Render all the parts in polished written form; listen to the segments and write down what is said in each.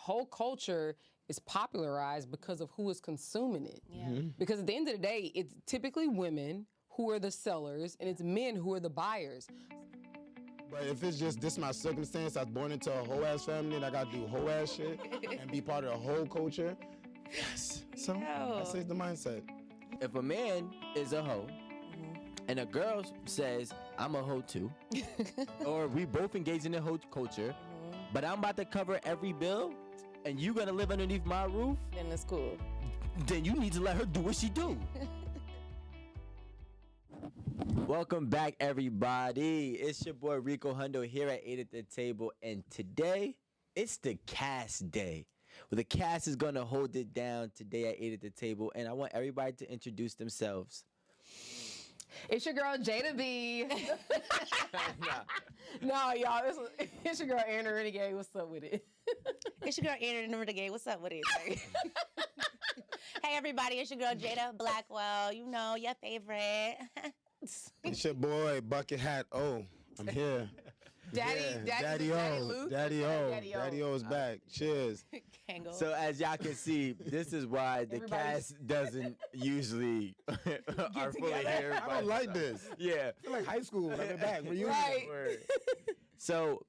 whole culture is popularized because of who is consuming it. Yeah. Mm-hmm. Because at the end of the day, it's typically women who are the sellers and it's men who are the buyers. But if it's just this my circumstance, I was born into a whole ass family and I gotta do whole ass shit and be part of the whole culture, yes. So that says the mindset. If a man is a hoe and a girl says, I'm a hoe too, or we both engage in the hoe culture, but I'm about to cover every bill and you gonna live underneath my roof, Then it's cool. then you need to let her do what she do. Welcome back, everybody. It's your boy Rico Hundo here at 8 at the Table, and today it's the cast day. Well, the cast is gonna hold it down today at 8 at the Table, and I want everybody to introduce themselves. It's your girl Jada B. No, y'all, it's your girl Aaron the Renegade. What's up with it? It's your girl Aaron the Renegade. What's up with it? Hey everybody, it's your girl Jada Blackwell. You know, your favorite. It's your boy Bucket Hat O. I'm here. Daddy O. Daddy O is back. Cheers. Can't go. So as y'all can see, this is why the cast doesn't usually are fully here. I don't like this. Yeah. I feel like high school. Like we're back. Reunion. Right. So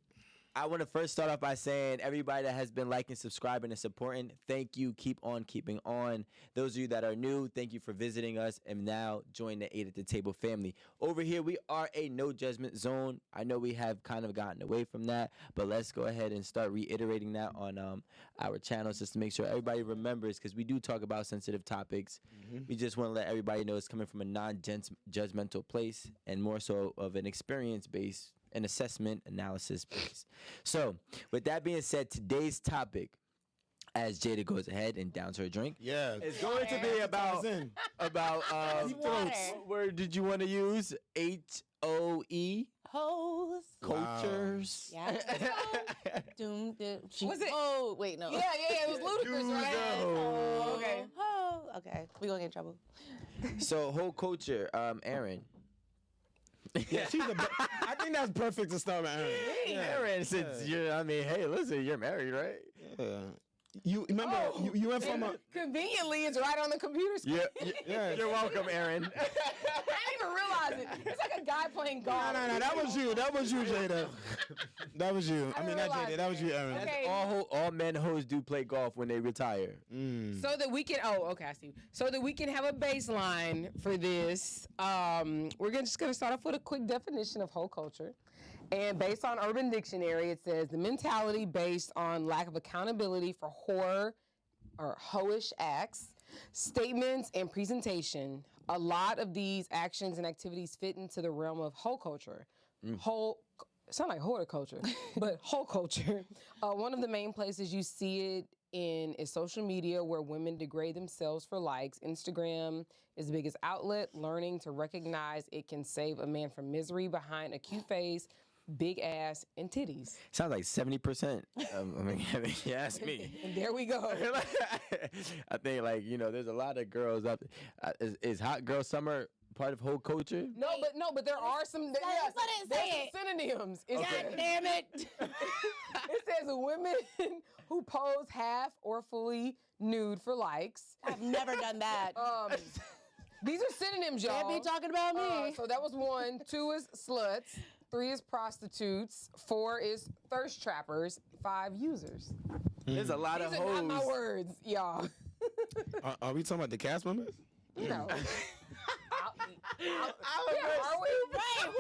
I want to first start off by saying everybody that has been liking, subscribing, and supporting, thank you. Keep on keeping on. Those of you that are new, thank you for visiting us and now join the 8 at the Table family. Over here, we are a no judgment zone. I know we have kind of gotten away from that, but let's go ahead and start reiterating that on our channels just to make sure everybody remembers, because we do talk about sensitive topics. We just want to let everybody know it's coming from a non-judgmental place and more so of an experience-based an assessment analysis base. So, with that being said, today's topic, as Jada goes ahead and downs her drink, is going to be about what word did you want to use? HOE? Hoes. Cultures. Yeah. Was it? Oh, wait, no. Yeah, it was ludicrous, right? Oh, Okay. Oh, okay. We gonna get in trouble. So, whole culture, Aaron. Yeah, I think that's perfect to start with Aaron. Aaron, since hey, listen, you're married, right? Yeah. You remember you went from a Conveniently, it's right on the computer screen. Yeah. You're welcome, Aaron. I didn't even realize it. It's like a guy playing golf. No, that was you, Jada. That was you. I mean, not Jada. That was you, Aaron. Okay. All men hoes do play golf when they retire. So that we can, I see. So that we can have a baseline for this, we're just going to start off with a quick definition of whole culture. And based on Urban Dictionary, it says the mentality based on lack of accountability for whore or hoish acts, statements, and presentation. A lot of these actions and activities fit into the realm of whole culture. Sound like horticulture, but whole culture. One of the main places you see it in is social media, where women degrade themselves for likes. Instagram is the biggest outlet. Learning to recognize it can save a man from misery behind a cute face, big ass, and titties. Sounds like 70%. I mean, you ask me. And there we go. I think, there's a lot of girls out there. Is hot girl summer part of whole culture? No, but there are some. That's what it there's said. some synonyms. God damn it. It says women who pose half or fully nude for likes. I've never done that. These are synonyms, y'all. Can't be talking about me. So that was 1. 2 is sluts. 3 is prostitutes. 4 is thirst trappers. 5 users. There's a lot These of are hoes. not my words, y'all. Are we talking about the cast members? No. Are we? Right,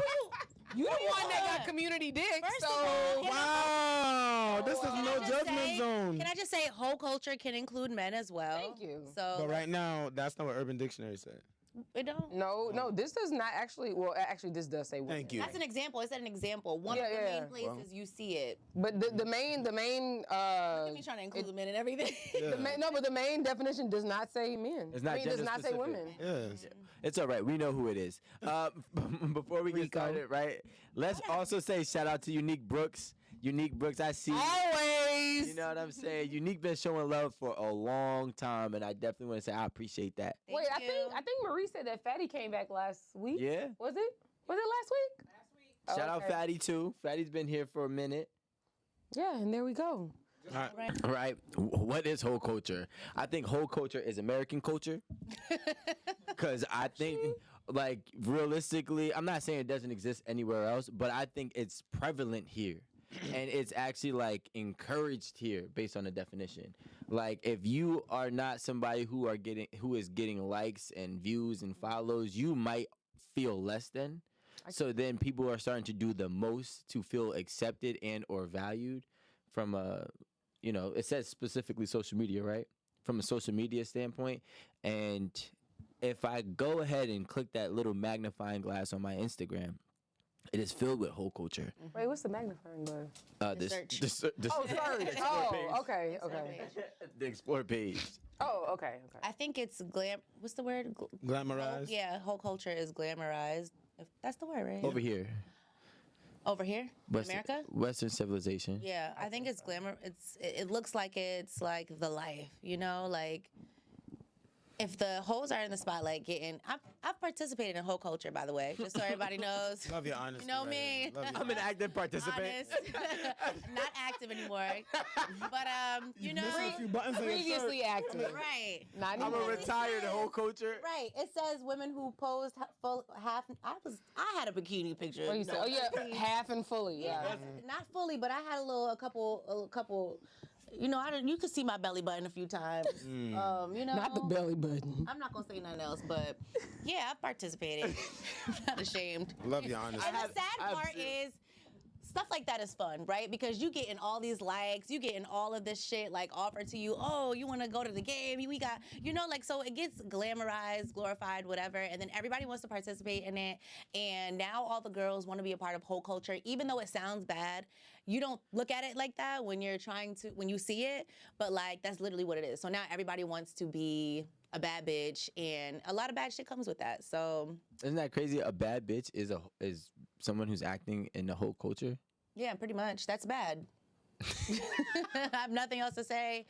You the one that got community dick, First so. of all, Wow, this is no judgment zone. Can I just say whole culture can include men as well? Thank you. So, But right now, that's not what Urban Dictionary said. it don't. No, this does not actually. Well, actually, this does say women. Thank you. That's an example. It's an example. One of the main places you see it. But the main. Look at me trying to include men and everything. But the main definition does not say men. It's not does not say gender women. Yes. It's all right. We know who it is. Before we get started, right? Let's also say shout out to Unique Brooks. Unique Brooks, I see. Always. You know what I'm saying? Unique been showing love for a long time, and I definitely want to say I appreciate that. Wait, I think Marie said that Fatty came back last week. Yeah. Was it last week? Shout out Fatty too. Fatty's been here for a minute. Yeah, and there we go. Right. What is whole culture? I think whole culture is American culture. Because I think, like, realistically, I'm not saying it doesn't exist anywhere else, but I think it's prevalent here. And it's actually, like, encouraged here based on the definition. Like, if you are not somebody who is getting likes and views and follows, you might feel less than. So then people are starting to do the most to feel accepted and or valued from it says specifically social media, right? From a social media standpoint. And if I go ahead and click that little magnifying glass on my Instagram, it is filled with whole culture. Wait, what's the magnifying glass? The search. search. Sorry. Okay. The explore page. Okay. I think it's what's the word? Glamorized. Yeah, whole culture is glamorized. If that's the word, right? Over here. Over here? America? Western civilization. Yeah, I think it's glamour. It looks like it's like the life, like if the hoes are in the spotlight I've participated in whole culture, by the way, just so everybody knows. Love your honesty. You know me. I'm an active participant. Honest. Not active anymore. But Missing a few buttons on your Previously shirt. active. right. Not I'm anymore. a retired whole culture. Right. It says women who posed full half. I had a bikini picture. What do you say? Oh yeah, half and fully. Yeah. Not fully, but I had a couple. You could see my belly button a few times. Not the belly button. I'm not gonna say nothing else, but yeah, I've participated. I'm not ashamed. Love your honesty. And the sad part is, stuff like that is fun, right? Because you getting all these likes, you getting all of this shit like offered to you. Oh, you want to go to the game? We got, so it gets glamorized, glorified, whatever, and then everybody wants to participate in it. And now all the girls want to be a part of whole culture, even though it sounds bad. You don't look at it like that when you see it, but like that's literally what it is. So now everybody wants to be a bad bitch, and a lot of bad shit comes with that. So isn't that crazy? A bad bitch is someone who's acting in the whole culture. Yeah, pretty much. That's bad. I have nothing else to say.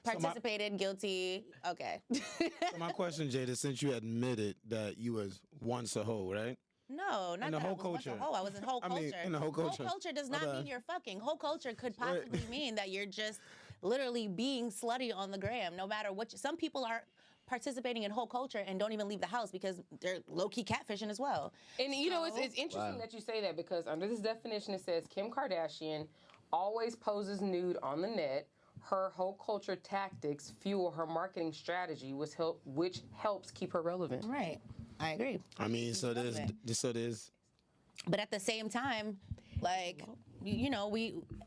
Participated, guilty. Okay. So my question, Jada, since you admitted that you was once a hoe, right? No, not in the that whole I was once a culture. hoe. I was in whole culture. In the whole culture. Whole culture does not mean you're fucking. Whole culture could possibly mean that you're just literally being slutty on the gram, no matter what. Some people are participating in whole culture and don't even leave the house because they're low-key catfishing as well. And it's interesting that you say that, because under this definition it says Kim Kardashian always poses nude on the net. Her whole culture tactics fuel her marketing strategy, which helps keep her relevant. Right. I agree. I mean, so there's. But at the same time, like,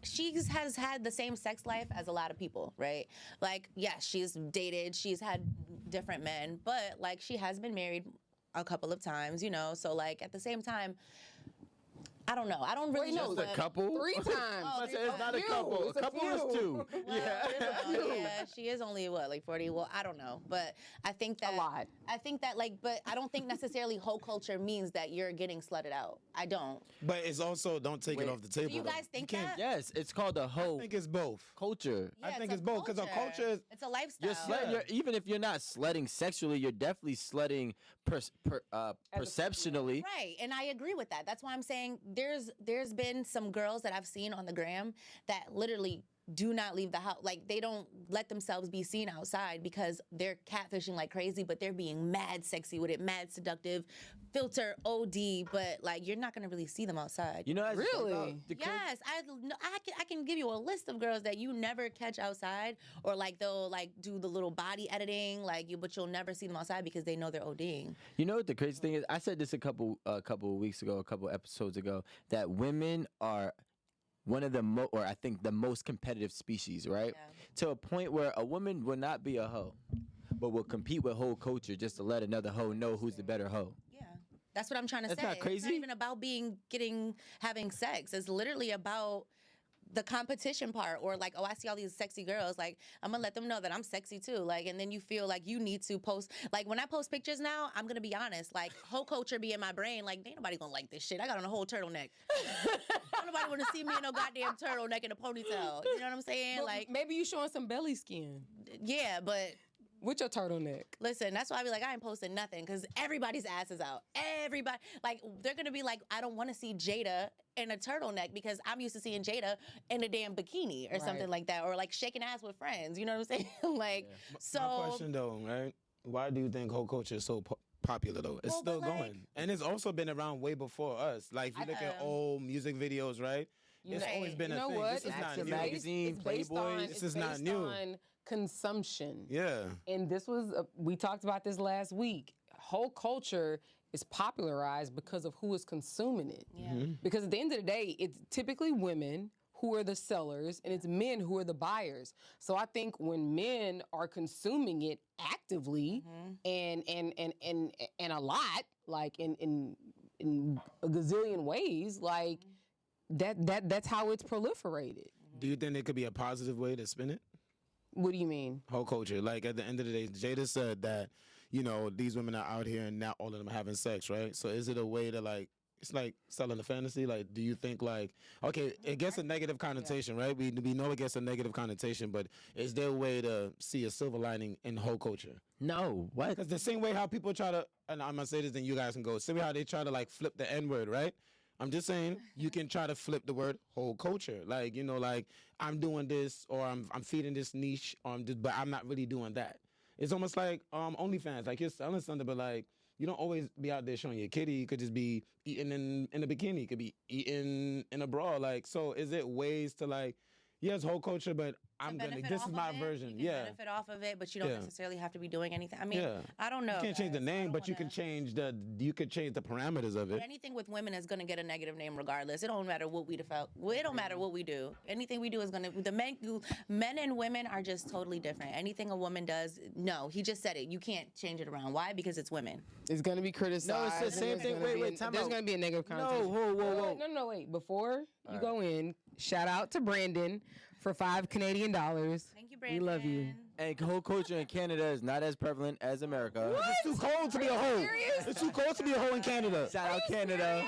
she has had the same sex life as a lot of people, right? Like, yes, she's dated, she's had different men, but like she has been married a couple of times, so like at the same time, I don't know. I don't really know. Just a couple? 3 times. It's not a couple. A couple is 2. Yeah, she is only, like 40? Well, I don't know. But I think that... A lot. I think that, but I don't think necessarily whole culture means that you're getting slutted out. I don't. But it's also, don't take it off the table. Do you guys think that? Yes, it's called a whole I think it's both. culture. Yeah, I think it's both, because our culture is... It's a lifestyle. Even if you're not slutting sexually, you're definitely slutting perceptionally. Right, and I agree with that. That's why I'm saying there's been some girls that I've seen on the gram that literally do not leave the house. Like, they don't let themselves be seen outside because they're catfishing like crazy, but they're being mad sexy with it, mad seductive, filter OD, but like you're not gonna really see them outside. Really? Yes, I can give you a list of girls that you never catch outside, or like they'll like do the little body editing, but you'll never see them outside because they know they're ODing. You know what the crazy thing is? I said this a couple weeks ago, a couple episodes ago, that women are one of the I think the most competitive species, right? Yeah. To a point where a woman will not be a hoe, but will compete with whole culture just to let another hoe know who's the better hoe. Yeah, that's what I'm trying to say. That's not crazy. It's not even about having sex. It's literally about the competition part, or like, oh, I see all these sexy girls, like I'm gonna let them know that I'm sexy too, like, and then you feel like you need to post, like when I post pictures now, I'm gonna be honest, like whole culture be in my brain, like ain't nobody gonna like this shit. I got on a whole turtleneck. Ain't nobody wanna see me in no goddamn turtleneck and a ponytail. You know what I'm saying? But like maybe you showing some belly skin. Yeah, but With your turtleneck. Listen, that's why I be like, I ain't posting nothing because everybody's ass is out. Everybody, like, they're gonna be like, I don't want to see Jada in a turtleneck because I'm used to seeing Jada in a damn bikini or something like that, or like shaking ass with friends. You know what I'm saying? Like, so. My question though, right? Why do you think whole culture is so popular though? It's still going, and it's also been around way before us. Like, if you look at old music videos, right? It's always been a thing. What? This is not new. Magazine, Playboy. This is not new. On consumption. Yeah. And this was, we talked about this last week. Whole culture is popularized because of who is consuming it. Yeah. Because at the end of the day, it's typically women who are the sellers and it's men who are the buyers. So I think when men are consuming it actively and a lot, like in a gazillion ways, like that's how it's proliferated. Do you think there could be a positive way to spin it? What do you mean? Whole culture. Like, at the end of the day, Jada said that, you know, these women are out here and not all of them are having sex, right? So is it a way to, like, it's like selling a fantasy? Like, do you think, like, okay, it gets a negative connotation, right? We know it gets a negative connotation, but is there a way to see a silver lining in whole culture? No, what? Because the same way how people try to, and I'm going to say this, then you guys can go, same way how they try to, like, flip the N-word, right? I'm just saying, you can try to flip the word whole culture. Like, you know, like, I'm doing this, or I'm feeding this niche, but I'm not really doing that. It's almost like OnlyFans. Like, you're selling something, but, like, you don't always be out there showing your kitty. You could just be eating in a bikini. You could be eating in a bra. Like, so is it ways to, like, yes, whole culture, but this is my version. You can benefit off of it, but you don't necessarily have to be doing anything. I mean, I don't know. You can't change the name, but you can change the parameters of it. But anything with women is going to get a negative name regardless. It don't matter what we it don't matter what we do. Anything we do is going to, men and women are just totally different. Anything a woman does, no, he just said it. You can't change it around. Why? Because it's women. It's going to be criticized. No, it's the same thing. Wait, time out. There's going to be a negative connotation. No, whoa. No, wait. Before you go in, shout out to Brandon for $5 Canadian. Thank you, Brandon. We love you. And whole culture in Canada is not as prevalent as America. What? It's too cold to be a hoe. It's too cold to be a hoe in Canada. Shout out Canada.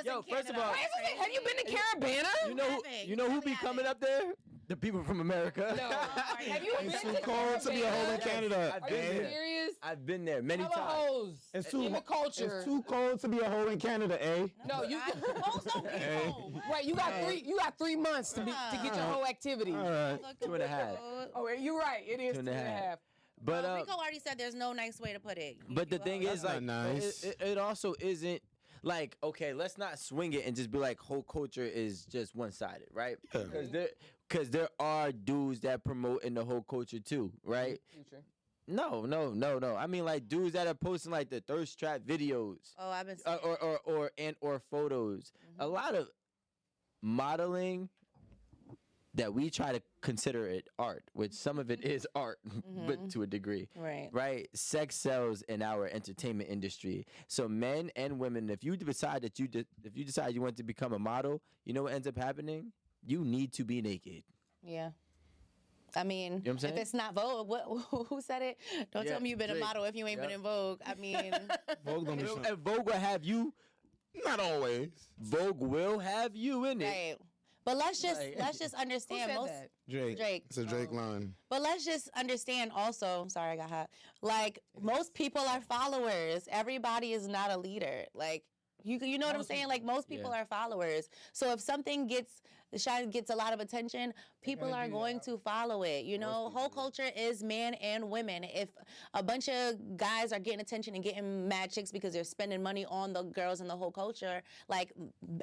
Yo, first of all, have you been to Carabana? You know who be coming up there? The people from America. No. Have you been It's to too cold to be a hoe in Canada. Are you serious? I've been there many Hella times. hoes It's too in the culture. It's too cold to be a hoe in Canada, eh? No, you Hoes don't get home. right. You got 3 months to get your whole activity. All right. 2.5. Oh, you're right. It is 2.5. But Rico already said there's no nice way to put it. but the thing is, like, nice. it also isn't like, okay, let's not swing it and just be like whole culture is just one-sided, right? Because there are dudes that promote in the whole culture too, right? Future. No. I mean, like, dudes that are posting like the thirst trap videos. Oh, I've been or photos. A lot of modeling that we try to consider it art, which some of it is art, but to a degree. Right. Sex sells in our entertainment industry. So men and women, if you decide you want to become a model, you know what ends up happening? You need to be naked. Yeah. I mean, You know what I'm saying? if it's not Vogue, who said it? Don't tell me you've been a model if you ain't been in Vogue. I mean, Vogue don't be showing. And Vogue will have you. Not always. Vogue will have you in it. right. But let's just understand Who said that? Drake. It's a Drake line. But let's just understand also, I'm sorry I got hot. Like, most people are followers. Everybody is not a leader. Like, you know what I'm saying? Like, most people are followers. So if something gets a lot of attention, people are going to follow it. You know, whole culture is man and women. If a bunch of guys are getting attention and getting mad chicks because they're spending money on the girls in the whole culture, like,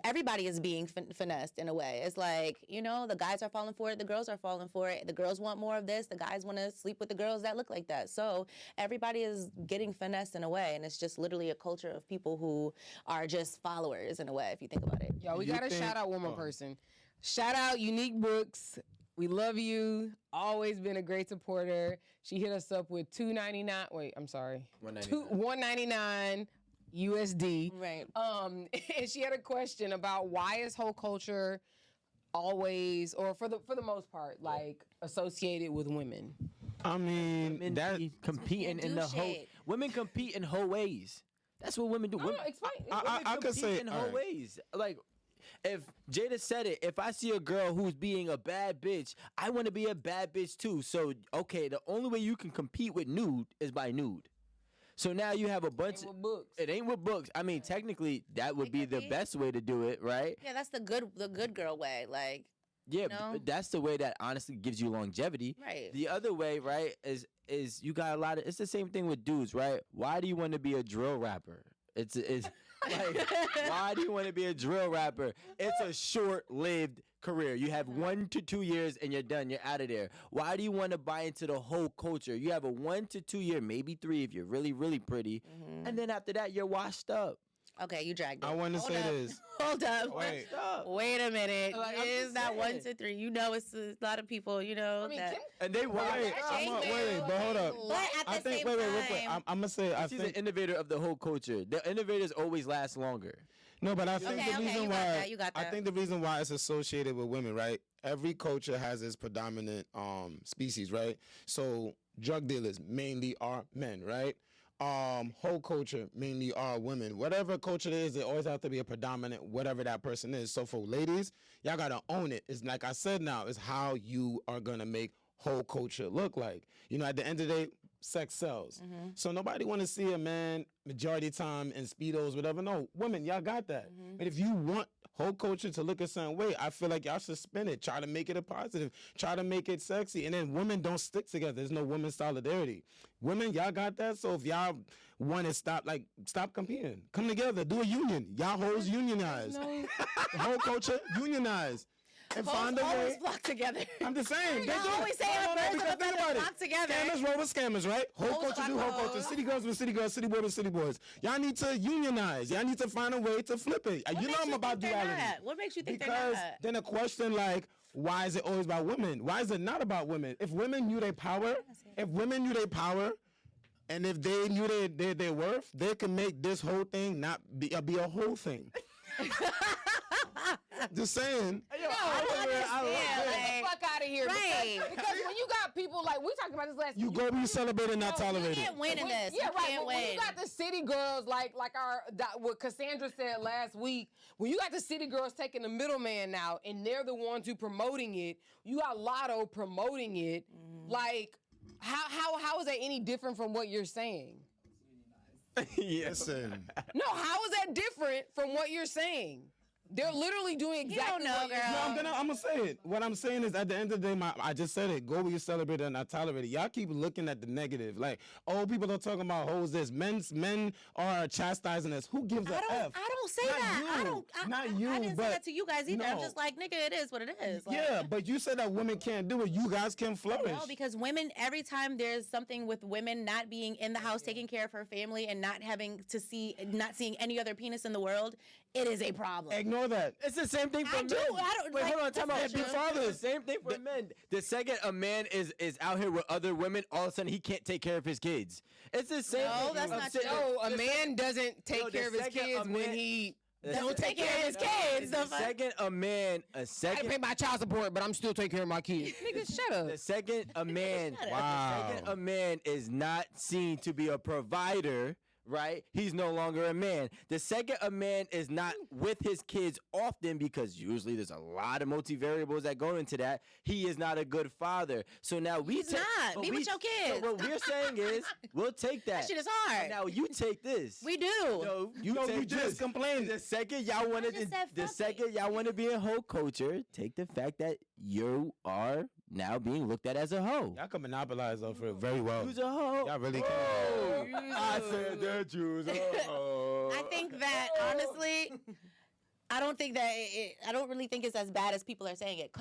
everybody is being finessed in a way. It's like, you know, the guys are falling for it, the girls are falling for it. The girls want more of this, the guys want to sleep with the girls that look like that. So everybody is getting finessed in a way, and it's just literally a culture of people who are just followers in a way, if you think about it. Yo, we got to shout out one more person. Shout out Unique Books. We love you. Always been a great supporter. She hit us up with $2.99. Wait, I'm sorry. $1.99 USD. Right. And she had a question about why is whole culture always, or for the most part, like associated with women. I mean, Women that be competing in the whole. shit. Women compete in whole ways. That's what women do. No, explain. Women I could compete say in whole ways. Like, if Jada said it, if I see a girl who's being a bad bitch, I want to be a bad bitch too. So, okay, the only way you can compete with nude is by nude. So now you have a bunch With books. It ain't with books. I mean, technically, that would be could the be. best way to do it, right? Yeah, that's the good girl way. Like, Yeah, know? but that's the way that honestly gives you longevity. Right. The other way, right, is you got a lot of. It's the same thing with dudes, right? Why do you want to be a drill rapper? It's like, why do you want to be a drill rapper? It's a short-lived career. You have 1 to 2 years and you're done. You're out of there. Why do you want to buy into the whole culture? You have a 1 to 2 year, maybe 3 if you're really, really pretty, and then after that you're washed up. okay, you dragged it. I want to Hold say up. this. Hold up. Wait. Wait a minute. Like, I'm It's just not 1 saying. to 3. You know, it's a lot of people. You know I mean, that. Kim, And they want. Wait, but hold up. But at the I think. same Wait, real quick. time- I'm gonna say. I She's an think. innovator of the whole culture. The innovators always last longer. No, but I think Okay, the okay, reason you got why that, you got I that. think the reason why it's associated with women, right? Every culture has its predominant species, right? So drug dealers mainly are men, right? Whole culture mainly are women. Whatever culture it is, there always have to be a predominant whatever that person is. So for ladies, y'all gotta own it. It's like I said now, it's how you are gonna make whole culture look like. You know, at the end of the day, sex sells. So nobody want to see a man majority time in Speedos, whatever. No, women, y'all got that. But if you want whole culture to look a certain way, I feel like y'all should spin it. Try to make it a positive. Try to make it sexy. And then women don't stick together. There's no women solidarity. Women, y'all got that. So if y'all want to stop competing. Come together. Do a union. Y'all hoes unionize. The whole culture unionize. And find a always way. flock together. I'm just saying. Y'all always say birds of a feather flock together. Scammers roll with scammers, right? Whole Hoes culture do flock whole with culture. hoes. City girls with city girls, city boys with city boys. Y'all need to unionize. Y'all need to find a way to flip it. You know I'm about duality. What makes you think Because they're not? then a question like, why is it always about women? Why is it not about women? If women knew their power, and if they knew their worth, they can make this whole thing not be a whole thing. Just saying. get the fuck out of here. Right. Because when you got people like, we talked about this last You go be celebrated, not You tolerated. can't win in this. Yeah, You right. can't But when win. you got the city girls, like what Cassandra said last week, when you got the city girls taking the middleman out and they're the ones who promoting it, you got Lotto promoting it. Like, how is that any different from what you're saying? Listen. No, how is that different from what you're saying? They're literally doing exactly don't know, what you're girl. saying. No, I'm gonna say it. What I'm saying is, at the end of the day, I just said it. Go be celebrated and not tolerated. Y'all keep looking at the negative. Like, oh, people are talking about hoes. This men are chastising us. Who gives a F? I don't say Not that. you. Not you, I didn't but say that to you guys either. I'm no. just like, nigga, it is what it is. Like, Yeah, but you said that women can't do it. You guys can flourish. No, because women, every time there's something with women not being in the house taking care of her family and not seeing any other penis in the world, it is a problem. Ignore that. It's the same thing for I men. do. I don't- Wait, like, hold on. Time that's out. not true. Fathers. Same thing for men. The second a man is out here with other women, all of a sudden he can't take care of his kids. It's the same. No, thing. that's I'm not saying- true. No, a man doesn't take No, the care of his second a kids when man- he the don't second- take care of his kids. The second a man, I pay my child support, but I'm still taking care of my kids. Nigga, shut up. the second a man, Wow. the second a man is not seen to be a provider, right? He's no longer a man. The second a man is not with his kids often, because usually there's a lot of multivariables that go into that, he is not a good father. So now He's not. but Be with your kids. So what we're saying is, we'll take that. That shit is hard. Now you take this. We do. No, you No, take you just this. complained. The second y'all want to, just said the fuck second y'all want to be in hoe culture, take the fact that you are now being looked at as a hoe. Y'all can monopolize off it very well. Who's a hoe? Y'all really Oh, can. I said that you was a hoe. I think that honestly, I don't think that I don't really think it's as bad as people are saying it.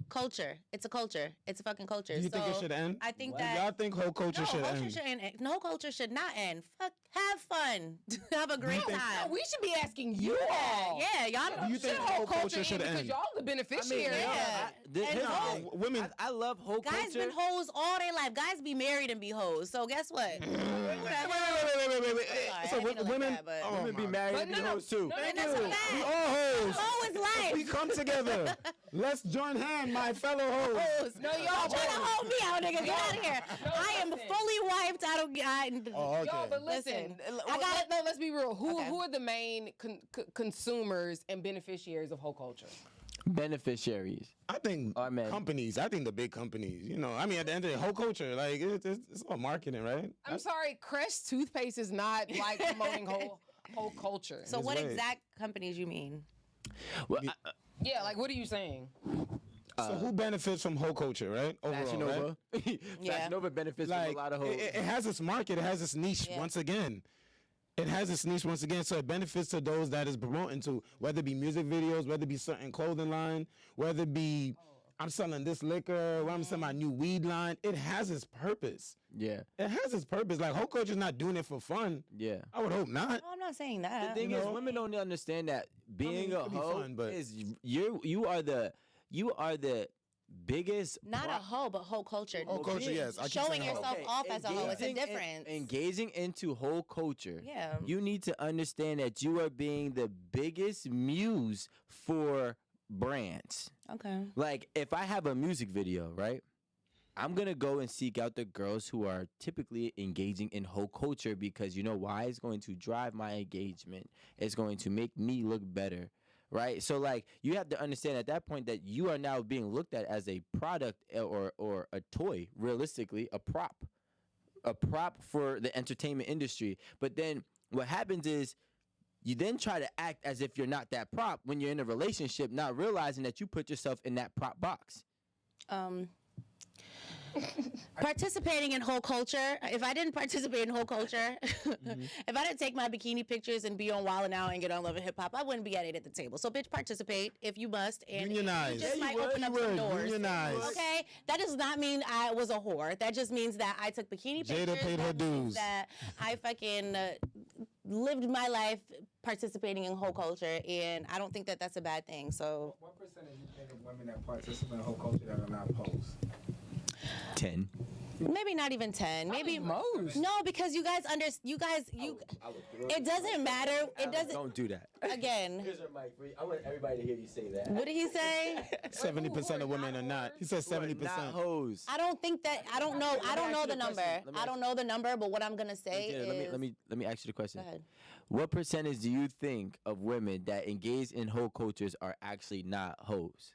Culture. It's a culture. It's a fucking culture. Do you think it So should end? I think Do that y'all think whole culture no, should culture end? shouldn't end. No, culture should not end. Fuck, have fun. Have a great No, time. we should be asking you all. Yeah, y'all Do you Should think whole whole culture culture should end? Because end? y'all the beneficiaries. yeah. Here's the hoes- thing. Women. I love hoe Guys culture. been hoes all their life. Guys be married and be hoes. So guess what? Wait. So Sorry, I didn't mean it like women, that, but- oh Women be my married But and be no, hoes too. no, And that's not We bad. all hoes. Hoe is life. We come together. Let's join hands, my fellow hoes. Hoes. No, y'all Don't try to hold me out, nigga. Get out of here. I am listen. fully wiped. I don't. Oh, okay. Y'all, but listen, I got it. no, let's be real. Who Okay. are the main consumers and beneficiaries of whole culture? Beneficiaries. I think Our men. companies. I think the big companies. You know, I mean, at the end of the whole culture, like it's all marketing, right? I'm sorry, Crest toothpaste is not like promoting whole culture. So That's what right. exact companies you mean? Well, yeah, like what are you saying? So who benefits from whole culture, right? Overall, Fashion right? Nova. Yeah. Fashion Nova benefits Like from a lot of hoes. it has its market, it has its niche. Yeah. Once again, it has its niche once again. So it benefits to those that is promoting to, whether it be music videos, whether it be certain clothing line, whether it be I'm selling this liquor, or I'm selling my new weed line. It has its purpose. Yeah. It has its purpose. Like whole culture's not doing it for fun. Yeah. I would hope not. No, I'm not saying that. The thing is, know? women don't understand that being it a could be hoe fun, but- is you are the biggest Not a hoe, but whole culture. Whole culture, yes. I keep Showing saying hoe. yourself off as a hoe. It's a engaging in- difference. Engaging into whole culture. Yeah. You need to understand that you are being the biggest muse for brands. Okay. Like if I have a music video, right? I'm gonna go and seek out the girls who are typically engaging in whole culture because you know why? It's going to drive my engagement. It's going to make me look better. Right? So like you have to understand at that point that you are now being looked at as a product or a toy, realistically, a prop for the entertainment industry. But then what happens is you then try to act as if you're not that prop when you're in a relationship, not realizing that you put yourself in that prop box. Participating in whole culture. If I didn't participate in whole culture, if I didn't take my bikini pictures and be on Wild 'N Out and get on Love and Hip Hop, I wouldn't be at it at the table. So, bitch, participate if you must. And Unionize. you just Yeah, might you open would. up You some would. doors. Unionize. Okay, that does not mean I was a whore. That just means that I took bikini Jada pictures. paid her That means dues. That I fucking lived my life participating in whole culture, and I don't think that that's a bad thing. So, What percentage you think of women that participate in whole culture that are not hoes? 10. maybe not even 10. Maybe most. No, because you guys it doesn't matter. It doesn't. Don't do that. Again, Here's our mic. I want everybody to hear you say that. what did he say? 70% of women are not. He said 70%. Not hoes. I don't think that. I don't know. I don't know the number. Let me I don't know the number. But what I'm gonna say is. Let me ask you the question. Go ahead. What percentage do you think of women that engage in whole cultures are actually not hoes?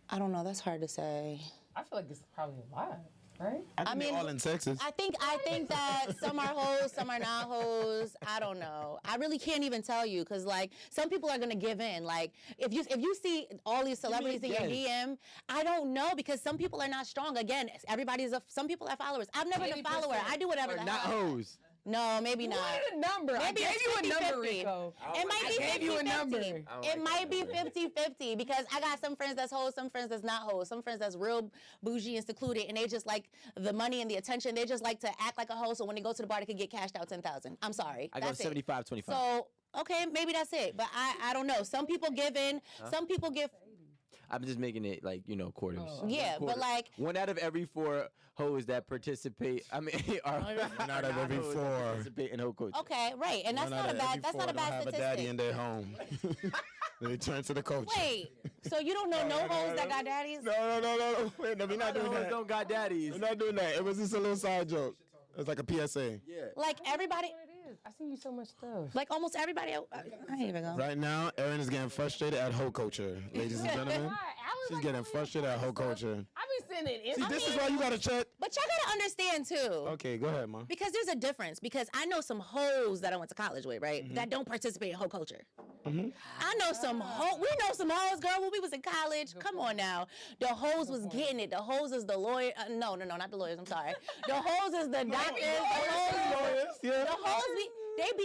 I don't know. That's hard to say. I feel like it's probably a lot, right? I think mean, they're all in Texas. I think that some are hoes, some are not hoes. I don't know. I really can't even tell you because like some people are gonna give in. Like if you see all these celebrities in your DM, I don't know because some people are not strong. Again, some people are followers. I've never been a follower. 80%. I do whatever Are the not hell. hoes. No, maybe not. What a number. I Maybe gave it's you a number, 50-50. Rico. It might be I gave you a 50-50. number. It might be 50-50 because I got some friends that's hoes, some friends that's not hoes, some friends that's real bougie and secluded, and they just like the money and the attention. They just like to act like a hoe, so when they go to the bar, they could get cashed out $10,000. I'm sorry. I go That's it. 75-25. So, okay, maybe that's it. But I don't know. Some people give in. Some people give. I'm just making it like, quarters. Yeah, but Quarter. like. 1 out of every 4 hoes that participate, are 1 out of every hoes that 4. participate in whole culture. Okay, right, and that's not a bad. That's not a bad have a daddy statistic. in their home. They turn to the culture. Wait, so you don't know no hoes that got daddies? No. Wait, no, we're not doing Hoes that. don't got daddies. We're not doing that. It was just a little side joke. It was like a PSA. Yeah. Like everybody, It is. I see you so much stuff. like almost everybody. I ain't even go. Right now, Erin is getting frustrated at hoe culture, ladies and gentlemen. She's getting frustrated at hoe culture. I be sending See, this is why you gotta check. But y'all gotta understand too. Okay, go ahead, ma. Because there's a difference. Because I know some hoes that I went to college with, right? That don't participate in hoe culture. I know some we know some hoes, girl, when we was in college. Come on now. The hoes was getting it. The hoes is the lawyer. No, not the lawyers. I'm sorry. The hoes is the doctors. The hoes,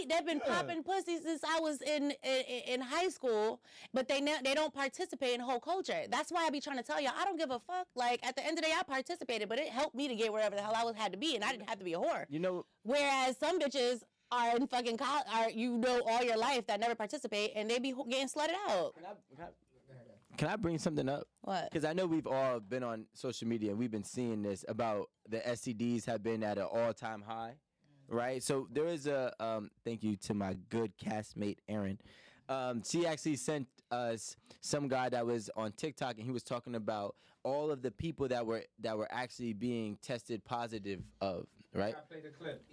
they've been popping pussy since I was in high school, but they don't participate in whole culture. That's why I be trying to tell y'all, I don't give a fuck. Like at the end of the day, I participated, but it helped me to get wherever the hell I had to be, and I didn't have to be a whore. Whereas some bitches are in fucking college, all your life that never participate, and they be getting slutted out. Can I bring something up? What? Because I know we've all been on social media and we've been seeing this about the STDs have been at an all-time high, right? So there is a thank you to my good castmate Aaron. She actually sent us some guy that was on TikTok, and he was talking about all of the people that were actually being tested positive of, right? I play the clip.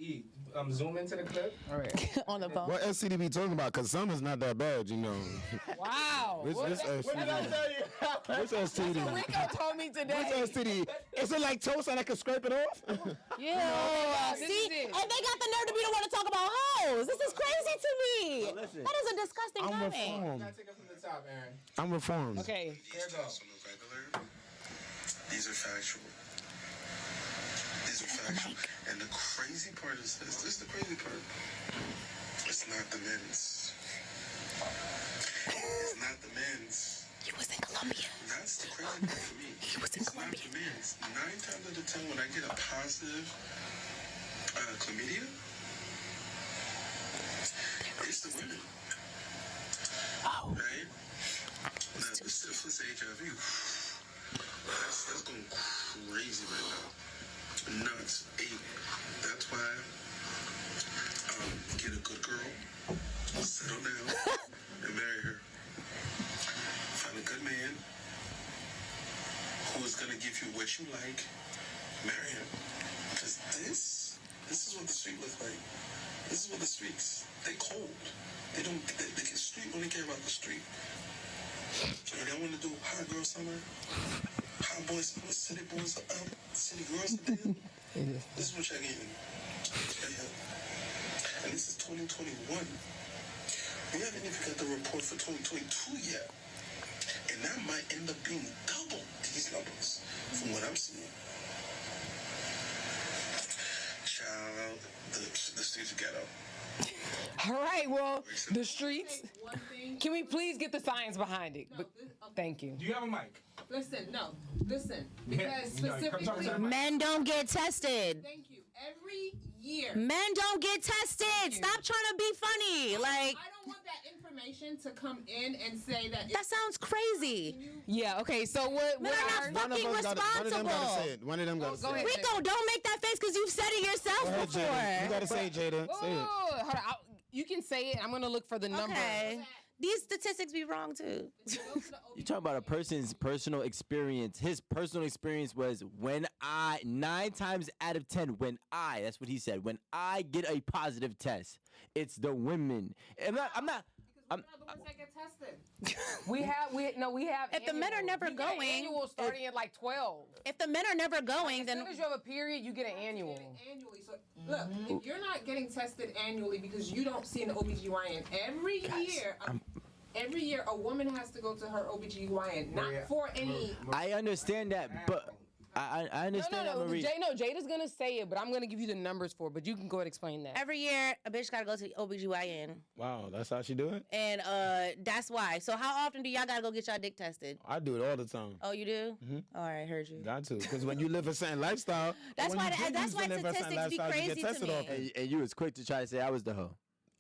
Zoom into the clip. All right. On the phone. What STD be talking about? Because some is not that bad, you know. Wow. Which STD? Which STD? Rico told me today. Which STD? Is it like toast and I can scrape it off? Yeah. this See, is it. and they got the nerve to be the one to talk about hoes. This is crazy to me. Well, listen. That is a disgusting I'm comment. reformed. Gotta take it from the top, Aaron. I'm reformed. Okay. Here it goes. On the regular, these are factual. These are factual. And the crazy part is this. This is the crazy part. It's not the men's. It's not the men's. He was in Colombia. That's the crazy part for me. He was in It's not Colombia. the men's. 9 times out of 10 when I get a positive chlamydia, it's the women. Oh. Right? The syphilis HIV, that's going crazy right now. Nuts. 8. That's why get a good girl, settle down, and marry her. Find a good man who is going to give you what you like, marry him. Because this is what the street looks like. This is what the streets, they cold. They get street when they care about the street. And they want to do hot girl summer, hot boys summer, city boys up, city girls down. This is what y'all getting. Yeah. And this is 2021. We haven't even got the report for 2022 yet. And that might end up being double these numbers from what I'm seeing. Child, the streets are ghetto. All right. Well, the streets. One thing. Can we please get the science behind it? But thank you. Do you have a mic? Listen, no. Listen. Yeah, Because no, come talk to specifically, the mic. Men don't get tested. thank you. Every year. Men don't get tested. Stop trying to be funny. Like, I don't want that information to come in and say that. that sounds crazy. Yeah. Okay. So what? Men are not fucking One of them gotta responsible. say it. One of them gotta go say ahead. it. Rico, don't make that face because you've said it yourself Go ahead, before. Jada. You gotta say it, Jada. Whoa, Say it. hold on. You can say it. I'm gonna look for the number. Okay. These statistics be wrong too. You talking about a person's personal experience. His personal experience was 9 times out of 10, that's what he said, when I get a positive test, it's the women. I'm not, Because we're not the ones that get tested. We have. If the men are annual. never You get an going, annual starting at like 12. If the men are never going, As then soon as you have a period, you get an annual. Annually. So, look, if you're not getting tested annually because you don't see an OBGYN every year a woman has to go to her OBGYN, not for any. I understand that, but I understand that, Marie. Jada's gonna say it, but I'm gonna give you the numbers for it. But you can go ahead and explain that. every year a bitch gotta go to the OBGYN. Wow, that's how she do it? And that's why. So how often do y'all gotta go get y'all dick tested? I do it all the time. Oh, you do? All right, heard you. Got to. Because when you live a certain lifestyle, That's when why- you get that's used why to live a certain statistics be lifestyle, you get crazy to tested me. often. And you was quick to try to say I was the hoe.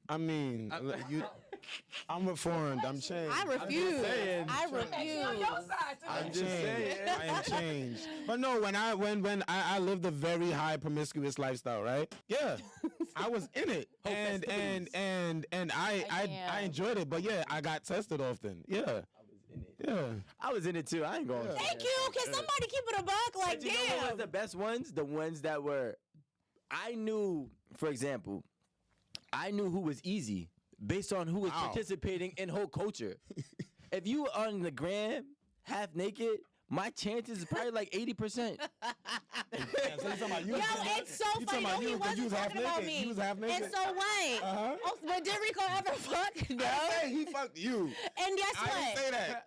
I mean, I'm reformed. I'm changed. I refuse. saying. I refuse. I'm just saying. I am changed. But no, when I lived a very high promiscuous lifestyle, right? Yeah, I was in it, and I enjoyed it. But yeah, I got tested often. Yeah, yeah. I was in it too. I ain't going. Thank you. Can somebody keep it a buck? Like, But you know what was damn. the best ones? The ones that were, I knew, for example, I knew who was easy based on who was Wow. participating in whole culture. If you on the gram, half naked, my chances is probably like 80%. Yo, it's so funny. No, he wasn't talking about me. You was half naked. And so what? Uh-huh. Oh, but did Rico ever fuck? No. I say he fucked you. And guess I didn't what? say that.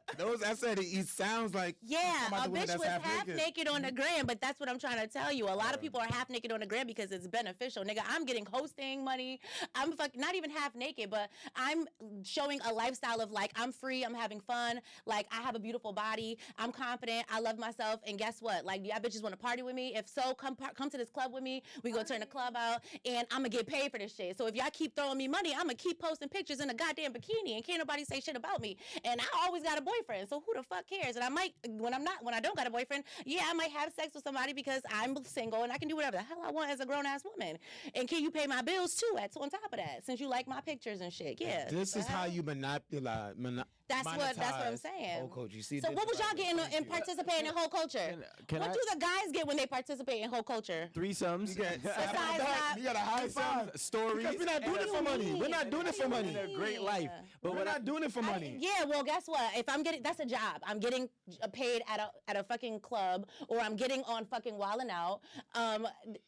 I said he sounds like Yeah, somebody a with bitch that's was half naked on the gram, but that's what I'm trying to tell you. A lot of people are half naked on the gram because it's beneficial. Nigga, I'm getting hosting money. I'm not even half naked, but I'm showing a lifestyle of like, I'm free, I'm having fun, like I have a beautiful body, I'm confident, I love myself, and guess what? Like, y'all bitches want to party with me. me. If so, come to this club with me. We go turn the club out, and I'm gonna get paid for this shit. So if y'all keep throwing me money, I'm gonna keep posting pictures in a goddamn bikini, and can't nobody say shit about me. And I always got a boyfriend, so who the fuck cares? And I might, when I don't got a boyfriend, yeah, I might have sex with somebody because I'm single and I can do whatever the hell I want as a grown ass woman. And can you pay my bills too? On top of that, since you like my pictures and shit, yeah. This is how you monopolize. That's what I'm saying. Whole culture. You see, so this what was y'all right getting there. in participating in whole culture? What do the guys get when they participate in whole culture? Threesomes. You got Besides a high five. Stories. Because we're not doing it for money. We're not doing it for money. A great life. But we're not doing it for money. Yeah, well, guess what? If I'm getting, that's a job. I'm getting paid at a fucking club, or I'm getting on fucking Wildin' Out.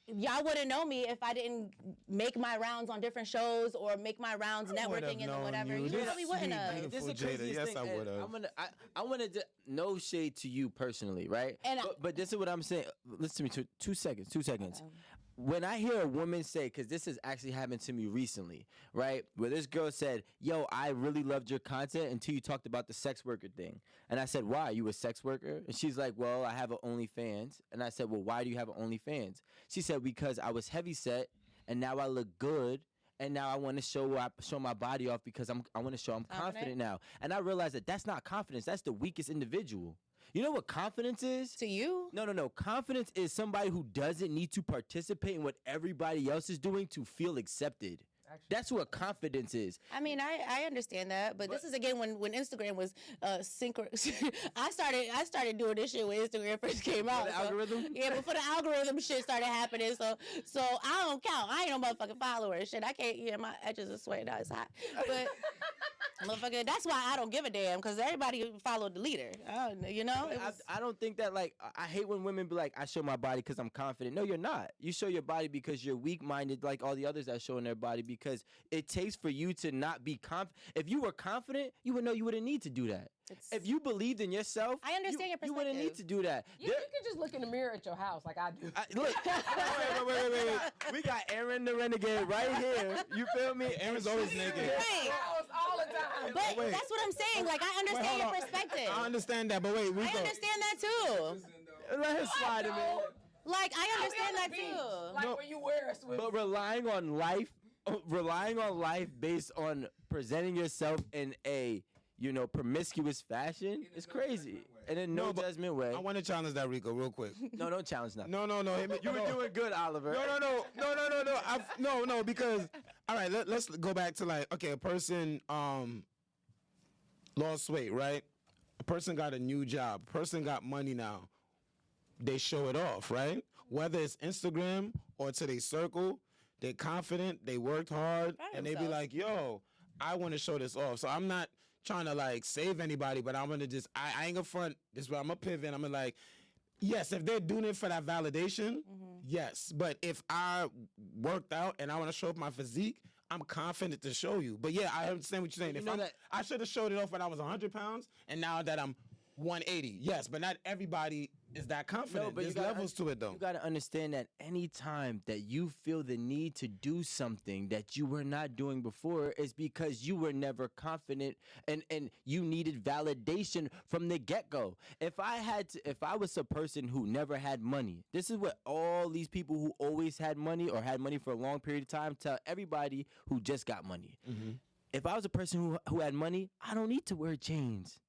Y'all wouldn't know me if I didn't make my rounds on different shows or make my rounds networking and whatever. You really wouldn't have. This is the Jada. craziest Yes, thing. I would have. I wanted to no shade to you personally, right? But this is what I'm saying. Listen to me. 2 seconds. 2 seconds. When I hear a woman say, because this has actually happened to me recently, right? Where this girl said, "Yo, I really loved your content until you talked about the sex worker thing." And I said, "Why? You a sex worker?" And she's like, "Well, I have an OnlyFans." And I said, "Well, why do you have an OnlyFans?" She said, "Because I was heavy set, and now I look good." And now I want to show my body off because I want to show I'm confident now. And I realized that that's not confidence. That's the weakest individual. You know what confidence is? To you? No. Confidence is somebody who doesn't need to participate in what everybody else is doing to feel accepted. That's what confidence is. I mean, I understand that, but this is again when Instagram was synchronous. I started doing this shit when Instagram first came out. The algorithm? Yeah, before the algorithm shit started happening. So I don't count. I ain't no motherfucking follower. Shit, I can't. Yeah, my edges are sweating out. It's hot, but. Motherfucker, that's why I don't give a damn, because everybody followed the leader. You know? I don't think that, like, I hate when women be like, I show my body because I'm confident. No, you're not. You show your body because you're weak-minded like all the others that showing their body, because it takes for you to not be confident. If you were confident, you would know you wouldn't need to do that. If you believed in yourself, I understand your perspective. You wouldn't need to do that. You can just look in the mirror at your house like I do. Look, wait. We got Aaron the Renegade right here. You feel me? Aaron's always naked. Right. All the time. But that's what I'm saying. Like, I understand your perspective. I understand that, but wait, I understand that too. Let him slide him in. Like, I understand that too. Like when you wear a swim. But relying on life based on presenting yourself in a promiscuous fashion is crazy. And in no judgment way. I want to challenge that, Rico, real quick. No, don't challenge nothing. No. You were doing good, Oliver. No, because, all right, let's go back to, like, okay, a person lost weight, right? A person got a new job. A person got money now. They show it off, right? Whether it's Instagram or to their circle, they're confident, they worked hard, and they be like, yo, I want to show this off. So I'm not trying to, like, save anybody, but I'm gonna just I ain't gonna front. This is where I'm gonna pivot. I'm gonna, like, yes, if they're doing it for that validation, yes. But if I worked out and I want to show up my physique, I'm confident to show you. But yeah, I understand what you're saying. If I should have showed it off when I was 100 pounds, and now that I'm 180, yes, but not everybody is that confident. But there's levels to it, though. You got to understand that any time that you feel the need to do something that you were not doing before is because you were never confident and you needed validation from the get-go. If I was a person who never had money, this is what all these people who always had money or had money for a long period of time tell everybody who just got money. If I was a person who had money, I don't need to wear chains.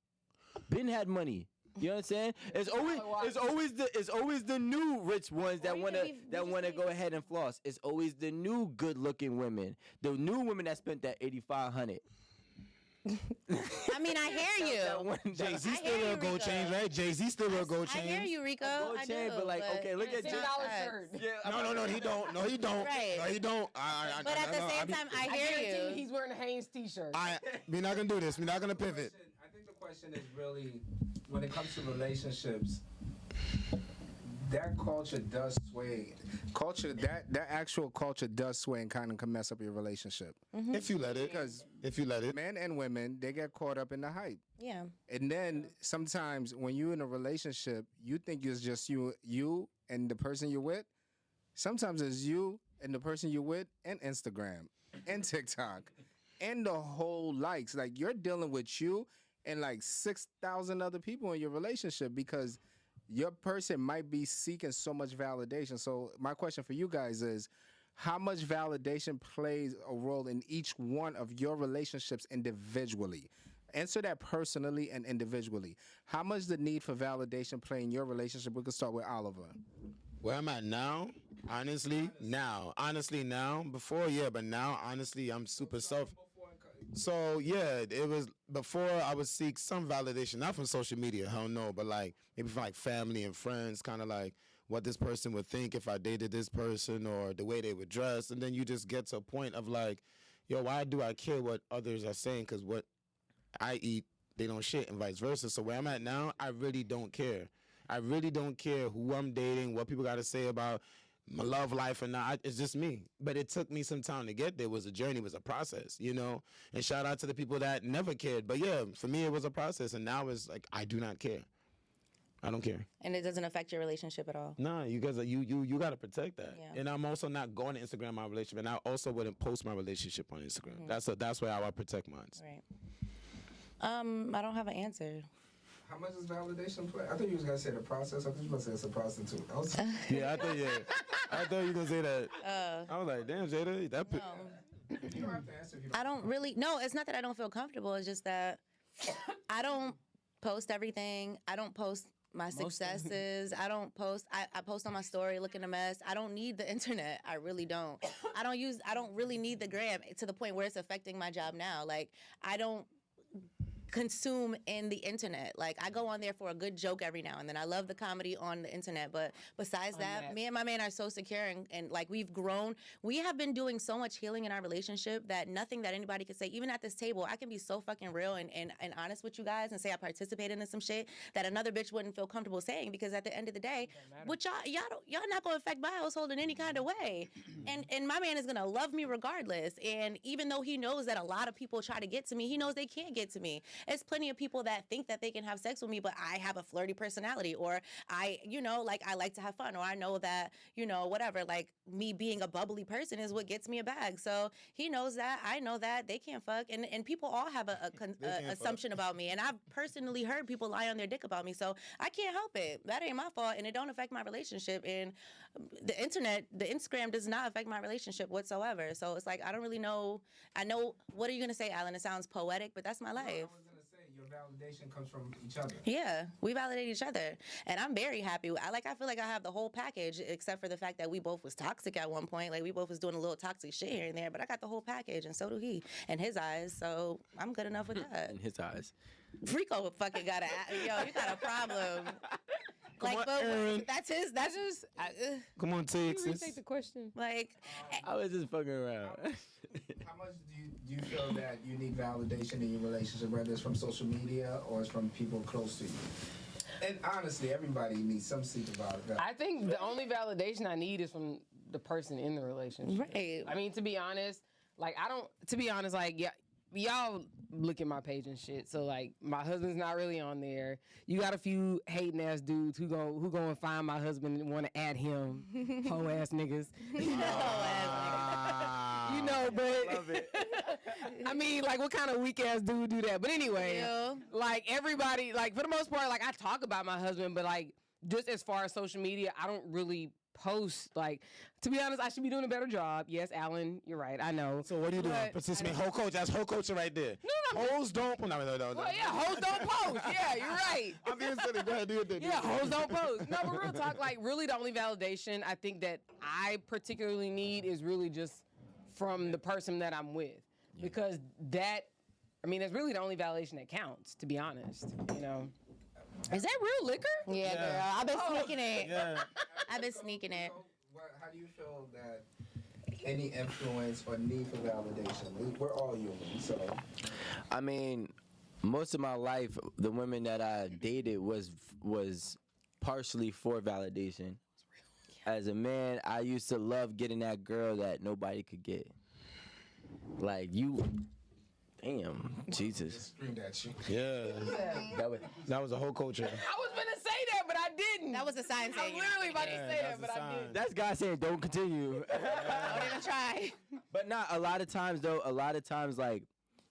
Ben had money. You know what I'm saying? It's always the new rich ones that wanna go ahead and floss. It's always the new good looking women, the new women that spent that $8,500. I mean, I hear you. Jay-Z still wear gold chains, right? Jay-Z still wear gold chains. I hear you, Rico. Gold chain, but like, okay, look at $10 shirt. Yeah, no, he don't. No, he don't. Right. No, he don't. But at the same time, I hear guarantee you. he's wearing a Hanes t-shirt. We're not gonna do this. We're not gonna pivot. I think the question is really, when it comes to relationships, that culture does sway. That actual culture does sway and kind of can mess up your relationship. If you let it. Because if you let it. men and women, they get caught up in the hype. Yeah. And then sometimes when you're in a relationship, you think it's just you and the person you're with. Sometimes it's you and the person you're with and Instagram and TikTok and the whole likes. Like, you're dealing with you and like 6,000 other people in your relationship because your person might be seeking so much validation. So my question for you guys is, how much validation plays a role in each one of your relationships individually? Answer that personally and individually. How much the need for validation play in your relationship? We can start with Oliver. Where I'm at now, honestly, now. Before, yeah, but now, honestly, I'm super self. So yeah, it was before I would seek some validation, not from social media, hell no, but like maybe from like family and friends, kind of like what this person would think if I dated this person or the way they would dress, and then you just get to a point of like, yo, why do I care what others are saying? Because what I eat, they don't shit, and vice versa. So where I'm at now, I really don't care. I really don't care who I'm dating, what people got to say about my love life or not. It's just me. But it took me some time to get there. It was a journey, it was a process, you know? And shout out to the people that never cared. But yeah, for me, it was a process. And now it's like, I do not care. I don't care. And it doesn't affect your relationship at all. Nah, you guys, you got to protect that. Yeah. And I'm also not going to Instagram my relationship. And I also wouldn't post my relationship on Instagram. That's where I would protect mine. Right. I don't have an answer. How much does validation play? I thought you was gonna say the process. I thought you was gonna say it's a prostitute. Yeah, I thought you were gonna say that. I was like, damn, Jada, that. No. You don't have to answer if you don't. I don't really. No, it's not that I don't feel comfortable. It's just that I don't post everything. I don't post my successes. I don't post. I post on my story looking a mess. I don't need the internet. I really don't. I don't really need the gram to the point where it's affecting my job now. Like I don't consume in the internet. Like I go on there for a good joke every now and then. I love the comedy on the internet, but besides that, me and my man are so secure and like we've grown. We have been doing so much healing in our relationship that nothing that anybody could say, even at this table, I can be so fucking real and honest with you guys and say I participated in some shit that another bitch wouldn't feel comfortable saying, because at the end of the day, what y'all not gonna affect my household in any kind of way. And my man is gonna love me regardless. And even though he knows that a lot of people try to get to me, he knows they can't get to me. There's plenty of people that think that they can have sex with me, but I have a flirty personality, or I like to have fun, or I know that, whatever, like me being a bubbly person is what gets me a bag. So he knows that, I know that, they can't fuck. And people all have a assumption about me. And I've personally heard people lie on their dick about me. So I can't help it. That ain't my fault. And it don't affect my relationship. And the internet, the Instagram does not affect my relationship whatsoever. So it's like, I don't really know. I know, what are you going to say, Alan? It sounds poetic, but that's my life. Your validation comes from each other. Yeah, we validate each other, and I'm very happy. I feel like I have the whole package, except for the fact that we both was toxic at one point. Like we both was doing a little toxic shit here and there, but I got the whole package, and so do he, in his eyes. So I'm good enough with that. In his eyes. Rico fucking got you got a problem. Like, on, but Aaron. that's his. Come on, Texas. Take the question. Like, I was just fucking around. How much do you feel that you need validation in your relationship, whether it's from social media or it's from people close to you? And honestly, everybody needs some seek about it. I think the only validation I need is from the person in the relationship. right. I mean, to be honest, like yeah, y'all look at my page and shit. So like, my husband's not really on there. You got a few hating ass dudes who go and find my husband and want to add him, hoe ass niggas. You know, but Love it. I mean, like, what kind of weak ass dude do that? But anyway, Yeah. like everybody, like for the most part, like I talk about my husband, but like just as far as social media, I don't really post. Like, to be honest, I should be doing a better job. Yes, Alan, you're right. I know. So what are you doing? But- Participate, whole coach. That's whole culture right there. No, Hoes don't. No. Well, yeah, hoes don't post. Yeah, you're right. I'm being silly. Go ahead, do it. Yeah, hoes don't post. No, but real talk, like really the only validation I think that I particularly need is really just from the person that I'm with. Because that's really the only validation that counts, to be honest. Is that real liquor? Yeah, girl. I've been sneaking it. Yeah. I've been sneaking it. How do you feel that any influence or need for validation? We're all human, so. I mean, most of my life, the women that I dated was partially for validation. As a man, I used to love getting that girl that nobody could get. Like damn, Jesus. Screamed at you. Yeah. That was a whole culture. I was gonna say that, but I didn't. That was a sign I saying was literally about to say that's that, but a I sign. didn't. That's God saying don't continue. don't even try. But not a lot of times though. A lot of times, like,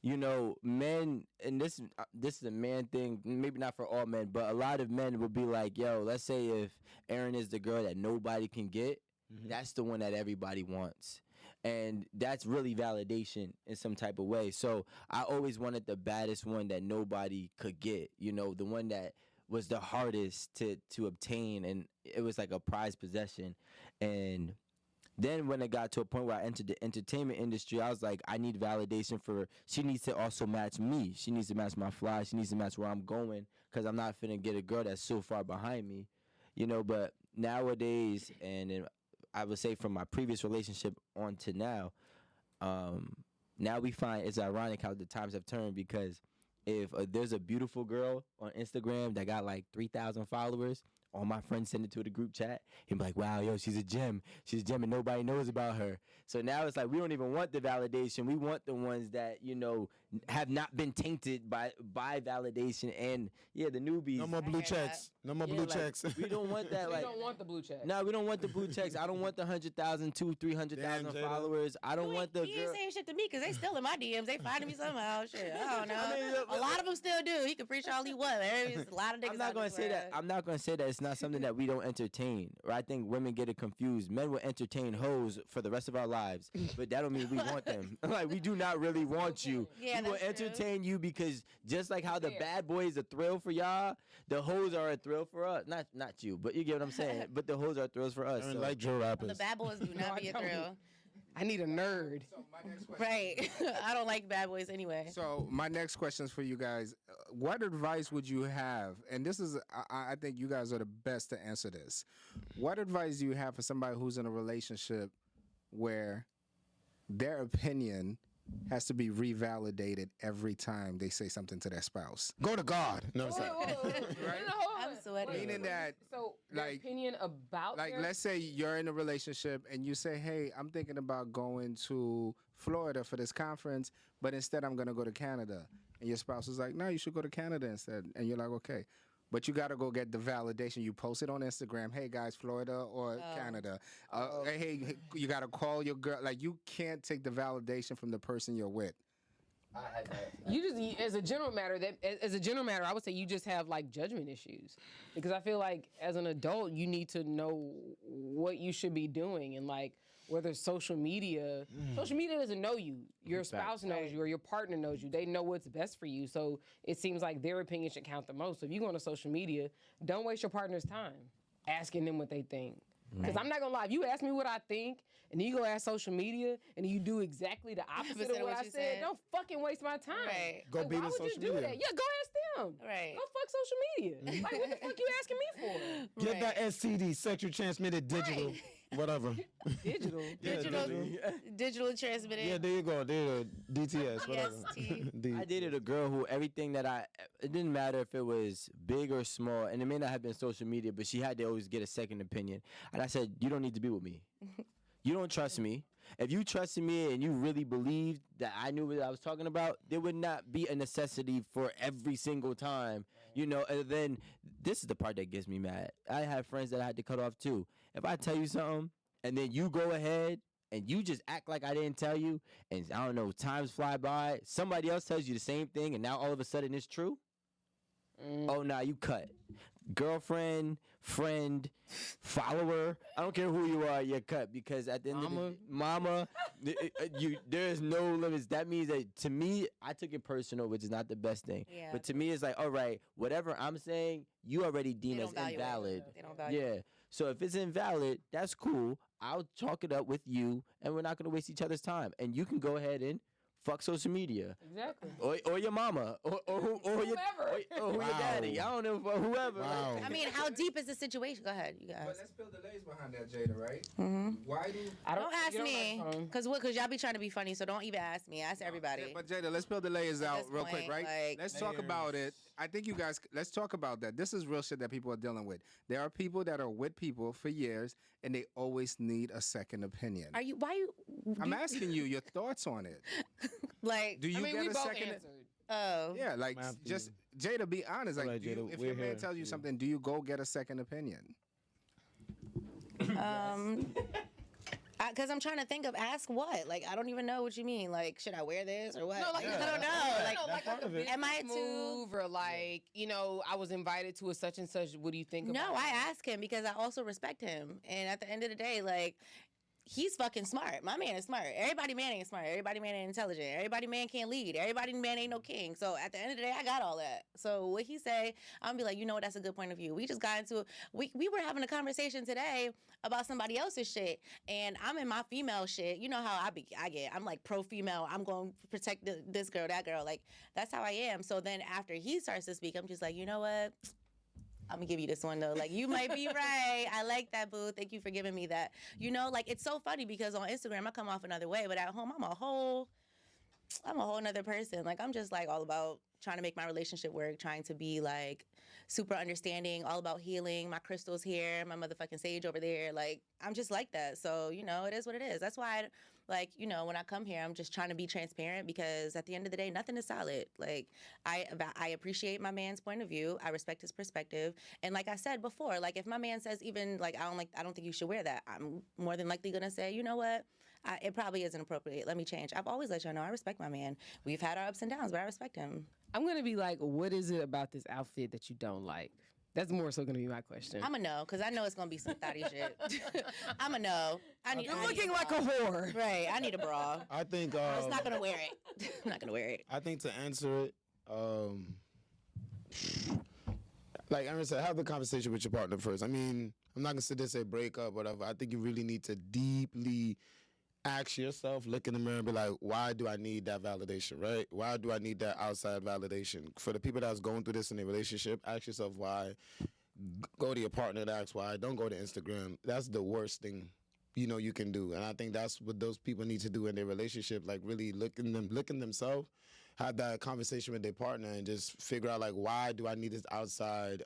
you know, men, and this is a man thing, maybe not for all men, but a lot of men would be like, yo, let's say if Erin is the girl that nobody can get, that's the one that everybody wants. And that's really validation in some type of way. So I always wanted the baddest one that nobody could get, you know, the one that was the hardest to obtain, and it was like a prized possession. And then when it got to a point where I entered the entertainment industry, I was like, I need validation for, she needs to also match me. She needs to match my fly. She needs to match where I'm going, because I'm not finna get a girl that's so far behind me, you know. But nowadays, and I would say from my previous relationship on to now, now we find it's ironic how the times have turned, because if there's a beautiful girl on Instagram that got like 3,000 followers, all my friends send it to the group chat and be like, wow, yo, she's a gem. She's a gem and nobody knows about her. So now it's like we don't even want the validation. We want the ones that, you know, have not been tainted by validation. And yeah, the newbies. No more blue checks. No more blue like, checks. We don't want that. We Like, don't want the blue check. no, we don't want the blue checks. I don't want the 100,000, 300,000 Damn, Jada. followers. I don't want the He girl. ain't saying shit to me because they still in my DMs. They finding me somehow. Shit, I don't know. I mean, a lot of them still do. He can preach all he wants. There's a lot of niggas. I'm not out gonna this say that. world. I'm not gonna say that it's not something that we don't entertain. Or I think women get it confused. Men will entertain hoes for the rest of our lives, but that don't mean we want them. Like, we do not really want you. Yeah, we will that's true. entertain you because just like how the bad boy is a thrill for y'all, the hoes are a thrill for us. Not you, but you get what I'm saying. But the hoes are thrills for us. I So. like drill rappers. The bad boys do not be a I don't. thrill. I need a nerd. So my next question. Right. I don't like bad boys anyway. So my next question is for you guys. What advice would you have? And this is, I think you guys are the best to answer this. What advice do you have for somebody who's in a relationship where their opinion has to be revalidated every time they say something to their spouse? Go to God. No, I'm saying. I'm sweating. Meaning that, So, their like- opinion about like, their- let's say you're in a relationship and you say, hey, I'm thinking about going to Florida for this conference, but instead I'm going to go to Canada. And your spouse is like, no, you should go to Canada instead. And you're like, okay. But you got to go get the validation. You post it on Instagram. Hey, guys, Florida or Canada. Hey, you got to call your girl. Like, you can't take the validation from the person you're with. You just, as a general matter, I would say you just have like judgment issues, because I feel like as an adult you need to know what you should be doing, and like whether social media doesn't know you. Your spouse knows you, or your partner knows you. They know what's best for you. So it seems like their opinion should count the most. So if you go on to social media, don't waste your partner's time asking them what they think. Because I'm not gonna lie, if you ask me what I think, and then you go ask social media, and then you do exactly the opposite of what I you said, said. don't fucking waste my time. Right. Go Like, beat why in would you social do media. that? Yeah, go ask them. Right. Go fuck social media. Like, what the fuck you asking me for? Get that STD, sexual transmitted digital, whatever. Digital. Digital transmitted. Yeah, there you go. There you go. DTS, whatever. DST. D- I dated a girl who everything that it didn't matter if it was big or small, and it may not have been social media, but she had to always get a second opinion. And I said, you don't need to be with me. You don't trust me. If you trusted me and you really believed that I knew what I was talking about, there would not be a necessity for every single time, you know. And then this is the part that gets me mad. I have friends that I had to cut off too. If I tell you something and then you go ahead and you just act like I didn't tell you, and I don't know, times fly by, somebody else tells you the same thing, and now all of a sudden it's true. Oh, nah, you cut. Girlfriend, friend, follower, I don't care who you are, you're cut, because at the end of the mama, there is no limits. That means that, to me, I took it personal, which is not the best thing. Yeah. But to me, it's like, all right, whatever I'm saying, you already deem They as don't value it. invalid. They don't value Yeah. So if it's invalid, that's cool. I'll chalk it up with you, and we're not going to waste each other's time. And you can go ahead and fuck social media. Exactly. Or your mama. Or your Wow. daddy. I don't know, but whoever. Wow. I mean, how deep is the situation? Go ahead, you guys. But let's build the layers behind that, Jada, right? Why do... Don't ask you me, like, cause y'all be trying to be funny, so don't even ask me. Ask everybody. But Jada, let's build the layers out this real quick, point, right? like- Let's talk about it. I think you guys, let's talk about that. This is real shit that people are dealing with. There are people that are with people for years, and they always need a second opinion. Are you? Why you? I'm asking you your thoughts on it. Like, Do you I mean, get we a both second? answered. oh, Yeah, like Ma'am, just Jada, be honest. Like, Alright, do you- Jada, if we're your man here tells you for you. something, do you go get a second opinion? I Because I'm trying to think of ask what. Like, I don't even know what you mean. Like, should I wear this or what? No, like, I don't know. Like, like part a of it. Am I business too- move or like, I was invited to a such and such. What do you think no, about I that? ask him because I also respect him. And at the end of the day, like, he's fucking smart. My man is smart. Everybody man ain't smart. Everybody man ain't intelligent. Everybody man can't lead. Everybody man ain't no king. So at the end of the day, I got all that. So what he say, I'm gonna be like, you know what, that's a good point of view. We just got into we were having a conversation today about somebody else's shit, and I'm in my female shit. You know how I get. I'm like pro female. I'm going to protect this girl, that girl. Like that's how I am. So then after he starts to speak, I'm just like, you know what? I'm gonna give you this one though. Like, you might be right. I like that, boo. Thank you for giving me that. Like, it's so funny because on Instagram I come off another way, but at home I'm a whole nother person. Like, I'm just like all about trying to make my relationship work, trying to be like super understanding, all about healing. My crystals here, my motherfucking sage over there. Like, I'm just like that. So, it is what it is. That's why when I come here, I'm just trying to be transparent because at the end of the day, nothing is solid. Like, I appreciate my man's point of view. I respect his perspective. And like I said before, like if my man says even like, I don't think you should wear that, I'm more than likely gonna say, you know what? It probably isn't appropriate. Let me change. I've always let y'all know I respect my man. We've had our ups and downs, but I respect him. I'm gonna be like, what is it about this outfit that you don't like? That's more so gonna be my question. I'm a no, because I know it's gonna be some thotty shit. I'm a no. You're looking like a whore. Right, I need a bra. I think I'm just not gonna wear it. I'm not gonna wear it. I think to answer it, like Aaron said, have the conversation with your partner first. I mean, I'm not gonna sit there and say break up, whatever. I think you really need to deeply ask yourself, look in the mirror and be like, why do I need that validation, right? Why do I need that outside validation? For the people that's going through this in a relationship, ask yourself why. Go to your partner and ask why. Don't go to Instagram. That's the worst thing, you can do. And I think that's what those people need to do in their relationship, like really look in themselves, have that conversation with their partner and just figure out, like, why do I need this outside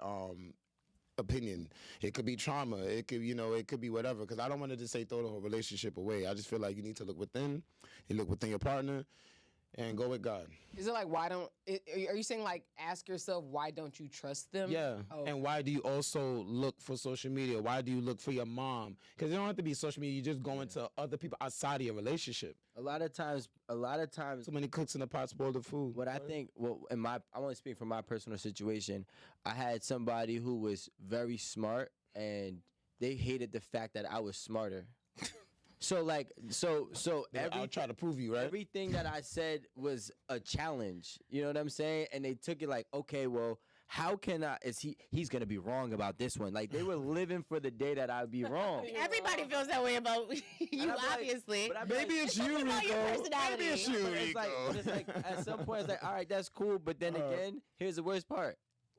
opinion? It could be trauma. It could, it could be whatever. Because I don't want to just say throw the whole relationship away. I just feel like you need to look within. You look within your partner, and go with God. Is it like are you saying like ask yourself why don't you trust them? Yeah. Oh. And why do you also look for social media? Why do you look for your mom? Because it don't have to be social media. You just go into other people outside of your relationship. A lot of times, So many cooks in the pot spoil the food. what I think, I want to speak from my personal situation. I had somebody who was very smart, and they hated the fact that I was smarter. So I'll try to prove you, right? everything that I said was a challenge. You know what I'm saying? And they took it like, okay, well, how can he's gonna be wrong about this one? Like, they were living for the day that I'd be wrong. Everybody feels that way about you, And I'd be like- obviously. but I'd be Maybe like- it's you, Talking about your Rico. personality. Maybe it's you, But it's Rico. like at some point, it's like, all right, that's cool. But then again, here's the worst part.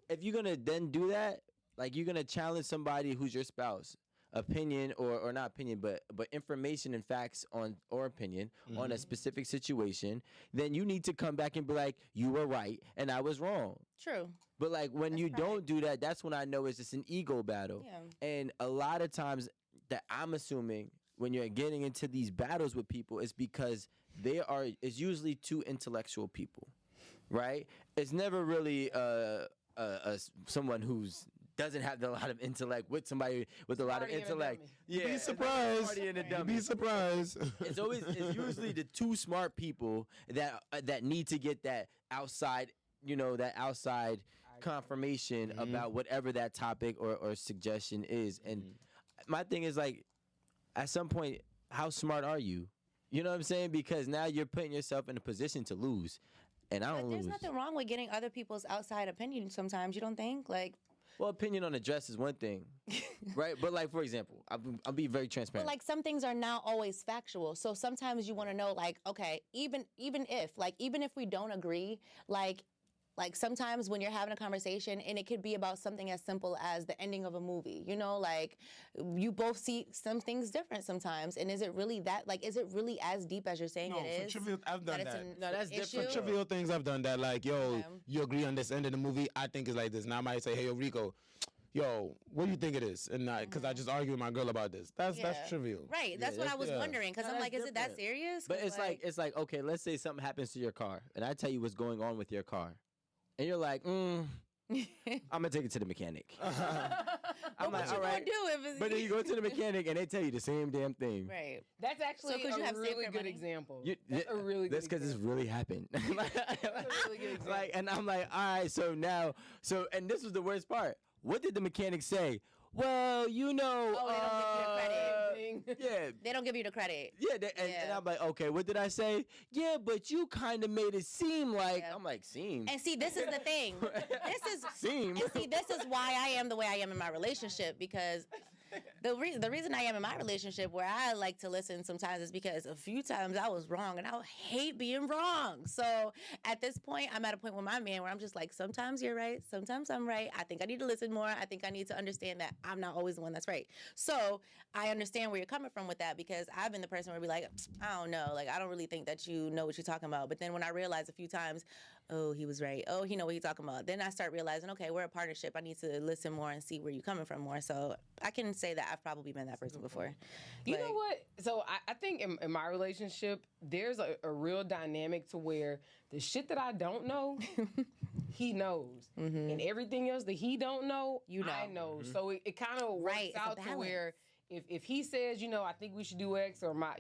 If you're gonna then do that, like, you're gonna challenge somebody who's your spouse, opinion or not opinion, but information and facts on on a specific situation, then you need to come back and be like, you were right and I was wrong. True. But like when you don't do that, that's when I know it's just an ego battle. Yeah. And a lot of times that I'm assuming when you're getting into these battles with people is because it's usually two intellectual people, right? It's never really someone who's doesn't have a lot of intellect with somebody with a lot of Party and a intellect. dummy. Yeah, Be it's like a surprised. party and a You'd dummy. be surprised. It's usually the two smart people that need to get that outside confirmation about whatever that topic or suggestion is. And my thing is, like, at some point, how smart are you? You know what I'm saying? Because now you're putting yourself in a position to lose, and I But don't there's lose. nothing wrong with getting other people's outside opinion sometimes, you don't think? Like, Well, opinion on a dress is one thing, right? But like, for example, I'll be very but transparent. like some things are not always factual. So sometimes you want to know, like, okay, even if we don't agree, like sometimes when you're having a conversation and it could be about something as simple as the ending of a movie, like you both see some things different sometimes. And is it really as deep as you're saying it for is? trivial, I've done it's that. an No, that's different. issue? For trivial things, I've done that. Like, yo, Okay. you agree on this end of the movie? I think it's like this. Now I might say, hey, yo, Rico, yo, what do you think it is? And because I just argue with my girl about this. That's Yeah. trivial. Right, that's what I was wondering. Because No, I'm that's like, is it that different. serious? But 'Cause, it's like okay, let's say something happens to your car, and I tell you what's going on with your car, and you're like, I'm gonna take it to the mechanic. I'm What like, you all right. gonna do if it's But then you go to the mechanic and they tell you the same damn thing. right? That's actually So could you a have saved really their good money? example. You- That's a really good That's because it's example. really happened. really good example. Like, and I'm like, all right, so now, and this was the worst part. What did the mechanic say? Well, you know, Oh, they don't give you the credit. yeah, They don't give you the credit. yeah, and Yeah. I'm like, okay, what did I say? Yeah, but you kind of made it seem like Yeah. I'm like, seem. And see, this is the thing. This is Seem. And see, this is why I am the way I am in my relationship, because the reason I am in my relationship where I like to listen sometimes is because a few times I was wrong and I hate being wrong. So at this point, I'm at a point with my man where I'm just like, sometimes you're right, sometimes I'm right. I think I need to listen more. I think I need to understand that I'm not always the one that's right. So I understand where you're coming from with that, because I've been the person where I'd be like, I don't know, like I don't really think that you know what you're talking about. But then when I realize a few times, oh, he was right. Oh, he know what he's talking about. Then I start realizing, okay, we're a partnership. I need to listen more and see where you're coming from more. So I can say that I've probably been that person before. You Like, know what? So I think in my relationship, there's a real dynamic to where the shit that I don't know, he knows. And everything else that he don't know, You know. I know. So it kind of works Right, it's a out to balance. where if he says, I think we should do X, or my,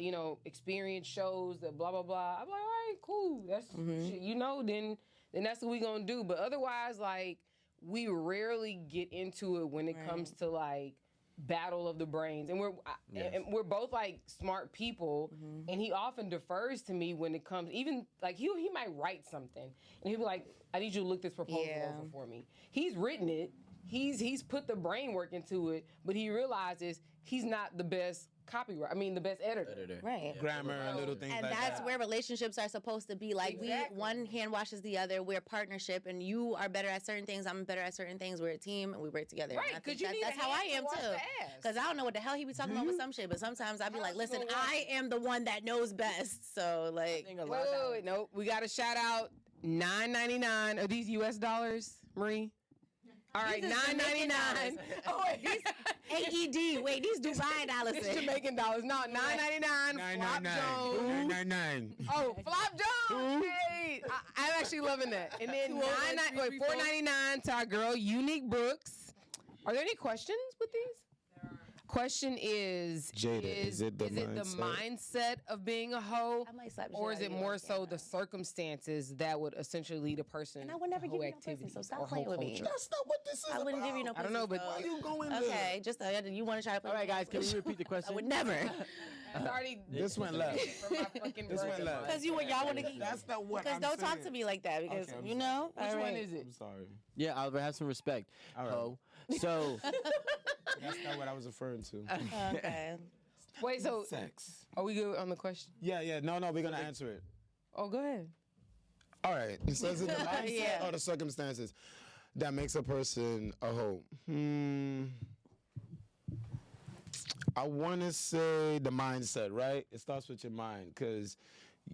experience shows that blah, blah, blah, I'm like, all right, cool. That's shit, then that's what we gonna do. But otherwise, like, we rarely get into it when it comes to like battle of the brains, and we're both like smart people, and he often defers to me when it comes, even like he might write something and he'll be like, I need you to look this proposal over for me. He's written it, he's put the brain work into it, but he realizes he's not the best copyright. I mean, the best editor. right. Grammar and little things And like that's that. where relationships are supposed to be. Like, Exactly. one hand washes the other. We're a partnership, and you are better at certain things. I'm better at certain things. We're a team, and we work together. Right, And I 'cause think you that's, need a that's how I hand to am wash too. the ass. Because I don't know what the hell he be talking about with some shit, but sometimes I'd be like, else you listen, gonna wash I am the one that knows best. So like, Wait, no, we got to shout out $9.99. Are these US dollars, Marie? All right, These is Jamaican $9.99. Oh wait, AED. Wait, these Dubai dollars. it's Jamaican dollars. No, $9.99. Flop Jones. 999. Oh, Flop Jones. Hey, I'm actually loving that. And then $4.99 to our girl Unique Brooks. Are there any questions with these? Question is, Jada, is it the mindset of being a hoe, I might slap the or shit is out it of you more on so camera. the circumstances that would essentially lead a person And I would never to give hoe you no pussy, activities so stop or playing hoe with me. culture? That's not what this is I wouldn't give you no about. pussy. I don't know, but- so- Why you going there? Okay, just you want to try to play? All right, me? guys, can we repeat the I question? would never. It's already This went left. from my fucking This brain. went left. Because y'all want to. That's not what Because I'm don't talk saying. to me like that. Because Okay, I'm you know. Which all one right. is it? I'm sorry. Yeah, Oliver, have some respect. All right. Ho. So, That's not what I was referring to. Okay. Wait, so Sex. are we good on the question? Yeah. No, we're going to answer it. Oh, go ahead. All right. So is it the mindset Yeah. or the circumstances that makes a person a hoe? I want to say the mindset, right? It starts with your mind, because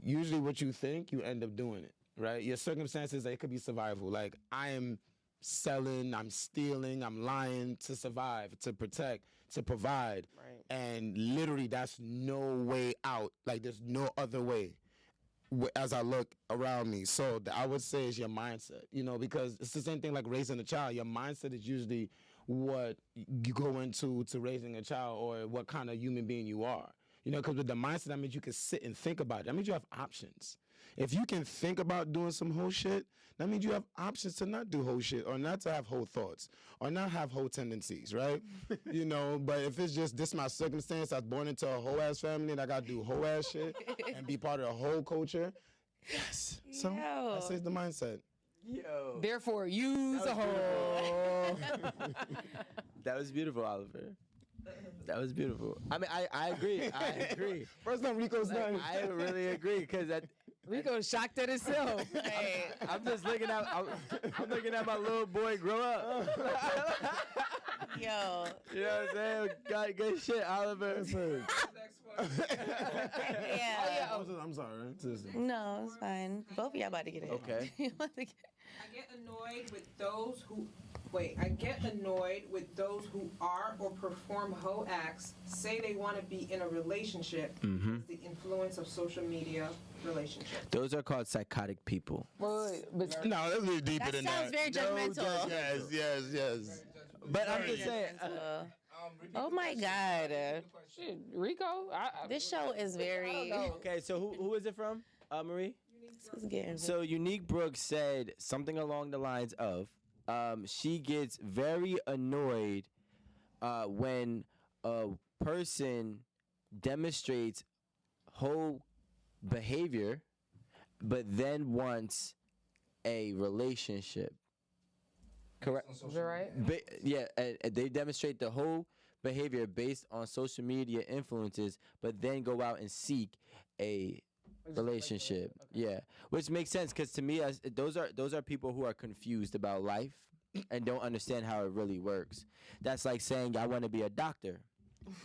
usually what you think, you end up doing it, right? Your circumstances, they could be survival. Like, I am selling, I'm stealing, I'm lying to survive, to protect, to provide. Right. And literally, that's no way out. Like, there's no other way as I look around me. So I would say is your mindset, because it's the same thing like raising a child. Your mindset is usually what you go into to raising a child, or what kind of human being you are. Because with the mindset, that means you can sit and think about it. That means you have options. If you can think about doing some whole shit, that means you have options to not do whole shit, or not to have whole thoughts, or not have whole tendencies, right? But if it's just this my circumstance, I was born into a whole ass family and I gotta do whole ass shit and be part of the whole culture, yes. So I say it's the mindset. yo, Therefore, use a hoe. that was beautiful, Oliver. That was beautiful. I mean, I agree. I agree. First time Rico's done. I really agree, because Rico shocked at himself. I'm just looking at I'm looking at my little boy grow up. Yo. You know what I'm saying? Got good shit, Oliver. Yeah. I'm sorry. No, it's fine. Both of y'all about to get it. Okay. You about to get- I get annoyed with those who Wait, I get annoyed with those who are or perform hoe acts, say they want to be in a relationship. The influence of social media relationship. Those are called psychotic people. But No, that's a little deeper That than sounds that. very judgmental. Yes. But I'm just saying. Oh my God. shit, Rico, This show is very. Okay, so who is it from, Marie? This is getting. So Unique Brooks said something along the lines of, she gets very annoyed when a person demonstrates whole behavior, but then wants a relationship. Correct. is that right? Yeah, they demonstrate the whole behavior based on social media influences, but then go out and seek a relationship. Yeah, which makes sense because to me, those are people who are confused about life and don't understand how it really works. That's like saying I want to be a doctor,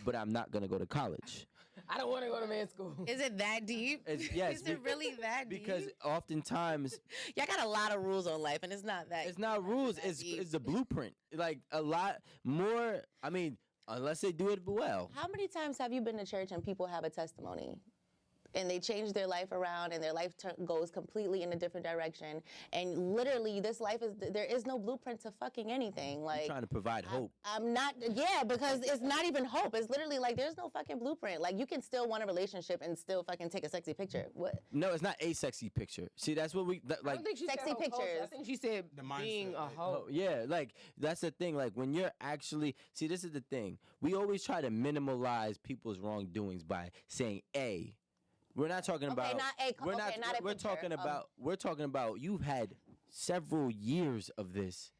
but I'm not gonna go to college. I don't want to go to med school. Is it that deep? Yes, Is it really that deep? because oftentimes y'all got a lot of rules on life, and it's not that. it's not rules. that It's deep. it's the blueprint. Like a lot more. I mean, unless they do it well. How many times have you been to church and people have a testimony? And they change their life around, and their life goes completely in a different direction. And literally, this life there is no blueprint to fucking anything. Like Trying to provide hope. I'm not, because it's not even hope. It's literally like there's no fucking blueprint. Like you can still want a relationship and still fucking take a sexy picture. What? No, it's not a sexy picture. See, that's what I like. don't think she Sexy said hoe culture. I pictures. think she said The mindset, being a like, hoe. Oh, yeah, like that's the thing. Like when you're actually see, this is the thing. We always try to minimalize people's wrongdoings by saying a. We're not talking about. not a- We're okay, not a We're picture. talking about. We're talking about. You've had several years of this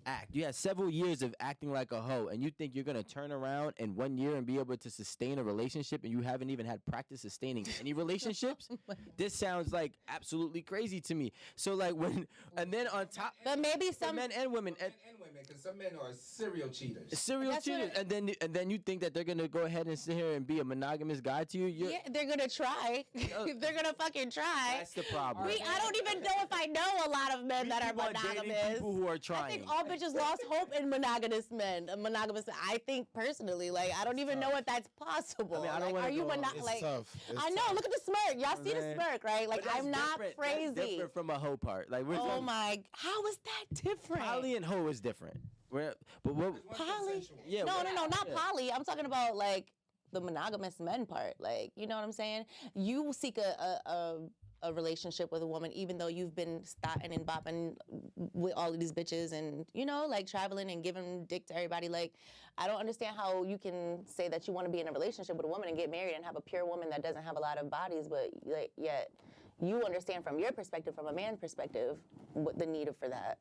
act. You had several years of acting like a hoe, and you think you're gonna turn around in 1 year and be able to sustain a relationship, and you haven't even had practice sustaining any relationships. This sounds like absolutely crazy to me. So like when, and then on top, But maybe for some. men and women. And women, because some men are serial cheaters. Serial That's cheaters, what- and then you think that they're gonna go ahead and sit here and be a monogamous guy to you. Yeah, they're gonna try. They're gonna fucking try. That's the problem. I don't even know if I know a lot of men that are Keep on dating monogamous. people who are I trying. think all bitches lost hope in monogamous men. I think personally, like I don't even know if that's possible. I mean, I don't like, wanna are you go- It's like? tough. It's I know. tough. Look at the smirk. Y'all see the Man. smirk, right? Like But that's I'm not different. crazy. That's different from a hoe part. Like we're Oh talking- my! How is that different? poly and hoe is different. But what? Poly? Yeah. No, not yeah. poly. I'm talking about like the monogamous men part. Like, you know what I'm saying? You seek a relationship with a woman, even though you've been starting and bopping with all of these bitches and, like traveling and giving dick to everybody. Like, I don't understand how you can say that you want to be in a relationship with a woman and get married and have a pure woman that doesn't have a lot of bodies, but yet you understand from your perspective, from a man's perspective, what the need for that.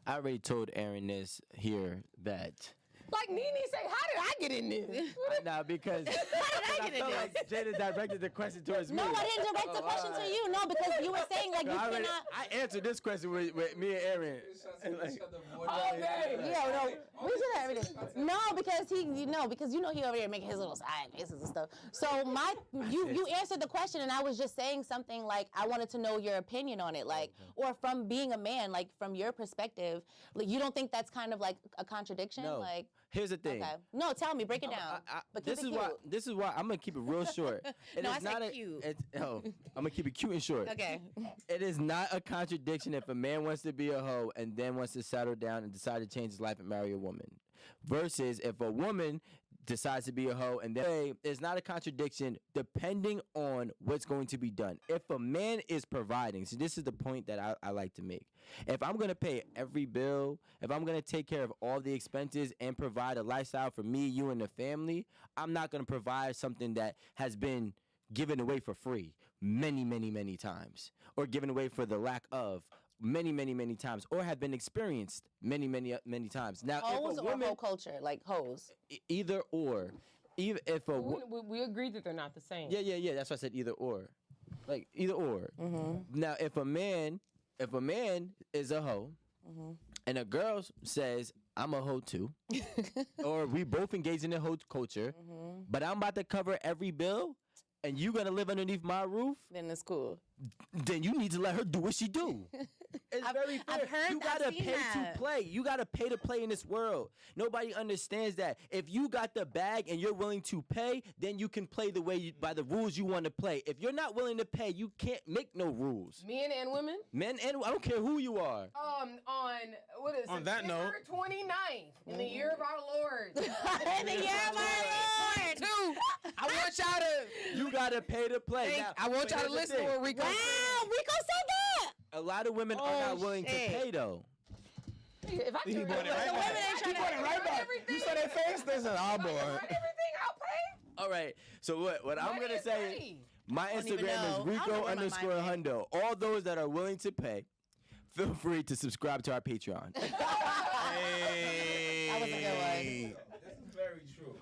I already told Aaron this here that. Like Nene say, how did I get in this? Nah, because How did I get in felt this? like Jada directed the question towards me. No, I didn't direct the question to you. No, because you were saying like you cannot. I answered this question with me and Aaron. And like, Okay. Yeah, no, we should have everything. No, because he over there making his little side faces and stuff. So you answered the question, and I was just saying something like I wanted to know your opinion on it, like, or from being a man, like from your perspective, like you don't think that's kind of like a contradiction, no. like. Here's the thing. Okay. No, tell me, break it down. But keep This it is cute. why. This is why I'm gonna keep it real short. No, I is said not cute. I'm gonna keep it cute and short. Okay. It is not a contradiction if a man wants to be a hoe and then wants to settle down and decide to change his life and marry a woman, versus if a woman decides to be a hoe and then it's not a contradiction depending on what's going to be done. If a man is providing, so this is the point that I like to make. If I'm going to pay every bill, if I'm going to take care of all the expenses and provide a lifestyle for me, you, and the family, I'm not going to provide something that has been given away for free many, many, many times, or given away for the lack of many, many, many times, or have been experienced many, many, many times. Now, Hoes if a or woman, hoe culture, like hoes. either or, even if a We agreed that they're not the same. yeah, that's why I said either or, like either or. Now, if a man is a hoe, and a girl says I'm a hoe too, or we both engage in the hoe culture, but I'm about to cover every bill, and you gonna live underneath my roof, Then it's cool. then you need to let her do what she do. It's very fair. I've heard you that, gotta I've seen pay that. to play. You gotta pay to play in this world. Nobody understands that. If you got the bag and you're willing to pay, then you can play the way by the rules you want to play. If you're not willing to pay, you can't make no rules. Men and women. Men and I don't care who you are. On what is On it? that note- September 29th in the year of our Lord. In the year of our Lord. Two. I want y'all to. You gotta pay to play. Now, I want but y'all to here's the listen thing. to what Rico Wow, said. Rico said that. A lot of women are not willing shit. to pay though. If I He turn brought it right the women back. ain't He trying brought to it right back. You saw their face? They said, "Oh boy." run everything, I'll pay. All right. So what I'm Money gonna is say, money. my don't even Instagram know. I is don't know Rico where my underscore mind Hundo. All those that are willing to pay, feel free to subscribe to our Patreon. That was a good one. This is very true.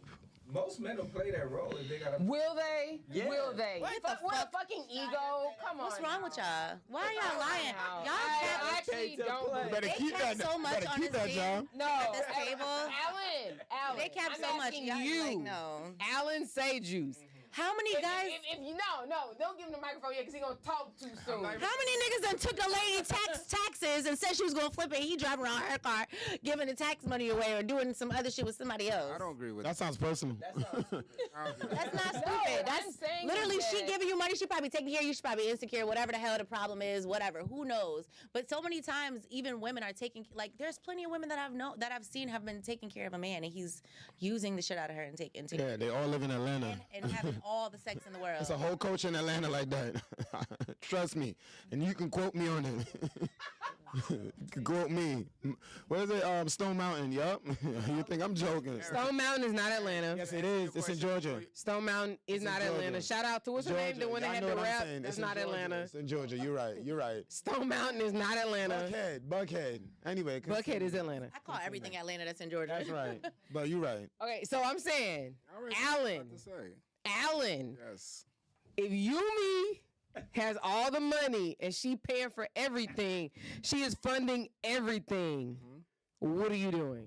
Most men will play that role if they got a. Will they? Yeah. Will they? What the What a fuck? fucking ego. Come on. What's wrong with y'all? Why are y'all lying? I Y'all actually Pay to don't. play. Better They keep kept that. so much better on keep this that, table. John. No, At this table. Alan. They kept I'm so much. asking Y'all you. like, no. Alan Say Juice. How many guys? If you no, don't give him the microphone yet because he gonna talk too soon. How many niggas done took a lady taxes and said she was gonna flip it? He driving around her car, giving the tax money away or doing some other shit with somebody else. I don't agree with That sounds personal. That's not stupid. I'm That's saying literally that- she giving you money. She probably taking care of you. She probably insecure. Whatever the hell the problem is. Whatever. Who knows? But so many times, even women are taking there's plenty of women that I've seen have been taking care of a man and he's using the shit out of her and taking Yeah, they all live in Atlanta. and having all the sex in the world. It's a whole culture in Atlanta like that. Trust me. And you can quote me on it. You can quote me. What is it? Stone Mountain. Yup. You think I'm joking? Stone Mountain is not Atlanta. Yes, it is. It's in Georgia. Stone Mountain is in not Georgia. Atlanta. Shout out to what's her name? The one that Y'all had know the what I'm rap. saying. That's It's in not Georgia. Atlanta. It's in Georgia. You're right. You're right. Stone Mountain is not Atlanta. Buckhead. Anyway. Buckhead is Atlanta. I call everything Atlanta that's in Georgia. That's right. But you're right. Okay, so I'm saying, Alan. Alan, Yes. if Yumi has all the money and she paying for everything, she is funding everything. What are you doing?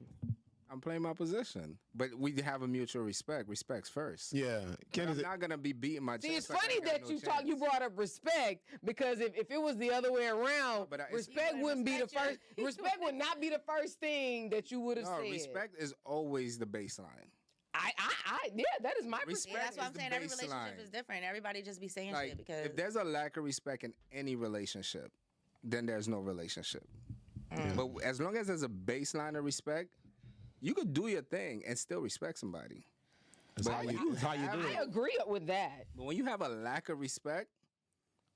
I'm playing my position, but we have a mutual respect. Respect's first. Yeah. Ken, I'm is it? not gonna be beating my chest. See, it's like I funny ain't got that no you chance. brought up respect because if it was the other way around, but respect wouldn't be the first. Respect would not be the first thing that you would have No, said. respect is always the baseline. Yeah, that is my Respect Yeah, that's what is I'm the saying. Every relationship baseline. is different. Everybody just be saying Like, shit because if there's a lack of respect in any relationship, then there's no relationship. But as long as there's a baseline of respect, you could do your thing and still respect somebody. It's how you do I it. agree with that. But when you have a lack of respect,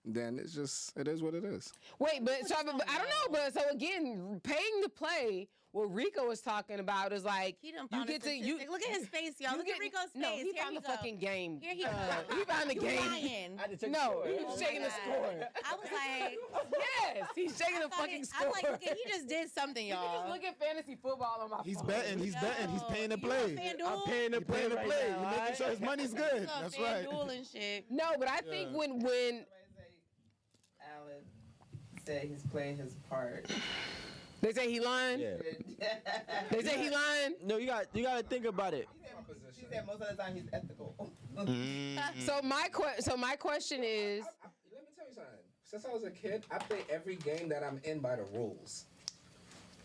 then it is what it is. Wait, but I don't know. But so again, paying to play. What Rico was talking about is like he done you found get a to you. statistic. Look at his face, y'all. Look at Rico's face. No, he Here found he the go. fucking game. Here he go. He found the You game. lying. No, he was Oh shaking my the God. score. I was like, Yes, he's shaking the fucking score. I'm like, look at, he just did something, You can y'all. just look at fantasy football on my He's phone. betting. He's betting. He's paying to You play. on FanDuel? I'm paying to He's play paying to right play. now. He's making sure his money's good. He's on That's right. FanDuel and shit. No, but I think when Alan said he's playing his part. they say he lying, Yeah. they say he lying. No, you got to think about it. She said most of the time he's ethical. So my question is, Let me tell you something. Since I was a kid, I play every game that I'm in by the rules.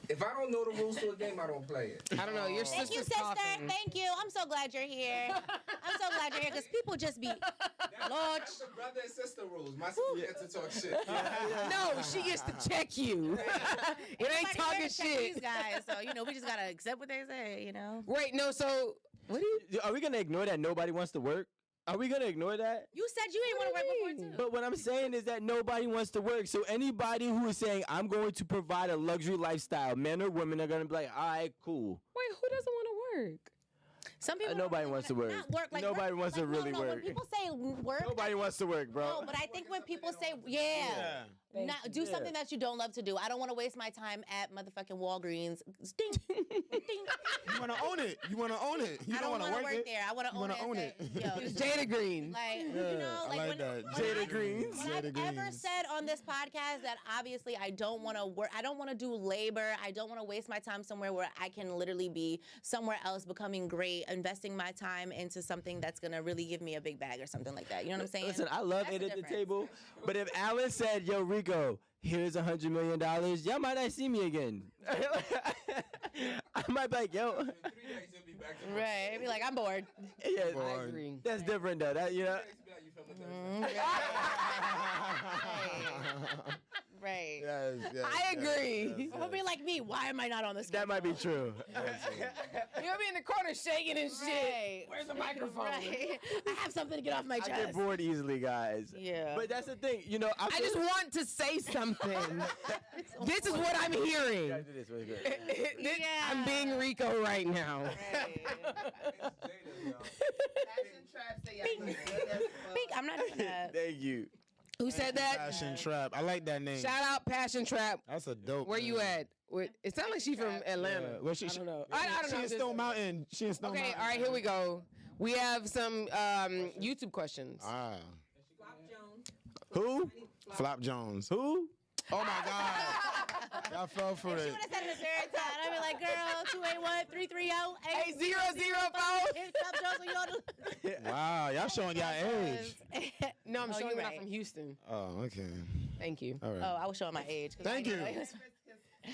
If I don't know the rules to a game, I don't play it. I don't know. Your Thank you, sister's sister. coughing. Thank you. I'm so glad you're here. I'm so glad you're here because people just be, Lord. That's the brother and sister rules. My sister gets to talk shit. No, she gets to check you. It ain't Nobody talking here to check shit. These guys, so we just gotta accept what they say, Wait, no. So what do you? Are we gonna ignore that nobody wants to work? Are we gonna ignore that? You said you didn't want to work before too. But what I'm saying is that nobody wants to work. So anybody who is saying I'm going to provide a luxury lifestyle, men or women, are gonna be like, all right, cool. Wait, who doesn't want to work? Some people Nobody don't really wants to wanna- work. Not work. Like, Nobody work, wants like, to really no, work. When people say work, Nobody wants to work, bro. no, but I think when people say not do something that you don't love to do. I don't want to waste my time at motherfucking Walgreens. Ding, ding. You want to own it. You want to own it. You I don't want to want to work work it. there. I want to You own wanna it. own and it. say, Yo, It's Jada Green. like I like when, that. when Jada I- Greens. When Jada I've ever Greens. said on this podcast that obviously I don't want to work, I don't want to do labor, I don't want to waste my time somewhere where I can literally be somewhere else becoming great, investing my time into something that's gonna really give me a big bag or something like that. You know what I'm saying? Listen, I love That's it the at the difference. table, but if Alan said, "Yo, Rico, here's $100 million," y'all might not see me again. I might be like, "Yo." Right. It'd be like, I'm bored. Yeah, I agree. that's different though. That you know. Right. Yes, yes, I agree. He'll be like me. Why am I not on the schedule? That might be true. You'll be in the corner shaking and shit. Right. Where's the microphone? Right. I have something to get off my I chest. get bored easily, guys. Yeah. But that's the thing, you know. I just want to say something. This is what I'm hearing. do this really good. I'm being Rico right now. Right. Passion trap say y'all look good as fuck. Pink, I'm not doing that. Thank you. Who said that? Passion Trap. I like that name. Shout out Passion Trap. That's a dope. Where you name. at? It sounds like she's from Atlanta. Yeah. Well, I don't know. I don't She know. in Just- Stone Mountain. She in Stone Okay, Mountain. all right, here we go. We have some YouTube questions. Ah. Flop Jones. Who? Flop Jones. Who? Oh my God. Y'all fell for She it. would have said it a third time. I'd be like, girl, 281-330-8004. 8004. Hit Top Jones when you on the- Wow, y'all showing y'all age. No, I'm Oh, showing you're you right. from Houston. Oh, okay. Thank you. All right. Oh, I was showing my age. 'cause Thank I you. know- His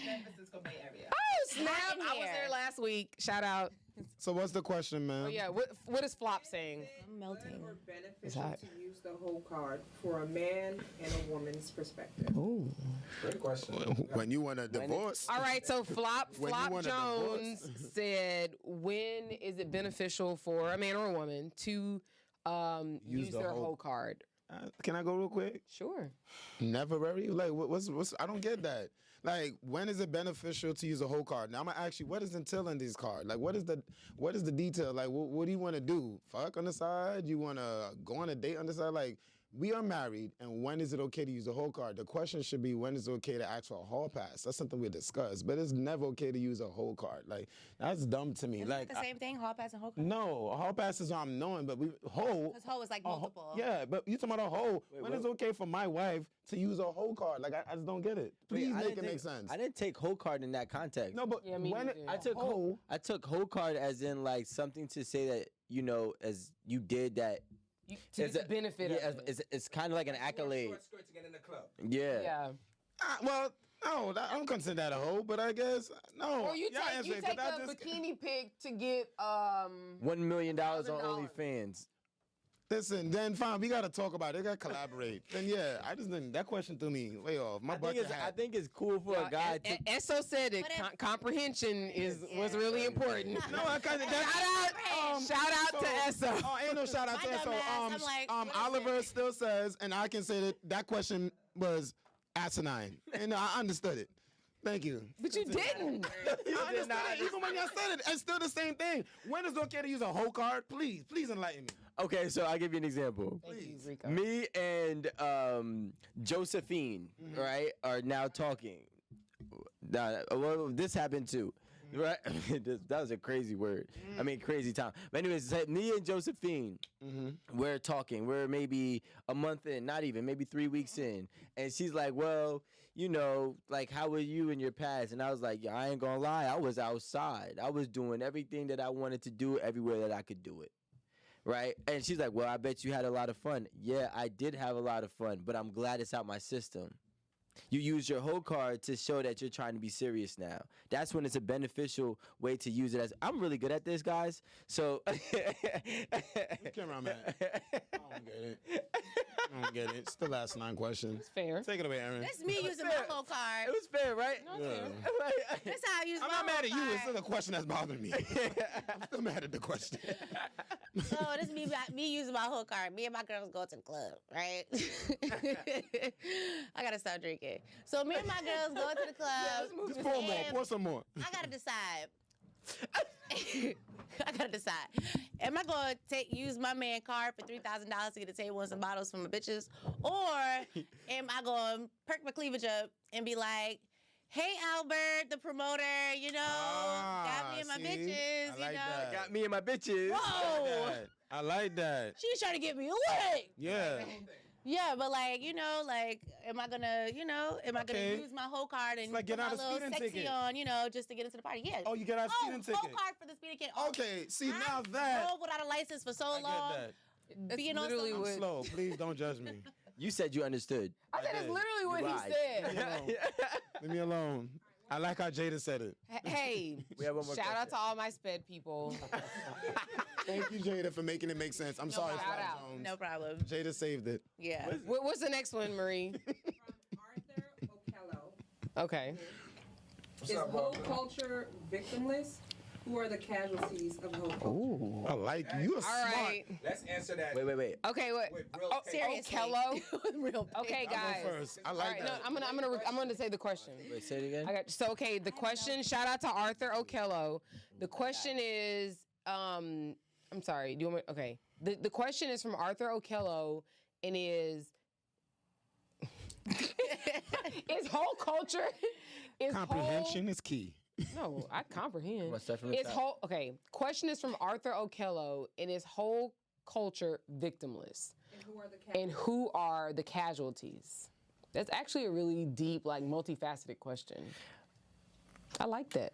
San Francisco Bay Area. Oh, snap. Hot in I was here. there last week. Shout out. So what's the question, man? Oh, yeah. What is Flop saying? I'm melting. Or beneficial hot. to use the whole card for a man and a woman's perspective. Great question. When you want a divorce? All right, so Flop When you want a Jones said, when is it beneficial for a man or a woman to use the their whole- whole card? Can I go real quick? Sure. Never very. Like, what's? I don't get that. Like, when is it beneficial to use a whole card? Now I'm gonna ask you, what is entailed in this card? Like, what is the detail? Like, what do you want to do? Fuck on the side? You want to go on a date on the side? Like, we are married, and when is it okay to use a whole card? The question should be, when is it okay to ask for a hall pass? That's something we discuss, but it's never okay to use a whole card. Like, that's dumb to me. Isn't Like, it the same thing? Hall pass and whole card? no, a hall pass is what I'm knowing, but whole. Because whole is like a ho- multiple. Yeah, but you talking about a whole. When what? it's okay for my wife to use a whole card? Like, I just don't get it. Wait, Please I make didn't it make think- sense. I didn't take whole card in that context. No, but Yeah, me when neither. I took whole. I took whole card as in like something to say that, you know, as you did that. To It's get the benefit yeah, of it. it's kind of like an accolade. Short skirt to get in the club. Yeah. Yeah. Well, no, I don't consider that a whole, but I guess no. Or you y'all take answer it, 'cause I a just- bikini pic to get $1 million on $1,000. OnlyFans. Listen, then fine, we gotta talk about it. We gotta collaborate. Then yeah, I just didn't. That question threw me way off. My bucket hat. I think it's cool for a guy to. Esso said that What if- comprehension was really important. No, I kind of. Shout out to Esso. Oh, ain't no shout out to My Esso. dumb ass, I'm like, what is Oliver it? still says, and I can say that question was asinine, and I understood it. Thank you. But you didn't. I understood it. Even when y'all said it, it's still the same thing. When is it okay to use a whole card? Please enlighten me. Okay, so I'll give you an example. Thank you, Rico. Me and Josephine, right, are now talking. Well, this happened too. Right, that was a crazy word. I mean, crazy time. But anyways, me and Josephine, we're talking. We're maybe a month in, not even, maybe 3 weeks in, and she's like, "Well, you know, like, how were you in your past?" And I was like, "Yeah, I ain't gonna lie. I was outside. I was doing everything that I wanted to do, everywhere that I could do it." Right? And she's like, "Well, I bet you had a lot of fun." Yeah, I did have a lot of fun, but I'm glad it's out my system. You use your whole card to show that you're trying to be serious now. That's when it's a beneficial way to use it as. I'm really good at this, guys. So. Whose camera I'm at? I don't get it. I don't get it. Still ask 9 questions. Fair. Take it away, Aaron. That's me using my whole card. It was fair, right? That's how I use I'm my not mad at whole you. It's card. still a question that's bothering me. I'm still mad at the question. So this is me using my whole card. Me and my girls go to the club, right? I gotta stop drinking. So me and my girls go to the club. Just pour more. and Pour some more. I gotta decide. I gotta decide. Am I gonna use my man card for $3,000 to get a table and some bottles from my bitches, or am I gonna perk my cleavage up and be like, "Hey Albert, the promoter, you know, got me and my see? bitches, I you like know." that. Got me and my bitches. Whoa! I like that. She's trying to get me away. Yeah. Yeah, but like, am I gonna, am I gonna Okay. use my whole card and like put getting my out a little speeding sexy ticket. on, just to get into the party? Yeah. Oh, you get out a speeding whole ticket. card for the speeding ticket. Okay, see I now that drove without a license for so I long. get that. Being on literally some- what- I'm slow. Please don't judge me. You said you understood. I said it's did. literally what lied. he said. Leave me alone. I like how Jada said it. Hey, We have one more shout out to all my sped people. Thank you, Jada, for making it make sense. I'm sorry, shout Flat out. Jones. No problem. Jada saved it. Yeah. What's the next one, Marie? From Arthur Okello. Okay. Is whole culture victimless? Who are the casualties of whole culture? I like you. Are All smart. right. Let's answer that. Wait. Okay. What? With real Oh, Seriously. Kello. Real Okay, I'll guys. go first. I All like right. No, that. I'm gonna say the question. Wait, say it again. I got so okay. The question. Shout out to Arthur Okello. The question is. I'm sorry. Do you want me? Okay. The question is from Arthur Okello, and is. Is whole culture. Is Comprehension is key. No, I comprehend. Let's start from the Is top. whole okay? Question is from Arthur Okello, and is whole culture victimless? And who are And who are the the casualties? casualties? That's actually a really deep, like multifaceted question. I like that.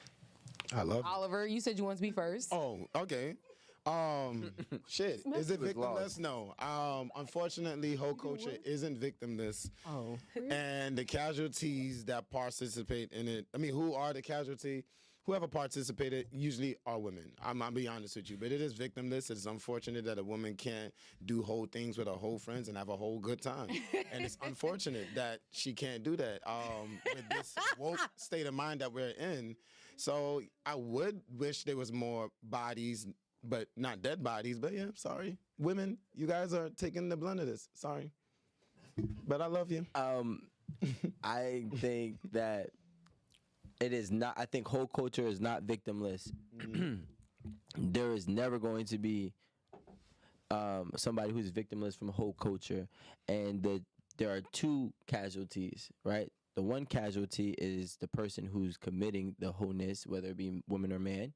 I love it. Oliver, you said you want to be first. Oh, okay. Shit. Is it was victimless? lost. No. Unfortunately, whole culture isn't victimless. Oh. And the casualties that participate in it, I mean, who are the casualty? Whoever participated usually are women. I'll be honest with you, but it is victimless. It's unfortunate that a woman can't do whole things with her whole friends and have a whole good time. And it's unfortunate that she can't do that with this woke state of mind that we're in. So I would wish there was more bodies, but not dead bodies. But yeah, sorry. Women, you guys are taking the blunt of this. Sorry. But I love you. I think that it is not. I think whole culture is not victimless. There is never going to be somebody who's victimless from whole culture, and there are two casualties, right? The one casualty is the person who's committing the wholeness, whether it be woman or man,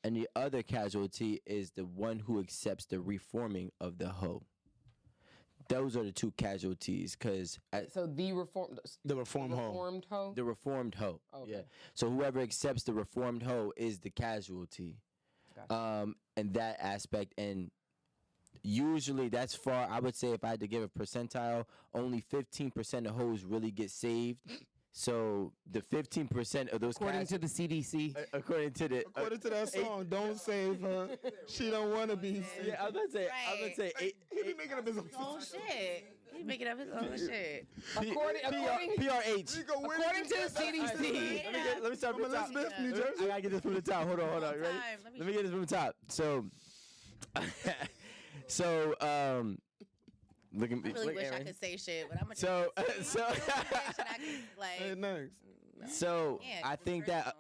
and the other casualty is the one who accepts the reforming of the hoe. Those are the two casualties, because So the reformed Reformed hoe. the reformed hoe. Okay. Yeah. So whoever accepts the reformed hoe is the casualty. Gotcha. And that aspect, and usually that's far. I would say if I had to give a percentile, only 15% of hoes really get saved. So the 15% of those According to the CDC. according to the According to that song, don't save her. She don't want to be saved. yeah, I was gonna say He be making up his own. Oh shit. He's making up his own shit. According PRH. according to the CDC. Let me start from the top. Elizabeth, New I Jersey. gotta get this from the top. Hold on. You ready? Time. Let me get this from the top. Look at me. I really look, wish I Aaron. could say shit, but I'm gonna So- so- Hey, next. So Yeah, I think that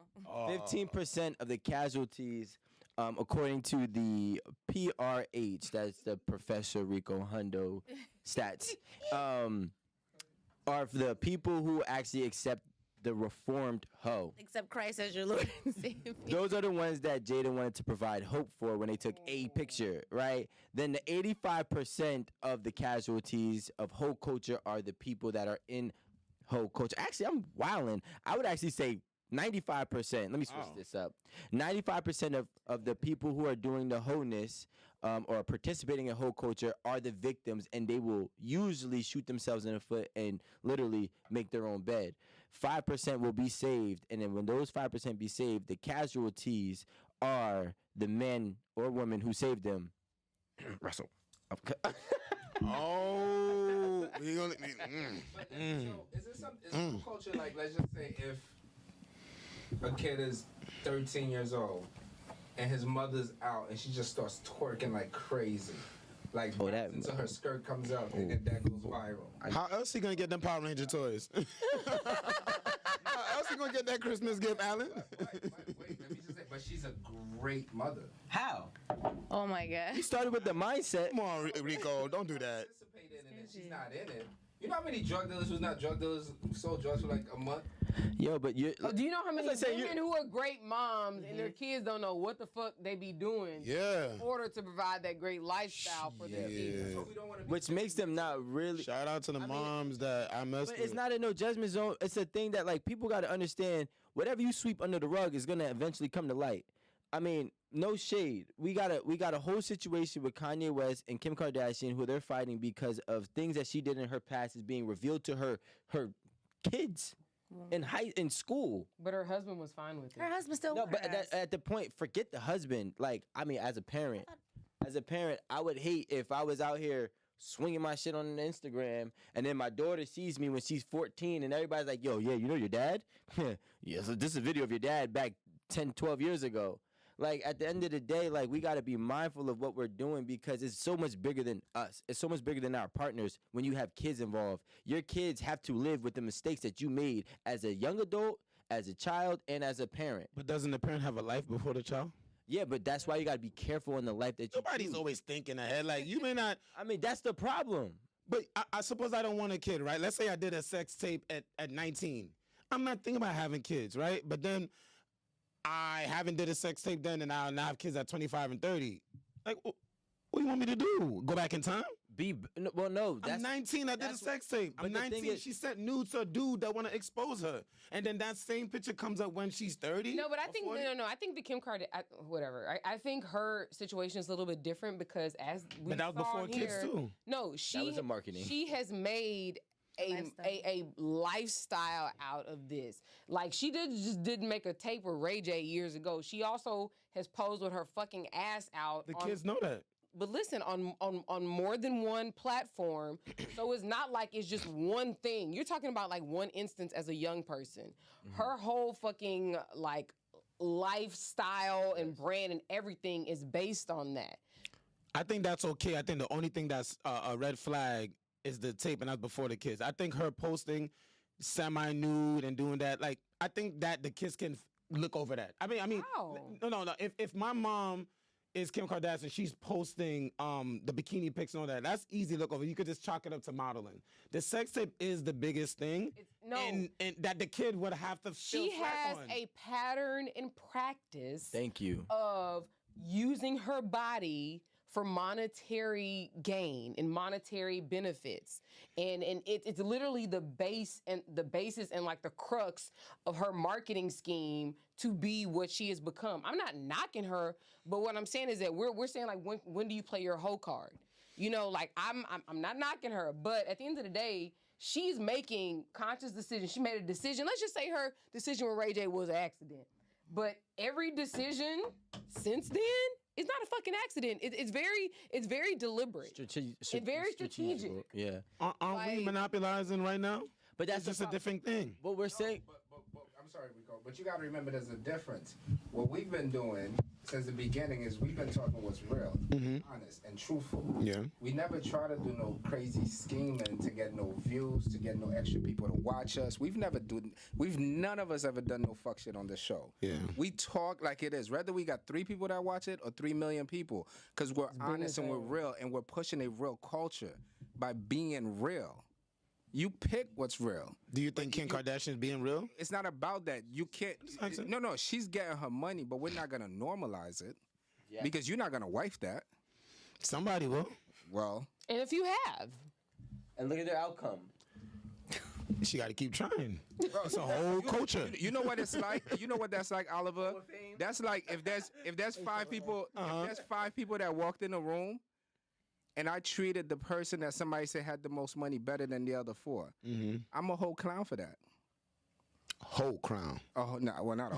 15% of the casualties, according to the PRH, that's the Professor Rico Hundo stats, are the people who actually accept the reformed hoe. Accept Christ as your Lord and Savior. Those are the ones that Jada wanted to provide hope for when they took a picture, right? Then the 85% of the casualties of hoe culture are the people that are in hoe culture. Actually, I'm wilding. I would actually say 95%. Let me switch this up. 95% of the people who are doing the wholeness or participating in hoe culture are the victims, and they will usually shoot themselves in the foot and literally make their own bed. 5% will be saved, and then when those 5% be saved, the casualties are the men or women who saved them. Russell. Oh, we gonna. So is it some culture like, let's just say if a kid is 13 years old and his mother's out and she just starts twerking like crazy, like that- until her skirt comes up and then that goes viral. How else he gonna get them Power Ranger toys? How else he gonna get that Christmas gift, Alan? Wait, let me just say, but she's a great mother. How? Oh my God. You started with the mindset. Come on, Rico, don't do that. Participated in it, she's not in it. You know how many drug dealers who's not drug dealers sold drugs for like a month? Yo, but you. Do you know how many That's like saying women who are great moms and their kids don't know what the fuck they be doing Yeah. in order to provide that great lifestyle for their kids? So we don't want to which makes them not really. Shout out to the moms that I messed But with. it's not a no judgment zone. It's a thing that like people got to understand. Whatever you sweep under the rug is gonna eventually come to light. I mean, no shade. We got a whole situation with Kanye West and Kim Kardashian who they're fighting because of things that she did in her past is being revealed to her kids in school. But her husband was fine with it. Her husband still No, with but her ass. at the point, forget the husband. Like, I mean, as a parent, I would hate if I was out here swinging my shit on Instagram and then my daughter sees me when she's 14 and everybody's like, yo, yeah, you know your dad? Yeah, so this is a video of your dad back 10, 12 years ago. Like, at the end of the day, like, we got to be mindful of what we're doing because it's so much bigger than us. It's so much bigger than our partners when you have kids involved. Your kids have to live with the mistakes that you made as a young adult, as a child, and as a parent. But doesn't the parent have a life before the child? Yeah, but that's why you got to be careful in the life that you Nobody's choose. always thinking ahead. Like, you may not. I mean, that's the problem. But I suppose I don't want a kid, right? Let's say I did a sex tape at 19. I'm not thinking about having kids, right? But then I haven't did a sex tape then, and I now have kids at 25 and 30. Like, what do you want me to do? Go back in time? No, that's I'm 19. I did a that's sex tape. but I'm the thing 19. is- She sent nudes to a dude that want to expose her, and then that same picture comes up when she's 30. No, but I or think 40? no. I think the Kim Kardashian, whatever. I think her situation is a little bit different because as we But that was saw before kids here, too. No, she was a marketing. She has made a lifestyle out of this. Like she didn't make a tape with Ray J years ago. She also has posed with her fucking ass out. The kids know that. But listen, on more than one platform, so it's not like it's just one thing. You're talking about like one instance as a young person. Her whole fucking like lifestyle and brand and everything is based on that. I think that's okay. I think the only thing that's a red flag is the tape, and that's before the kids. I think her posting semi-nude and doing that, like, I think that the kids can look over that. I mean, How? no. If my mom is Kim Kardashian, she's posting the bikini pics and all that, that's easy to look over. You could just chalk it up to modeling. The sex tape is the biggest thing, and that the kid would have to feel She flat has on. a pattern in practice Thank you. of using her body for monetary gain and monetary benefits, and it's literally the basis and like the crux of her marketing scheme to be what she has become. I'm not knocking her, but what I'm saying is that we're saying like when do you play your hoe card? You know, like I'm not knocking her, but at the end of the day, she's making conscious decisions. She made a decision. Let's just say her decision with Ray J was an accident, but every decision since then. It's not a fucking accident. It's very deliberate. It's very strategic. Yeah. Aren't we like- monopolizing right now? But that's It's just a different thing. what we're saying. But I'm sorry, Rico, but you got to remember there's a difference. What we've been doing since the beginning is we've been talking what's real, honest, and truthful. Yeah. We never try to do no crazy scheming to get no views, to get no extra people to watch us. We've none of us ever done no fuck shit on this show. Yeah. We talk like it is. Whether we got 3 people that watch it or 3 million people, because we're honest and we're real and we're pushing a real culture by being real. You pick what's real. Do you think Kim Kardashian is being real? It's not about that. You can't. asking. No, she's getting her money, but we're not gonna normalize it because you're not gonna wife that. Somebody will. Well, And if you have, And look at their outcome. She got to keep trying. It's a whole culture. you know what it's like. You know what that's like, Oliver. That's like if there's 5 people, if there's 5 people that walked in the room, and I treated the person that somebody said had the most money better than the other 4. I'm a whole clown for that. Whole crown. Oh no, well not a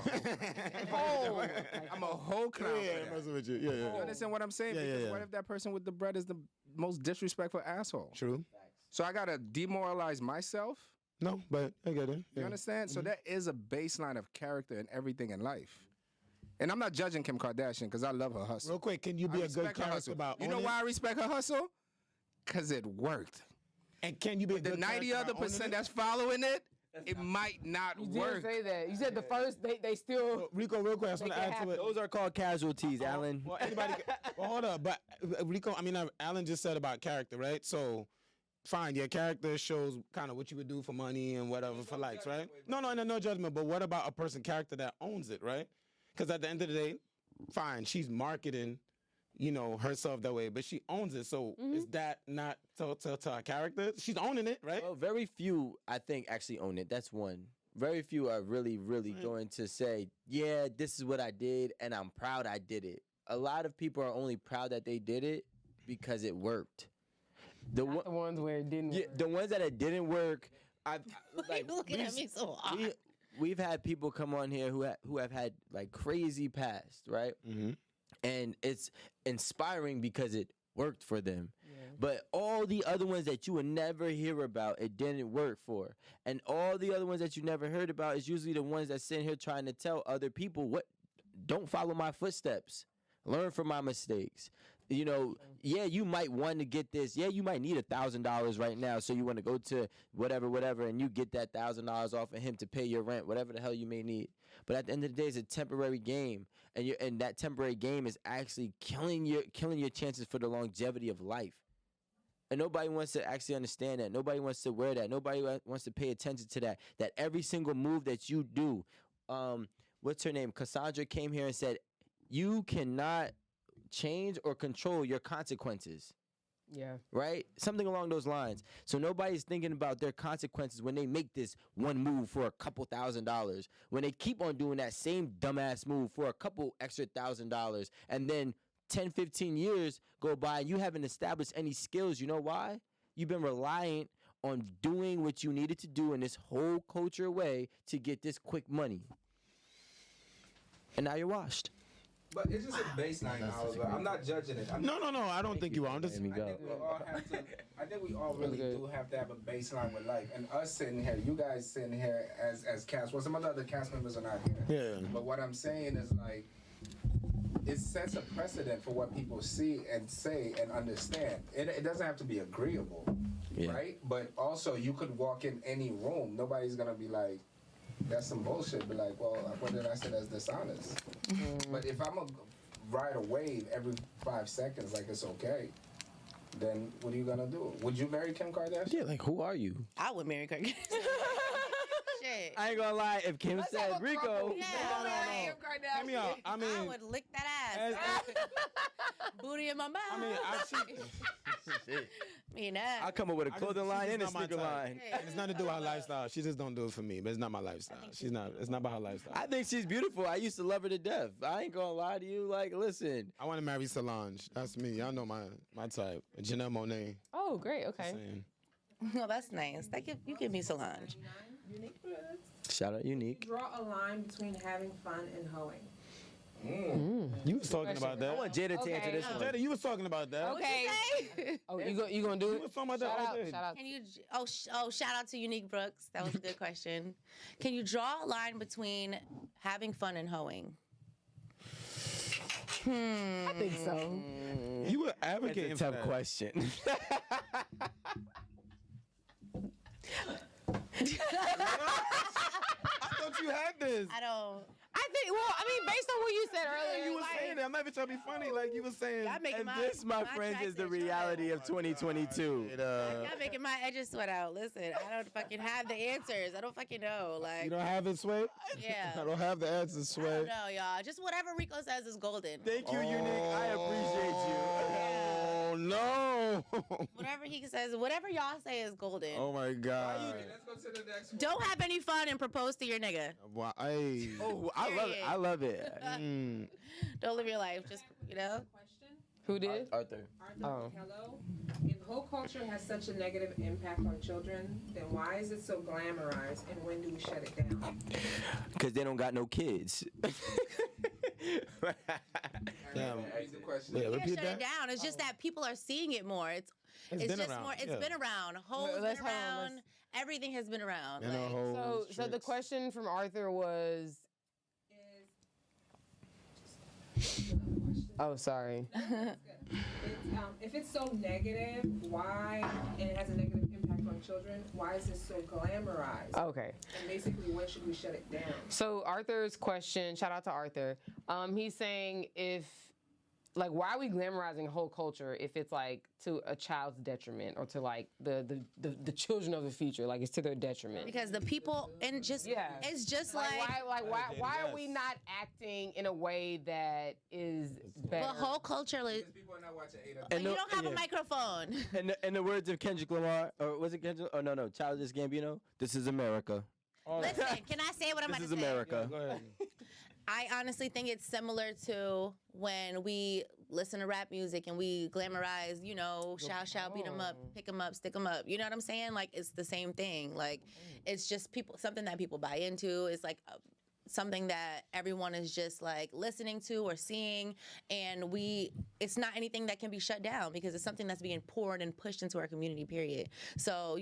whole. I'm a whole clown for that. messing with you. Yeah. You understand what I'm saying? Yeah, Because yeah. what if that person with the bread is the most disrespectful asshole? True. So I gotta demoralize myself. No, but I get it. You Yeah. understand? So that is a baseline of character and everything in life. And I'm not judging Kim Kardashian because I love her hustle. Real quick, can you be I a good respect her character hustle. about You know owning why I it? respect her hustle? Because it worked. And can you be a The good 90 character other about owning percent it? that's following it, it might not you didn't work. say that. You said the first they still. Rico, real quick, I just want to Make it add to happen. it. Those are called casualties, Alan. Well, anybody. Well, hold up, but Rico, Alan just said about character, right? So, fine, your character shows kind of what you would do for money and whatever for likes, right? No judgment. But what about a person character that owns it, right? Because at the end of the day, fine, she's marketing herself that way, but she owns it. So is that not to her character? She's owning it, right? Well, very few, I think, actually own it. That's one. Very few are really, really going to say, yeah, this is what I did, and I'm proud I did it. A lot of people are only proud that they did it because it worked. The ones where it didn't work. The ones that it didn't work, Like, looking at me so hard. We've had people come on here who have had like crazy past, right? Mm-hmm. And it's inspiring because it worked for them. But all the other ones that you would never hear about, it didn't work for. And all the other ones that you never heard about is usually the ones that sitting here trying to tell other people, don't follow my footsteps. Learn from my mistakes. Yeah, you might want to get this. Yeah, you might need $1,000 right now, so you want to go to whatever, and you get that $1,000 off of him to pay your rent, whatever the hell you may need. But at the end of the day, it's a temporary game, and that temporary game is actually killing your chances for the longevity of life. And nobody wants to actually understand that. Nobody wants to wear that. Nobody wants to pay attention to that. That every single move that you do, what's her name? Cassandra came here and said, you cannot change or control your consequences. Yeah. Right? Something along those lines. So nobody's thinking about their consequences when they make this one move for a couple $1,000s. When they keep on doing that same dumbass move for a couple extra $1,000, and then 10, 15 years go by and you haven't established any skills. You know why? You've been reliant on doing what you needed to do in this whole culture way to get this quick money. And now you're washed. But it's just a baseline knowledge. I'm not judging it. No. I don't think you are. I'm just. I think we all really do have to have a baseline with life. And us sitting here, you guys sitting here as cast. Well, some of the other cast members are not here. Yeah. But what I'm saying is like, it sets a precedent for what people see and say and understand. It doesn't have to be agreeable, right? But also, you could walk in any room. Nobody's gonna be like, that's some bullshit. Be like, well, what did I say that's dishonest? But if I'm gonna ride a wave every 5 seconds like it's okay, then what are you gonna do? Would you marry Kim Kardashian? Yeah, like, who are you? I would marry Kirk. Shit. I ain't gonna lie, if Kim said Rico, Yeah. Hear me out. I I mean, would lick that ass. Booty in my mouth. I mean, I come up with a I clothing just- line she's and a not my sneaker type. line. it's nothing to do with her lifestyle. She just don't do it for me, but it's not my lifestyle. It's not about her lifestyle. I think she's beautiful. I used to love her to death. I ain't gonna lie to you. Like, listen. I want to marry Solange. That's me. Y'all know my type. Janelle Monáe. Oh, great. Okay. Saying. No, that's nice. You give me Solange. Unique Brooks. Shout out Unique. Draw a line between having fun and hoeing. You was talking about I that. want Jada to answer this one. Jada, you was talking about that. Okay. Oh, you gonna do You it? was talking about that all day. Shout out. Can you? Shout out to Unique Brooks. That was a good question. Can you draw a line between having fun and hoeing? I think so. You were advocating That's a for tough that. question. I thought you had this. I don't. I think. Well, I mean, based on what you said earlier, You were like, saying that. I'm not even trying to be funny. Like you were saying. Y'all making And my this, my friends, is the track edge reality of 2022. Y'all making my edges sweat out. Listen, I don't fucking have the answers. I don't fucking know. Like, You don't have it, Sway? yeah. I don't have the answers, I Sway. don't know, y'all. Just whatever Rico says is golden. Thank you, Unique. I appreciate Oh no! Whatever he says, whatever y'all say is golden. Oh my God! Let's go to the next one. Don't have any fun and propose to your nigga. Why? Hey. you. Oh, I love it. I love it. Mm. Don't live your life. Just, Question? Who did? Arthur. Arthur, Oh. hello. If hoe culture has such a negative impact on children, then why is it so glamorized, and when do we shut it down? Because they don't got no kids. Damn. Repeat the question. Yeah, you can't repeat shut that. it down. It's just that people are seeing it more. It's been just around, more. It's yeah. been around. Hoes Let's been hold on, around. Everything has been around. And Like, So the question from Arthur was. Oh, sorry. If it's so negative, why, and it has a negative impact on children, why is it so glamorized? Okay. And basically, when should we shut it down? So Arthur's question. Shout out to Arthur. He's saying if like, why are we glamorizing whole culture if it's like to a child's detriment or to like the children of the future? Like, it's to their detriment. Because the people and just it's just like Why are we not acting in a way that is better? the whole culture. Like, People are not watching 8 but you don't have a microphone. In the words of Kendrick Lamar, or was it Kendrick? Oh no, Childish Gambino. This is America. Listen, can I say what I'm This about is to say? America. Go ahead. I honestly think it's similar to when we listen to rap music and we glamorize, shout, beat 'em up, pick 'em up, stick 'em up. You know what I'm saying? Like, it's the same thing. Like, it's just something that people buy into. It's like something that everyone is just like listening to or seeing, and it's not anything that can be shut down because it's something that's being poured and pushed into our community, period. So,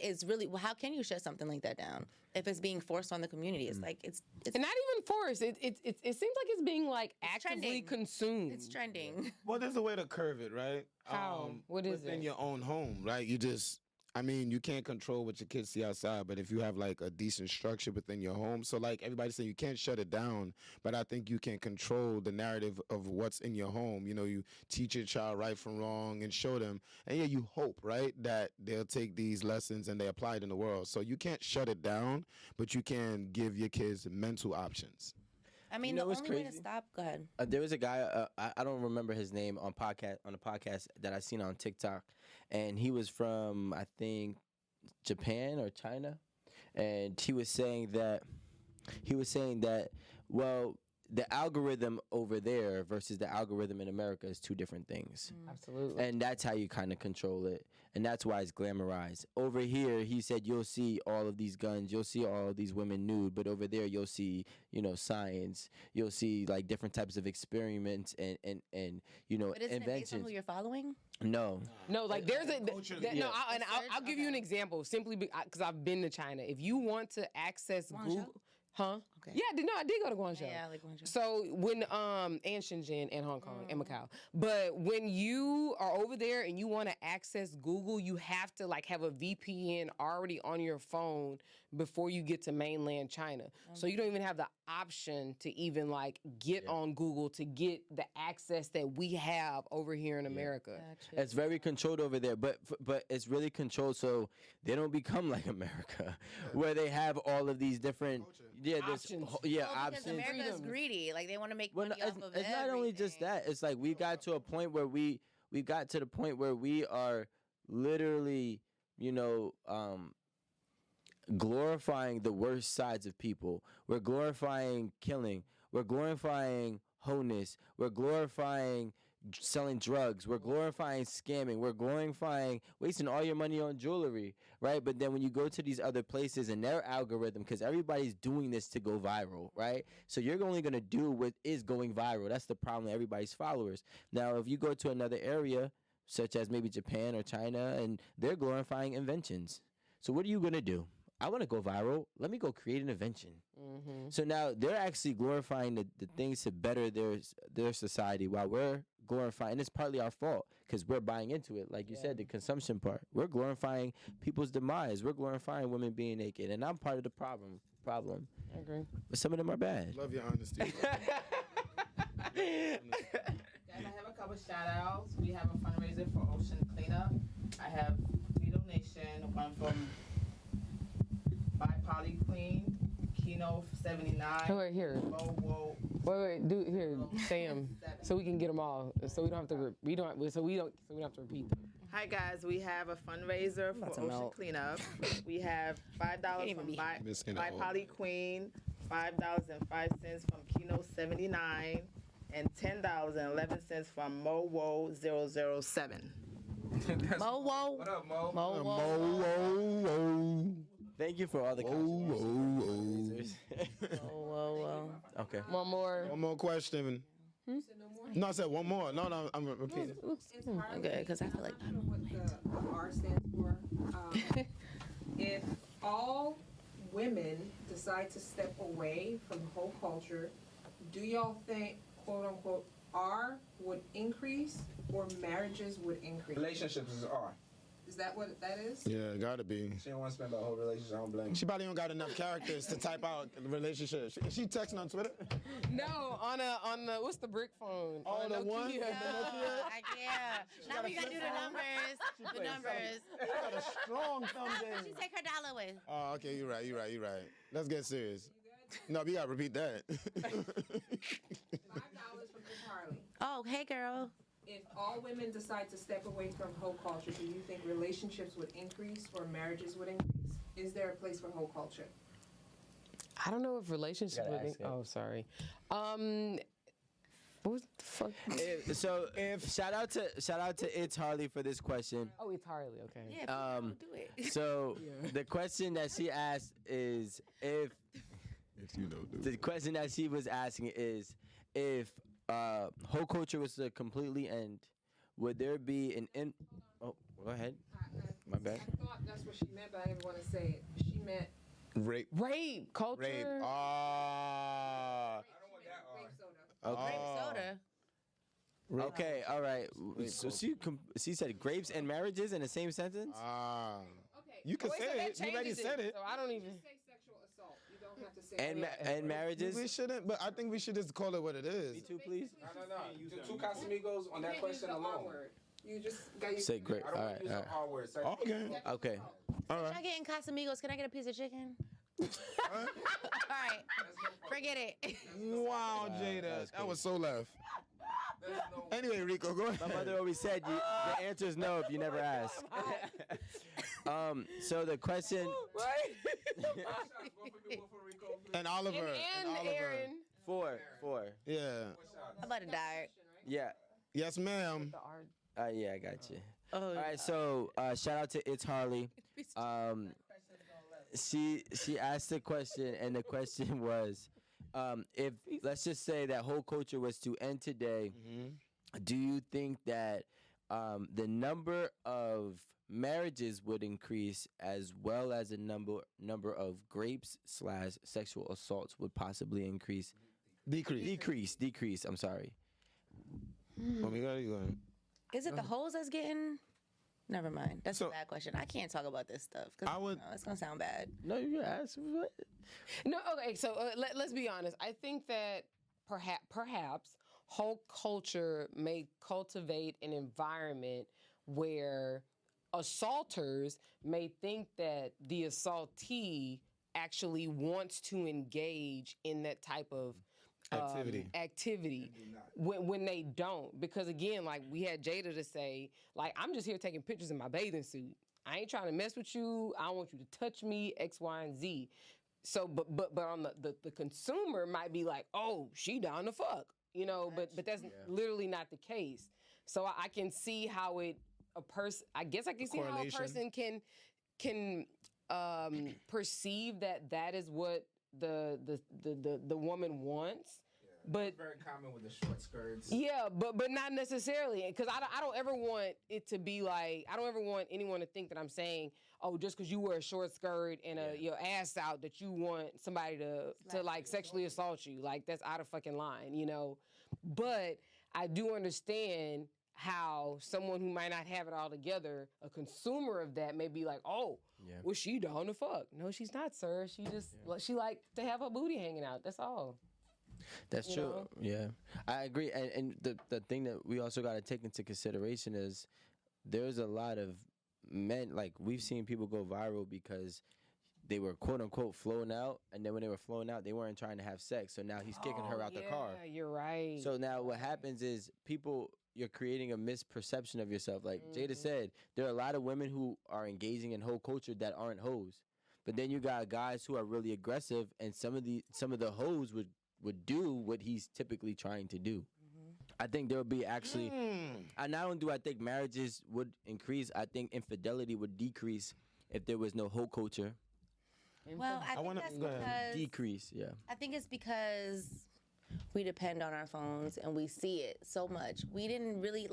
it's really, how can you shut something like that down if it's being forced on the community? It's like it's and not even forced. It seems like it's being like actively trending. consumed. It's trending. Well, there's a way to curve it, right? How? What is within it? your own home, right? You can't control what your kids see outside, but if you have like a decent structure within your home, so like everybody's saying you can't shut it down, but I think you can control the narrative of what's in your home. You teach your child right from wrong and show them, and you hope, right, that they'll take these lessons and they apply it in the world. So you can't shut it down, but you can give your kids mental options. I mean, know the what's only way to crazy? stop. Go ahead. There was a guy, I don't remember his name on a podcast that I seen on TikTok, and he was from, I think, Japan or China, and he was saying that well, the algorithm over there versus the algorithm in America is two different things. Absolutely. And that's how you kind of control it. And that's why it's glamorized. Over here, he said you'll see all of these guns, you'll see all of these women nude, but over there you'll see, science, you'll see like different types of experiments and But isn't it based on inventions. who you're following? No. No, like there's Yeah. I'll give you an example simply because I've been to China. If you want to access Guangzhou? Google, huh? Okay. Yeah, I did go to Guangzhou. Yeah, I like Guangzhou. So when and Shenzhen and Hong Kong and Macau, but when you are over there and you want to access Google, you have to like have a VPN already on your phone before you get to mainland China. So you don't even have the option to even like get on Google to get the access that we have over here in America. Gotcha. It's very controlled over there, but it's really controlled so they don't become like America, where they have all of these different there's Options. Because options. America is Freedom. greedy. Like, they want to make Well, money off of it's not only just everything. that. It's like we got to a point where we got to the point where we are literally, glorifying the worst sides of people. We're glorifying killing. We're glorifying wholeness. We're glorifying selling drugs. We're glorifying scamming. We're glorifying wasting all your money on jewelry, right? But then when you go to these other places and their algorithm, because everybody's doing this to go viral, right? So you're only going to do what is going viral. That's the problem with everybody's followers. Now, if you go to another area, such as maybe Japan or China, and they're glorifying inventions. So what are you going to do? I want to go viral. Let me go create an invention. So now they're actually glorifying the things to better their society while we're glorifying, and it's partly our fault because we're buying into it. Like you said, the consumption part. We're glorifying people's demise. We're glorifying women being naked, and I'm part of the problem. I agree. But some of them are bad. Love your honesty. Guys, I have a couple shout outs. We have a fundraiser for ocean cleanup. I have 3 donations, one from By Polly Queen, Kino 79. Wait, here. Whoa. Wait, do here, Sam, so we can get them all. So we don't have to. We don't have to repeat them. Hi guys, we have a fundraiser for to ocean melt. cleanup. We have $5 even from be- Missing By out. Polly Queen, $5.05 from Kino 79, and $10.11 from Mowo 007. Mo, whoa. What up, Mo? Mo, whoa. Thank you for all the contributions. Whoa. Okay. One more. One more question. No, I said one more. No, I'm repeating. Okay, because I feel like I don't know what the R stands for. If all women decide to step away from the whole culture, do y'all think, quote unquote, R would increase or marriages would increase? Relationships is R. Is that what that is? Yeah, gotta be. She don't want to spend the whole relationship. I don't blame. She probably don't got enough characters to type out the relationship. She texting on Twitter. No, on the what's the brick phone? Oh, On the Nokia. one? Now we gotta do the numbers. The numbers. She got a strong thumb She game. take her dollar away. Oh, okay, you're right. Let's get serious. No, we gotta repeat that. $5 from Miss Harley. Oh, hey girl. If all women decide to step away from hoe culture, do you think relationships would increase or marriages would increase? Is there a place for hoe culture? I don't know if relationship You would gotta be. ask it. Oh, sorry. What the fuck? So shout out to It's Harley for this question. Oh, it's Harley. Okay. Yeah, do it. So the question that she asked is if the question that she was asking is if whole culture was to completely end, would there be oh, go ahead. My bad. I thought that's what she meant, but I didn't want to say it. She meant Rape. Rape culture. Rape. Ah. grape soda. Grape soda. Okay, all right. So she said grapes and marriages in the same sentence? Ah. Okay. You can Wait, so say that it. You already changes said it. So I don't even. Just say sexual assault. You don't have to say And marriages? We shouldn't, but I think we should just call it what it is. Me too, please. No. Two Casamigos on that question alone. You just got Say grape. I don't All want right, to use all the right. R word. Say Okay. Okay. All If right. I get in Casamigos, can I get a piece of chicken? All right. Forget it. Wow, Jada. That was so left. Anyway, Rico, go ahead. My mother always said the answer is no if you never ask. So the question And Oliver. And Oliver. Aaron. four. Yeah. I'm about to die. Yeah. Yes, ma'am. Yeah, I got you. Oh, All right, so shout out to It's Harley. She asked the question, and the question was, if let's just say that whole culture was to end today, do you think that the number of marriages would increase as well as the number of grapes / sexual assaults would possibly increase? Decrease. I'm sorry. Oh my God, you going? Is it the hoes that's getting? Never mind. That's So- a bad question. I can't talk about this stuff. 'Cause, I would- it's gonna sound bad. No, you asked what? No, okay. So let's be honest. I think that perhaps whole culture may cultivate an environment where assaulters may think that the assaultee actually wants to engage in that type of activity when they don't, because again, like we had Jada to say, like, I'm just here taking pictures in my bathing suit. I ain't trying to mess with you. I don't want you to touch me, X, Y, and Z. So, but on the consumer might be like, oh, she down to fuck, you know, but that's literally not the case. So I can see how I guess I can see how a person can perceive that is what the woman wants. But very common with the short skirts. yeah, but not necessarily, because I don't ever want it to be like, I don't ever want anyone to think that I'm saying, oh, just because you wear a short skirt and your ass out that you want somebody to like sexually assault you. Like, that's out of fucking line, you know. But I do understand how someone who might not have it all together, a consumer of that, may be like, oh, well, she down to fuck. No, she's not, sir. She just she like to have her booty hanging out. That's all. That's You true. know? Yeah, I agree. And the thing that we also got to take into consideration is there's a lot of men, like we've seen people go viral because they were quote unquote flown out, and then when they were flown out, they weren't trying to have sex. So now he's kicking her out the car. Yeah, you're right. So now what happens is you're creating a misperception of yourself. Like Jada said, there are a lot of women who are engaging in whole culture that aren't hoes. But then you got guys who are really aggressive, and some of the hoes would do what he's typically trying to do. I think there would be actually, and not only do I think marriages would increase, I think infidelity would decrease if there was no whole culture. Well, I think that's because Decrease, yeah. I think it's because we depend on our phones and we see it so much. We didn't really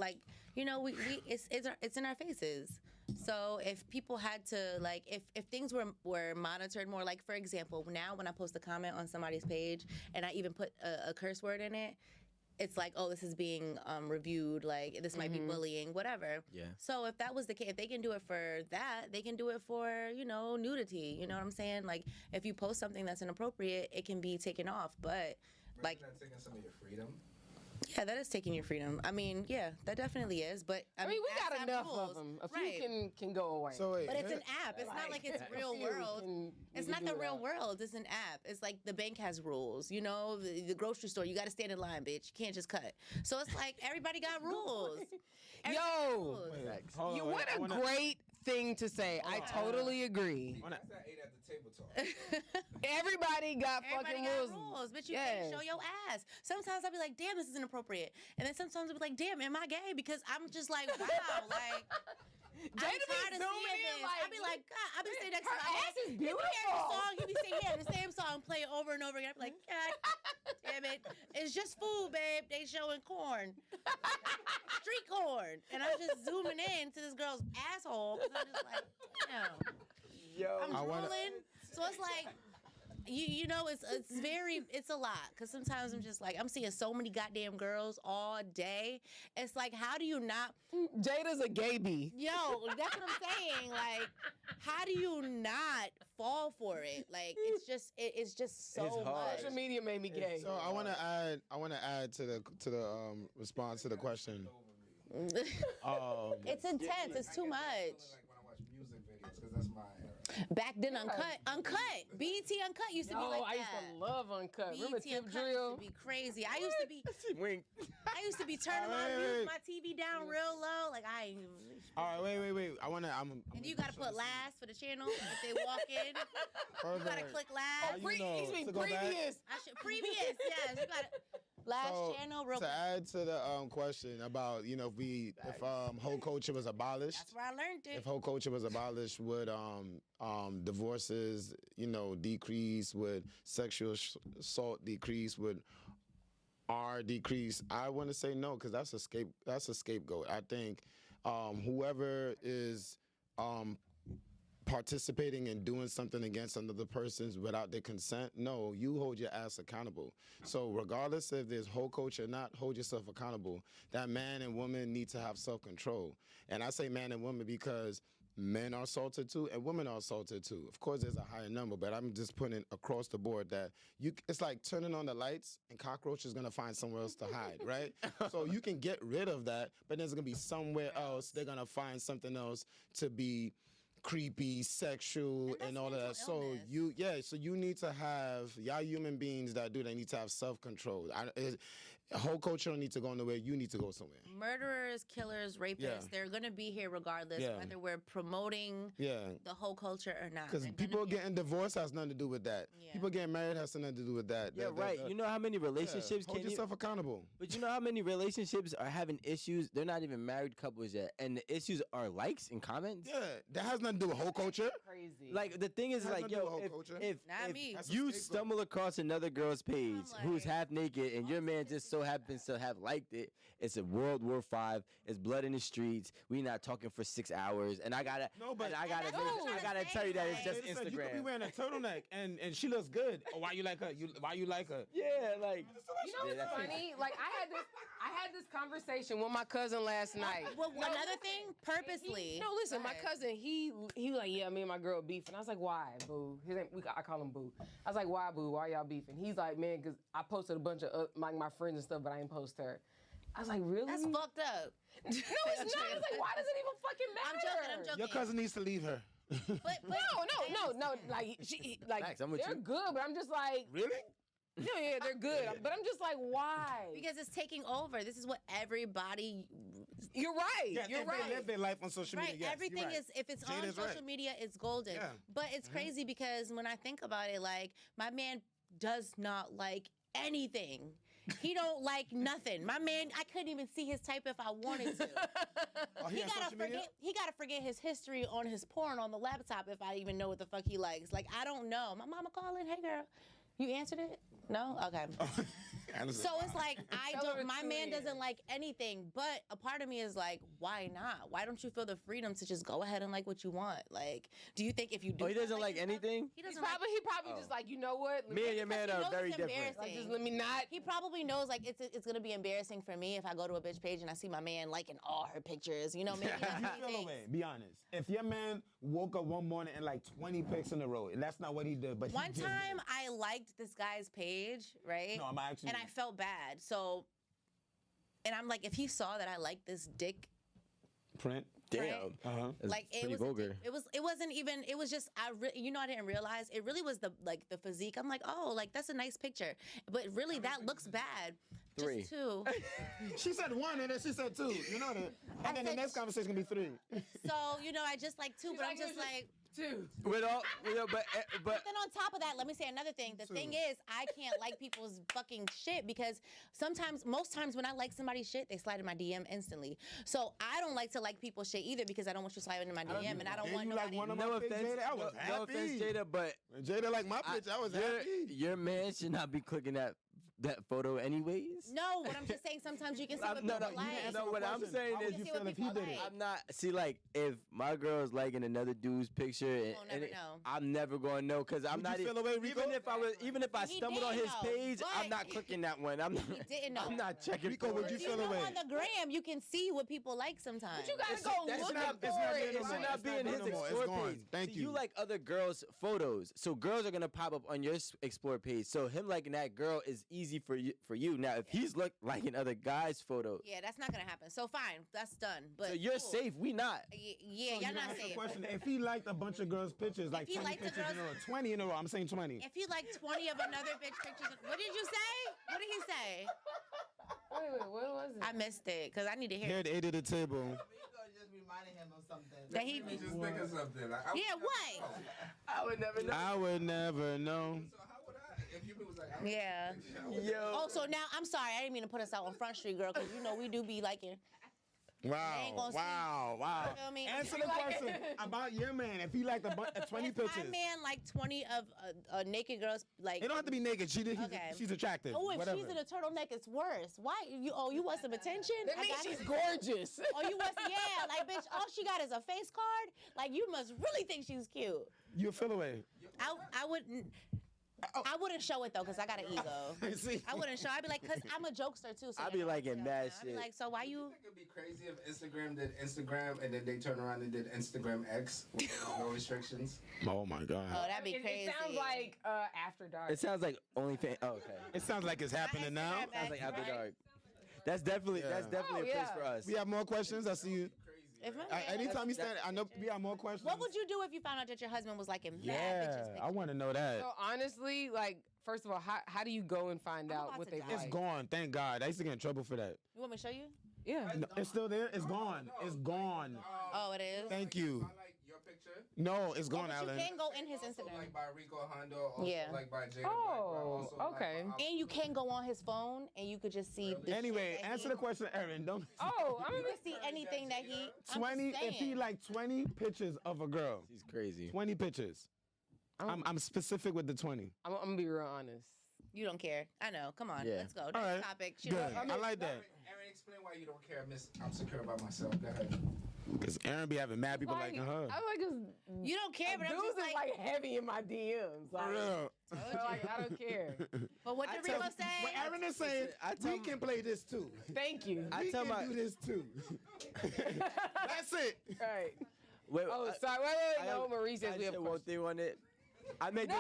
it's in our faces. So if people had to, like, if things were monitored more, like, for example, now when I post a comment on somebody's page and I even put a curse word in it, it's like, oh, this is being reviewed, like this might be bullying, whatever. Yeah. So if that was the case, if they can do it for that, they can do it for, you know, nudity. You know what I'm saying? Like if you post something that's inappropriate, it can be taken off. But like, Isn't that taking some of your freedom? yeah, that is taking your freedom. I mean, yeah, that definitely is. But I mean, we as got have enough rules, of them. A right. few can go away. So wait, But it's an app. It's not like it's real world. It's not the real world. It's an app. It's like the bank has rules. You know, the grocery store, you got to stand in line, bitch. You can't just cut. So it's like everybody got rules. Yo, Hold you on, what I a wanna- great thing to say. I totally agree. That's that 8 at the table talk. Everybody got Everybody fucking got rules. rules, but you Yes. can't show your ass. Sometimes I'll be like, damn, this is inappropriate. And then sometimes I'll be like, damn, am I gay? Because I'm just like, wow, like, I'm Jada be tired of zooming seeing in this. like, I'll be like, God, I'll be sitting next her to my ass is You be hearing the beautiful. song, you be saying, yeah, the same song, play it over and over again. I'll be like, God damn it. It's just food, babe. They showing corn. Street corn. And I'm just zooming in to this girl's asshole because I'm just like, damn. I'm I wanna- drooling. So it's like, you know, it's a lot. Because sometimes I'm just like, I'm seeing so many goddamn girls all day. It's like, how do you not, Jada's a gay bee. yo, that's what I'm saying. Like, how do you not fall for it? Like, it's just so It's hard. much. Social media made me gay. So I want to add to the response to the question. It's intense. It's too much. Like when I watch music videos, because that's my era. Back then, uncut. BET Uncut used to be like I that. used to love Uncut. Remember BET Tip Uncut Drill? used to be crazy. I used to be Wink. turning Wait. my TV down real low. Like I ain't even. All right, wait. And you gotta put last for the channel if they walk in. You gotta click last. You know, He's been to go back- previous. Previous, yes. You gotta last So, channel real to quick. add to the question about if whole culture was abolished, That's where I learned it. if whole culture was abolished, would divorces decrease? Would sexual assault decrease? Would R decrease? I want to say no, because that's a scapegoat. I think whoever is participating in doing something against another person's without their consent, no, you hold your ass accountable. So regardless if there's whole culture or not, hold yourself accountable. That man and woman need to have self-control. And I say man and woman because men are assaulted too and women are assaulted too. Of course, there's a higher number, but I'm just putting across the board that it's like turning on the lights and cockroach is gonna find somewhere else to hide, right? So you can get rid of that, but there's gonna be somewhere else they're gonna find something else to be creepy, sexual, And and that's all of that. mental illness. So you need to have, y'all human beings they need to have self-control. Whole culture don't need to go nowhere. You need to go somewhere. Murderers, killers, rapists, Yeah. they're gonna be here regardless, Yeah. whether we're promoting Yeah. the whole culture or not. Because They're people gonna be- getting divorced has nothing to do with that. Yeah. People getting married has nothing to do with that. Yeah, right. You know how many relationships Hold can you? yourself accountable. But you know how many relationships are having issues? They're not even married couples yet, and the issues are likes and comments. Yeah, that has nothing to do with whole culture. Crazy. Like the thing is, Has like nothing to do yo, with whole if, culture. if, Not if me. That's a you scapegoat. stumble across another girl's page who's like, half naked and your man just so happens to have liked it, it's a World War V. It's blood in the streets. We not talking for 6 hours, and I gotta, No, but- and I gotta, And that's what I'm I gotta saying, tell you that it's like- just Listen, you could be Instagram. wearing a turtleneck and she looks good. Oh, why you like her? Why you like her? Yeah, like You know Yeah, what's that's it. funny? Like I had this conversation with my cousin last night. Well, No, another thing, purposely. No, listen, Go my ahead. cousin, he was like, yeah, me and my girl beefing. I was like, why, boo? His name, I call him Boo. I was like, why, boo? Why y'all beefing? He's like, man, because I posted a bunch of my friends and stuff, but I ain't post her. I was like, really? That's fucked up. No, it's not. It's like, why does it even fucking I'm matter? joking. Your cousin needs to leave her. But No. Like, Facts, I'm with they're you. good, but I'm just like, Really? yeah, they're good. But I'm just like, why? because it's taking over. This is what everybody. You're right. Yeah, You're they right. live their life on social Right, media. Yes, everything you're right. is if it's on Jada's social right. media, it's golden. Yeah. But it's crazy because when I think about it, like my man does not like anything. He don't like nothing. My man, I couldn't even see his type if I wanted to. Oh, he on social media? He gotta forget his history on his porn on the laptop if I even know what the fuck he likes. Like I don't know. My mama calling, hey girl. You answered it? No? Okay. Honestly, So it's like Tell her my to man tune doesn't in. like anything, but a part of me is like, why not? Why don't you feel the freedom to just go ahead and like what you want? Like, do you think if you do Oh, he doesn't like his stuff- anything? He He's doesn't like probably just like, you know what? Me and your man because he are knows very it's different. embarrassing. Like, just let me not. He probably knows like it's gonna be embarrassing for me if I go to a bitch page and I see my man liking all her pictures. You know, maybe that's You what he feel thinks. away. Be honest. If your man woke up one morning and like 20 pics in a row, and that's not what he did, but One he just time I liked this guy's page, right? No, I'm actually. And I felt bad. So, and I'm like, if he saw that I liked this dick, print. Damn. Right. Uh-huh. That's like it pretty was, vulgar. it wasn't even. It was just I didn't realize it really was the physique. I'm like, oh, like that's a nice picture, but really that looks bad. 3. Just 2. She said 1 and then she said 2. You know that. And then the said next conversation can be 3. So I just like 2, but I'm just like. Two. With all, but But then on top of that, let me say another thing. The thing is, I can't like people's fucking shit because most times when I like somebody's shit, they slide in my DM instantly. So I don't like to like people's shit either because I don't want you sliding in my DM and I don't And want you nobody. like one of my no pics, offense, Jada? I was no happy. offense, Jada, but When Jada like my pitch, I was happy. your man should not be clicking that photo anyways. No, what I'm just saying, sometimes you can see what No, people like. no, what I'm saying How is would you see what feel if he people did it? like. I'm not like if my girl's liking another dude's picture, won't never know. I'm never gonna know because I'm Would not you feel away, Rico? even if I He stumbled on didn't his know, page, I'm but- not clicking that one. I'm not. didn't know. I'm not checking. Rico, for would it. you You feel know, away? on the gram, you can see what people like sometimes. You gotta go That's look not, for it's not it. there it no should more. not It's be not in there his no more. It's explore gone. page. Thank See, you. like other girls' photos, so girls are gonna pop up on your explore page. So him liking that girl is easy for you. Now, if he's liking other guys' photos, Yeah, that's not gonna happen. So fine, that's done. But so you're cool. safe. We not. Yeah, y'all not safe. Question. If he liked a bunch of girls' pictures, like he 20 liked the pictures in a girls- row, 20 in a row, I'm saying 20. If he like 20 of another bitch pictures, what did you say? What did he say? Wait, what was it? I missed it because I need to hear. Here it. at the table. Rico just reminded him of something. That he. Just think of something. Like, Yeah, what? I would never know. I would never know. So how would I? If you was like, I Yeah. Yo. Oh, so now I'm sorry. I didn't mean to put us out on Front Street, girl, because we do be liking. ain't Wow, gonna see. wow, wow. You feel me? Answer the question about your man. If he liked 20 If my pictures. man like 20 of naked girls, like. It don't have to be naked. Okay. She's attractive. Oh, if whatever. she's in a turtleneck, it's worse. Why? You want some attention? That I means got she's it. gorgeous. Oh, you want? Yeah, like bitch. All she got is a face card. Like you must really think she's cute. You feel away. I wouldn't. I wouldn't show it though, cause I got an ego. See? I wouldn't show. I'd be like, cause I'm a jokester too. So I you be know, liking you know, mad I'd be shit. like, so why you? think it'd be crazy if Instagram did Instagram and then they turn around and did Instagram X with no restrictions. Oh my God. Oh, that'd be It crazy. sounds like After Dark. It sounds like OnlyFans. Oh, okay. It sounds like it's happening now. Instagram Sounds like X, After right? Dark. That's definitely Yeah. a place yeah. for us. We have more questions. I see you. If my man Anytime you likes- stand, I know we have more questions. What would you do if you found out that your husband was liking mad Yeah, bitches? I want to know that. So honestly, like, first of all, how do you go and find I'm out about what to they die. It's like? gone. Thank God. I used to get in trouble for that. You want me to show you? Yeah. No, it's still there. It's gone. It's gone. Oh, it is. Thank you. I like your picture. No, it's Oh, gone, but Alan. you can go in his Also Instagram. like by Rico Hondo. Also Yeah. like by Jada. Oh, Black, but also okay. Like by And you can go on his phone and you could just see. The Anyway, shit that answer he- the question, Erin. Don't. Oh, I You mean, can see anything that he. I'm 20. just If he saying. like 20 pictures of a girl, He's crazy. 20 pictures. I'm specific with the 20. I'm gonna be real honest. You don't care. I know. Come on. Yeah. Let's go. Next All right. topic. She Good. don't- I like that. Aaron, explain why you don't care, Miss. I'm secure about myself. Go ahead. Because Erin be having mad people Like, liking her. I like his You don't care, but I'm dudes just is like. like heavy in my DMs. Like, For real. so, like, I don't care. But what did Tell- Rico say? What Erin is saying, I tell we can play this too. Thank you. I We tell can my- do this too. That's it. Right. Wait, Oh, sorry. Wait. No, have- Maurice says I we have said one questions. thing on it. I make No,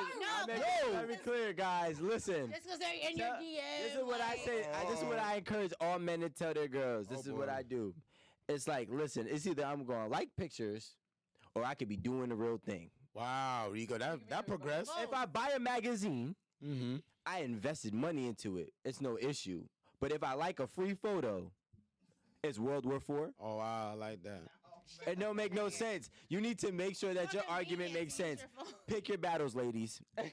it very clear, guys. Listen. Just because they're in your Tell- DM. This is what I say. This is what I encourage all men to tell their girls. This Oh, is what boy. I do. It's like, listen, it's either I'm going to like pictures or I could be doing the real thing. Wow, Rico, that progressed. Oh. If I buy a magazine, Mm-hmm. I invested money into it. It's no issue. But if I like a free photo, it's World War IV. Oh wow, I like that. It don't make no sense. You need to make sure that your argument makes sense. Pick your battles, ladies. I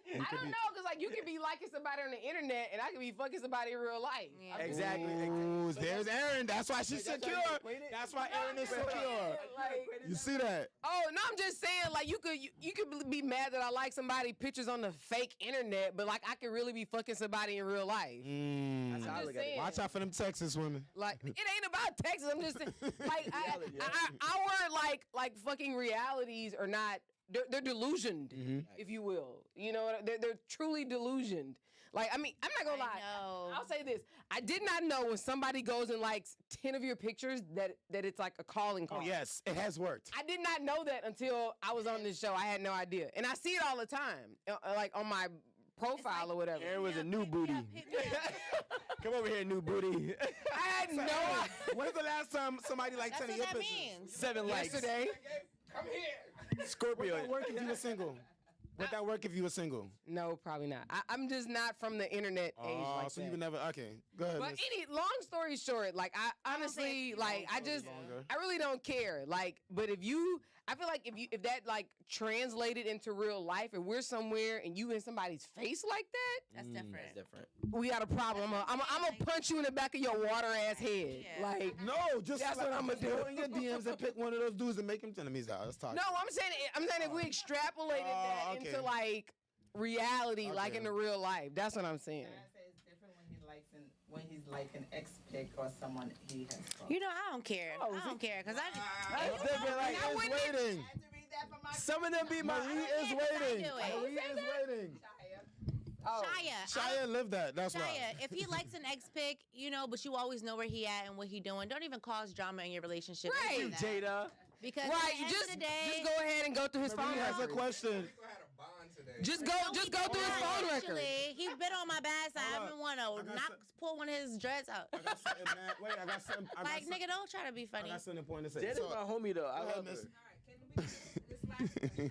don't know, cause like like you can be liking somebody on the internet, and I can be fucking somebody in real life. Yeah. Exactly. Ooh, there's Erin. That's why she's Wait, that's secure. why you equate it? That's why Erin is secure. Like, You see that? oh no, I'm just saying, like you could be mad that I like somebody pictures on the fake internet, but like I could really be fucking somebody in real life. That's how I just look at it. saying. Watch out for them Texas women. Like it ain't about Texas. I'm just saying, like our like fucking realities are not. They're delusioned, if you will. You know, they're truly delusioned. Like, I mean, I'm not gonna lie. know. I'll say this: I did not know when somebody goes and likes 10 of your pictures that it's like a calling Oh card. yes, it has worked. I did not know that until I was on this show. I had no idea, and I see it all the time, like on my profile or whatever. Erin was a new booty. Come over here, new booty. I had no idea. When's the last time somebody liked That's 10 of what your that pictures? means. 7 likes. Yesterday. Come here. Would Scorpio. that work if you were single? Would that work if you were single? No, probably not. I'm just not from the internet age like so that. you would never. Okay, go ahead. But miss. long story short, like I honestly, like I just, I really don't care. Like, but I feel like if that like translated into real life, and we're somewhere and you in somebody's face like that, That's different. That's different. we got a problem. I'm gonna punch you in the back of your water ass head. Yeah. Like, No, just That's what I'ma do. Go in your DMs and pick one of those dudes and make him enemies out. Let's talk. no, I'm saying if we extrapolated that okay. into like reality, like Okay. in the real life, that's what I'm saying. Can I say it's different when he's like an ex pic or someone he has fucked? You know, I don't care. I don't care because I. That's different. Like, I it's wouldn't- waiting. I had to read that from my Some of them be my. Marie is care 'cause I waiting. do it. Marie is waiting. Shia. Shia lived that. That's why. Shia, if he likes an ex pic, you know, but you always know where he at and what he doing, don't even cause drama in your relationship. Don't Right. do that. Jada. Because at Right, the you end just of the day, go ahead and go through his phone Marie has a record. question. Rico had a bond today. Just go he through his did phone record. actually. He's been on my bad side. Hold I've up. been want to got some- pull one of his dreads out. I got something, man. Wait, I got something. Like, nigga, don't try to be I funny. got something important to say. Jada's my homie though. I go ahead, love miss.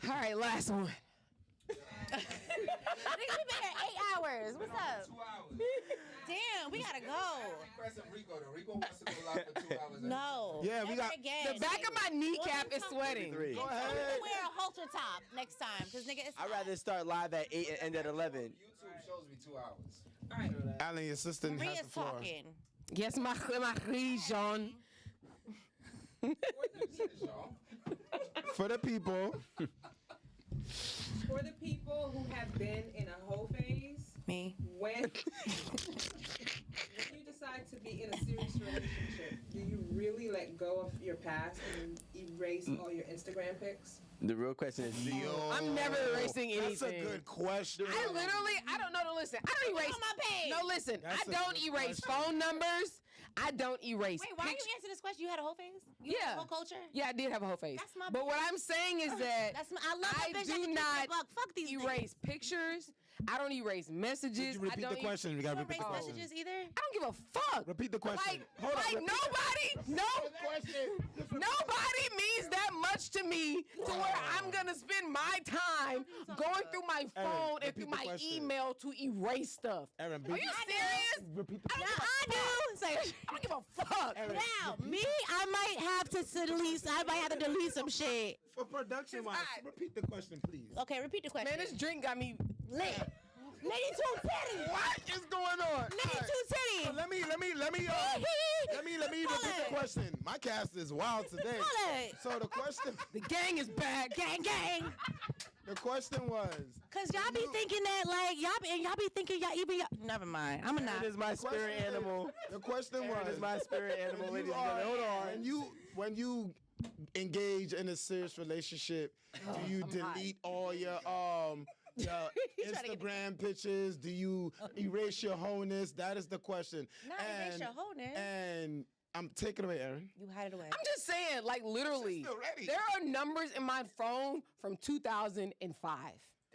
her. All right, last one. Nigga, we been here 8 hours. What's up? 2 hours. Damn, we gotta go. Impressive Rico though. Rico wants to go live for 2 hours. No. Yeah, we Never got- again. The back of my kneecap is sweating. 33. Go You ahead. can wear a halter top next time, cause nigga, it's I'd rather start live at 8 and end at 11. YouTube shows me 2 hours. Alan, your assistant has Maria's the floor. talking. Yes, my region. For the people. For the people who have been in a hoe phase, Me. when you decide to be in a serious relationship, do you really let go of your past and erase all your Instagram pics? The real question is, Yo, I'm never erasing That's a anything. good question. I don't know. Listen, I don't erase. on my page. No, listen, That's I a don't good erase question. phone numbers. I don't erase. Wait, why are you pictures. answering this question? You had a whole phase? You Yeah. had a whole culture? Yeah, I did have a whole face. That's my But what I'm saying is that That's my, I love I that bitch. do that can keep not it a buck. Fuck these erase pictures. I don't erase messages. Could you I repeat don't the question? We gotta Don't repeat erase the question. messages either. I don't give a fuck. Repeat the question. Like, Hold on, repeat nobody means that much to me to where I'm gonna spend my time going through my phone and repeat through the my question. email to erase stuff. Aaron, Are you serious? repeat the Yeah, I do. Say, I don't give a fuck. now, me, I might have to delete. I might have to delete some shit. For production wise, repeat the question, please. Okay, repeat the question. Man, this drink got me lit. Nitty two titties. What is going on? Nitty two So titties. let me repeat the question. My cast is wild today. Hold it. So the question, The gang is back. Gang, gang. the question was. Cause y'all be thinking that like y'all be thinking y'all even y'all. Never mind. I'm a Aaron not. is my spirit animal. The question Aaron was. is my spirit animal, when ladies you and are- gentlemen. Hold on. When you engage in a serious relationship, do you delete all your your Instagram pictures? Do you erase your wholeness? That is the question. Not erase your wholeness. And I'm taking it away, Aaron. You hide it away. I'm just saying, like literally, She's still ready. there are numbers in my phone from 2005.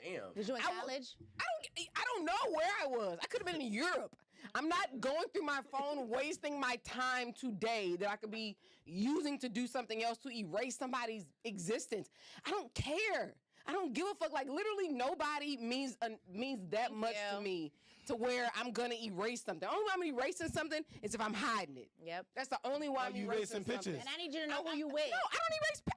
Damn. Did you in I w- college? I don't know where I was. I could have been in Europe. I'm not going through my phone, wasting my time today that I could be using to do something else to erase somebody's existence. I don't care. I don't give a fuck. Like literally nobody means that much to me to where I'm gonna erase something. The only way I'm erasing something is if I'm hiding it. Yep. That's the only way I'm you erasing erasing pictures? something. And I need you to know who you with. No,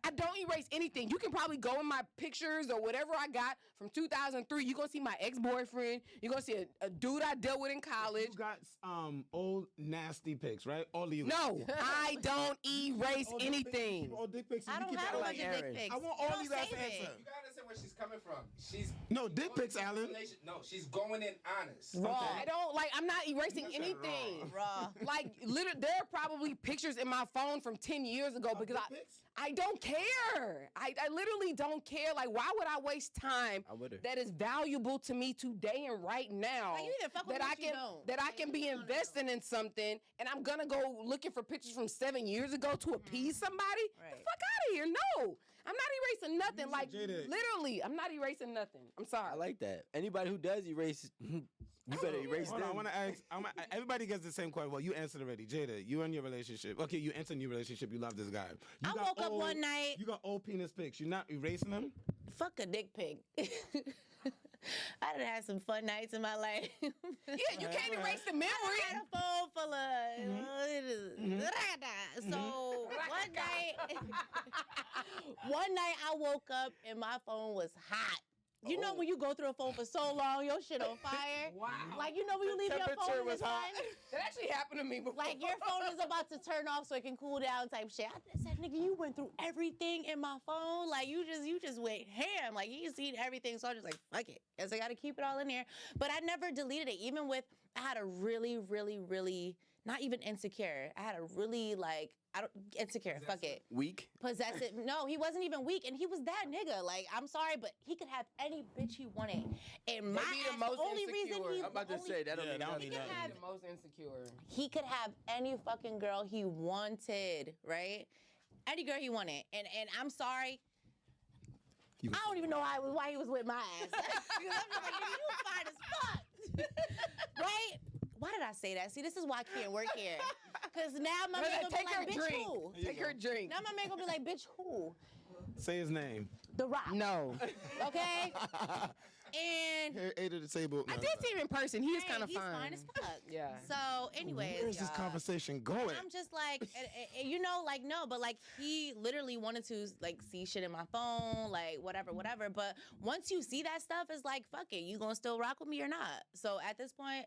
I don't erase anything. You can probably go in my pictures or whatever I got from 2003. You're gonna see my ex-boyfriend. You're gonna see a dude I dealt with in college. You got old nasty pics, right? All of you. No, I don't erase anything. All dick pics. I you don't keep have a that bunch like of dick Aaron. pics. I want You all don't these guys save to it. answer. You gotta understand where she's coming from. She's No, dick going pics, into a Alan. relation- No, she's going in honest. Raw. I don't like. I'm not erasing You said anything. Raw. Like, literally, there are probably pictures in my phone from 10 years ago because dick pics? I don't care. I literally don't care. Like, why would I waste time I would've. that is valuable to me today and right now Like, you either fuck with that me I or you can don't. that I Like, can you be don't know. investing in something and I'm gonna go looking for pictures from 7 years ago to appease somebody? Right. The fuck out of here! No, I'm not erasing nothing. Like, Jada. literally, I'm not erasing nothing. I'm sorry. I like that. Anybody who does erase, you better erase Hold them. on, I want to ask. Everybody gets the same question. Well, you answered already. Jada, you in your relationship. Okay, you enter a new relationship. You love this guy. You I got woke up one night- You got old penis pics. You're not erasing them? Fuck a dick pic. I done had some fun nights in my life. Yeah, you can't erase the I memory. had a phone full of. So one night I woke up and my phone was hot. You know when you go through a phone for so long, your shit on fire. Wow. Like you know when you leave your temperature phone in the was hot. sun. That actually happened to me before. Like your phone is about to turn off so it can cool down type shit. I said, nigga, you went through everything in my phone. Like you just went ham. Like you seen everything. So I was just like, fuck it. Guess I gotta keep it all in there. But I never deleted it. Even with I had a really, really, really not even insecure. I had a really insecure. Fuck it. Weak. Possessive. No, he wasn't even weak, and he was that nigga. Like, I'm sorry, but he could have any bitch he wanted. And my Maybe the ass, most the only reason insecure. he, I'm about to say that don't mean that don't nothing. mean nothing. the most insecure. he could have any fucking girl he wanted, right? Any girl he wanted, and I'm sorry. I don't even know why he was with my ass. Because I'm just like, nigga, you fine as fuck, right? Why did I say that? See, this is why I can't work here. Because now my man gonna Take be her like, bitch, drink. who? Take her drink. Now my man gonna be like, bitch, who? Say his name. The Rock. No. Okay? And Here, eight of the table. I did see him in person. He is hey, kind of he's fine. fine as fuck. Yeah. So, anyways, Where's this y'all, conversation going? I'm just like, you know, like, no, but like, he literally wanted to, like, see shit in my phone, like, whatever. But once you see that stuff, it's like, fuck it. You gonna still rock with me or not? So, at this point,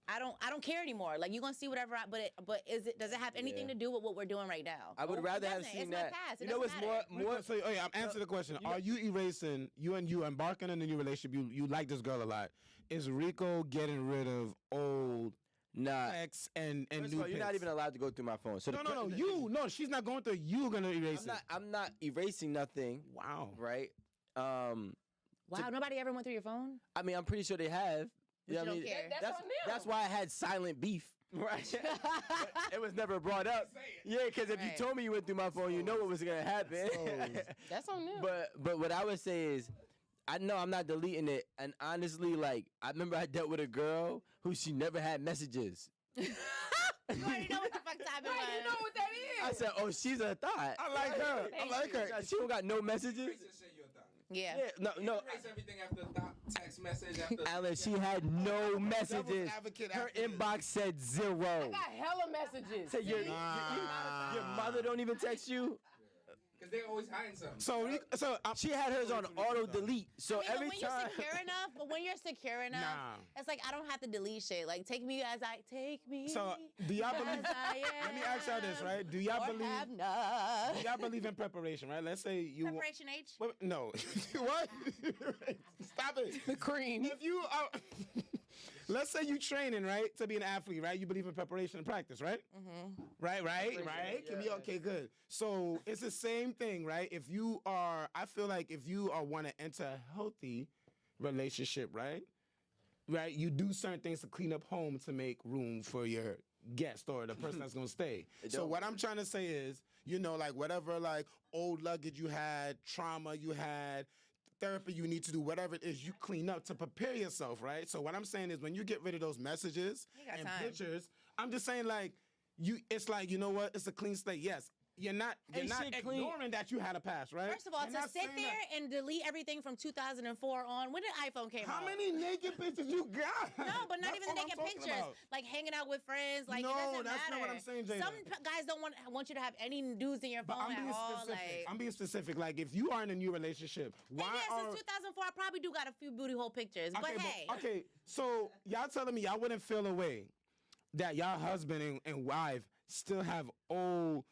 I don't care anymore. Like, you gonna see whatever but does it have anything to do with what we're doing right now? I would It rather have doesn't. seen It's that. My past. It You know what's doesn't more matter. more? So, I'm answering the question. Are you erasing, you embarking on a new relationship, you like this girl a lot. Is Rico getting rid of old Nah. ex and First new of all, you're not pics? even allowed to go through my phone. So No, she's not going through. You gonna erase I'm not erasing nothing. Wow. Right? Wow, nobody ever went through your phone? I mean, I'm pretty sure they have. But you don't care. That's on them. That's why I had silent beef. Right. It was never brought up. Yeah, because if you Right. told me you went through my phone, you know what was gonna happen. That's on them. But what I would say is, I know I'm not deleting it. And honestly, like, I remember I dealt with a girl who she never had messages. You already know what the fuck time it was. you know what that is. I said, oh, she's a thought. I like her. I like her. She don't got no messages. Erase your shit, you're a thought. Yeah. Yeah, no. Erase everything after thought, text message after. Alan, she had no messages. advocate Her after this. inbox said 0. I got hella messages. Say your mother don't even text you. Because they're always hiding something. So She had hers on auto delete. So I mean, every when time. you're secure enough, but when you're secure enough, Nah. it's like I don't have to delete shit. Like take me as I take me. So do y'all believe? as I Let me ask y'all this, right? Do y'all or believe? have none. Do y'all believe in preparation, right? Let's say you. Preparation H. Wait, no. What? Stop it. The cream. If you are, let's say you training, right, to be an athlete, right? You believe in preparation and practice, right? Mm-hmm. Right. Can be okay, good. So it's the same thing, right? If you are, I feel like if you are want to enter a healthy relationship, right? Right, you do certain things to clean up home to make room for your guest or the person that's gonna stay. So what I'm trying to say is, like whatever, like old luggage you had, trauma you had, therapy you need to do, whatever it is, you clean up to prepare yourself, right? So what I'm saying is, when you get rid of those messages You got and time. pictures, I'm just saying like, it's like, you know what? It's a clean slate. Yes, you're not Ain't shit clean. ignoring that you had a past, right? First of all, You're to not sit saying there that. and delete everything from 2004 on, when did iPhone came out? How many naked pictures you got? No, but not That's even the all I'm naked talking pictures. about. Like hanging out with friends. Like, No, it doesn't that's matter. not what I'm saying, Jada. Some guys don't want you to have any nudes in your But phone I'm being at all. specific. Like, I'm being specific. Like, if you are in a new relationship, why and yeah, are... since 2004, I probably do got a few booty hole pictures. But hey. Okay, so y'all telling me y'all wouldn't feel a way that y'all husband and wife still have old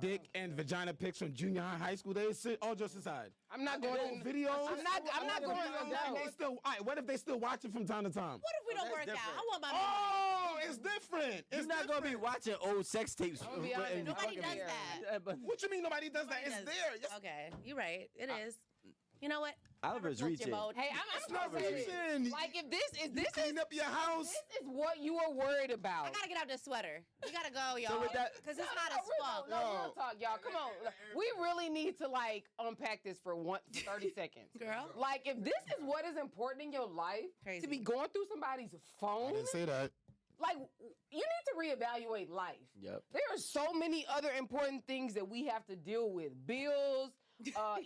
dick and vagina pics from junior high school days? All just aside. I'm not going Old to videos. I'm not going to And they still. All right, what if they still watch it from time to time? What if we don't that's work out? different. I want my Oh, it's different. You're It's not gonna be watching old sex tapes. gonna be honest, and Nobody fucking- does that. Yeah, but What you mean nobody does that? Nobody It's does. there. Yes. Okay, you're right. It is. You know what? Oliver's Never float your reaching. boat. Hey, I'm It's gonna not say this. reaching. Like, if this Clean up your house. is what you are worried about. I gotta get out this sweater. We gotta go, y'all. with that- Because it's hot as fuck. Real talk, y'all. Come on. We really need to like unpack this for 30 seconds. Girl. Like, if this is what is important in your life, Crazy. to be going through somebody's phone, say that. like, you need to reevaluate life. Yep. There are so many other important things that we have to deal with: bills,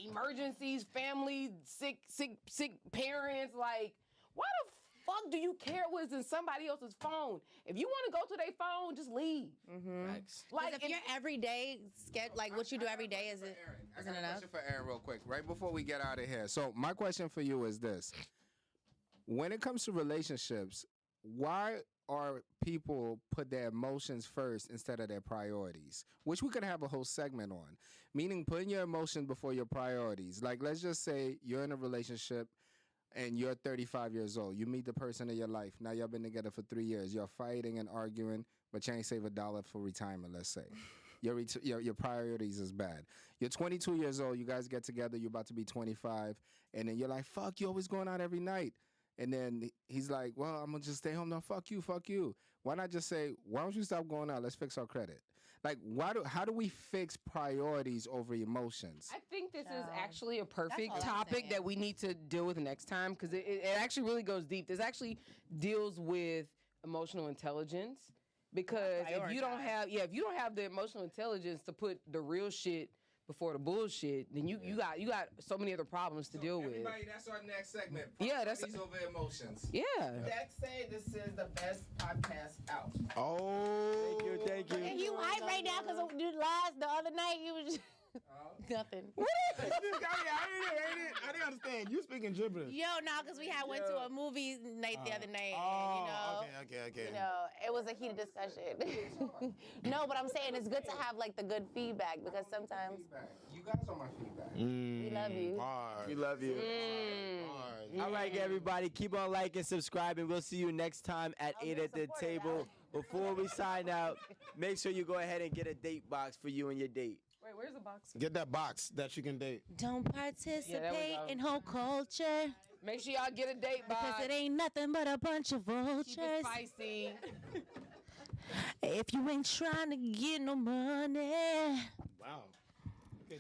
emergencies, family, sick parents. Like, why the fuck do you care what's in somebody else's phone? If you want to go to their phone, just leave. Facts. Like, Like, if your everyday like what you do every day, isn't I got a enough? question for Aaron real quick, right before we get out of here. So my question for you is this. When it comes to relationships, why are people put their emotions first instead of their priorities? Which we could have a whole segment on. Meaning putting your emotion before your priorities. Like, let's just say you're in a relationship and you're 35 years old. You meet the person of your life. Now y'all been together for 3 years. You're fighting and arguing, but you ain't save $1 for retirement, let's say. Your priorities is bad. You're 22 years old. You guys get together. You're about to be 25. And then you're like, fuck, you always going out every night. And then he's like, well, I'm going to just stay home. No, fuck you, fuck you. Why not just say, why don't you stop going out? Let's fix our credit. Like, how do we fix priorities over emotions? I think this is No. actually a perfect all I'm topic saying. that we need to deal with next time, because it actually really goes deep. This actually deals with emotional intelligence, because if you don't have the emotional intelligence to put the real shit before the bullshit, then you got so many other problems to deal with. Everybody, that's our next segment. Yeah, that's- Priorities over emotions. Yeah. Dex say this is the best podcast out. Oh. Thank you. And you hype right now because the other night you was just nothing. I didn't understand. You speaking gibberish. Yo, no, because we had went to a movie night the other night. Oh, And, you know, okay. you know, it was a heated discussion. No, but I'm saying it's good to have like the good feedback, because sometimes Feedback. You guys are my feedback. we love you. We love you. All right, everybody. Keep on liking, subscribing. We'll see you next time at 8 at the table. Before we sign out, make sure you go ahead and get a date box for you and your date. Wait, where's the box? Get that box that you can date. Don't participate go. in whole culture, Make sure y'all get a date box. because it ain't nothing but a bunch of Keep it vultures. spicy. If you ain't trying to get no money. Wow. Okay,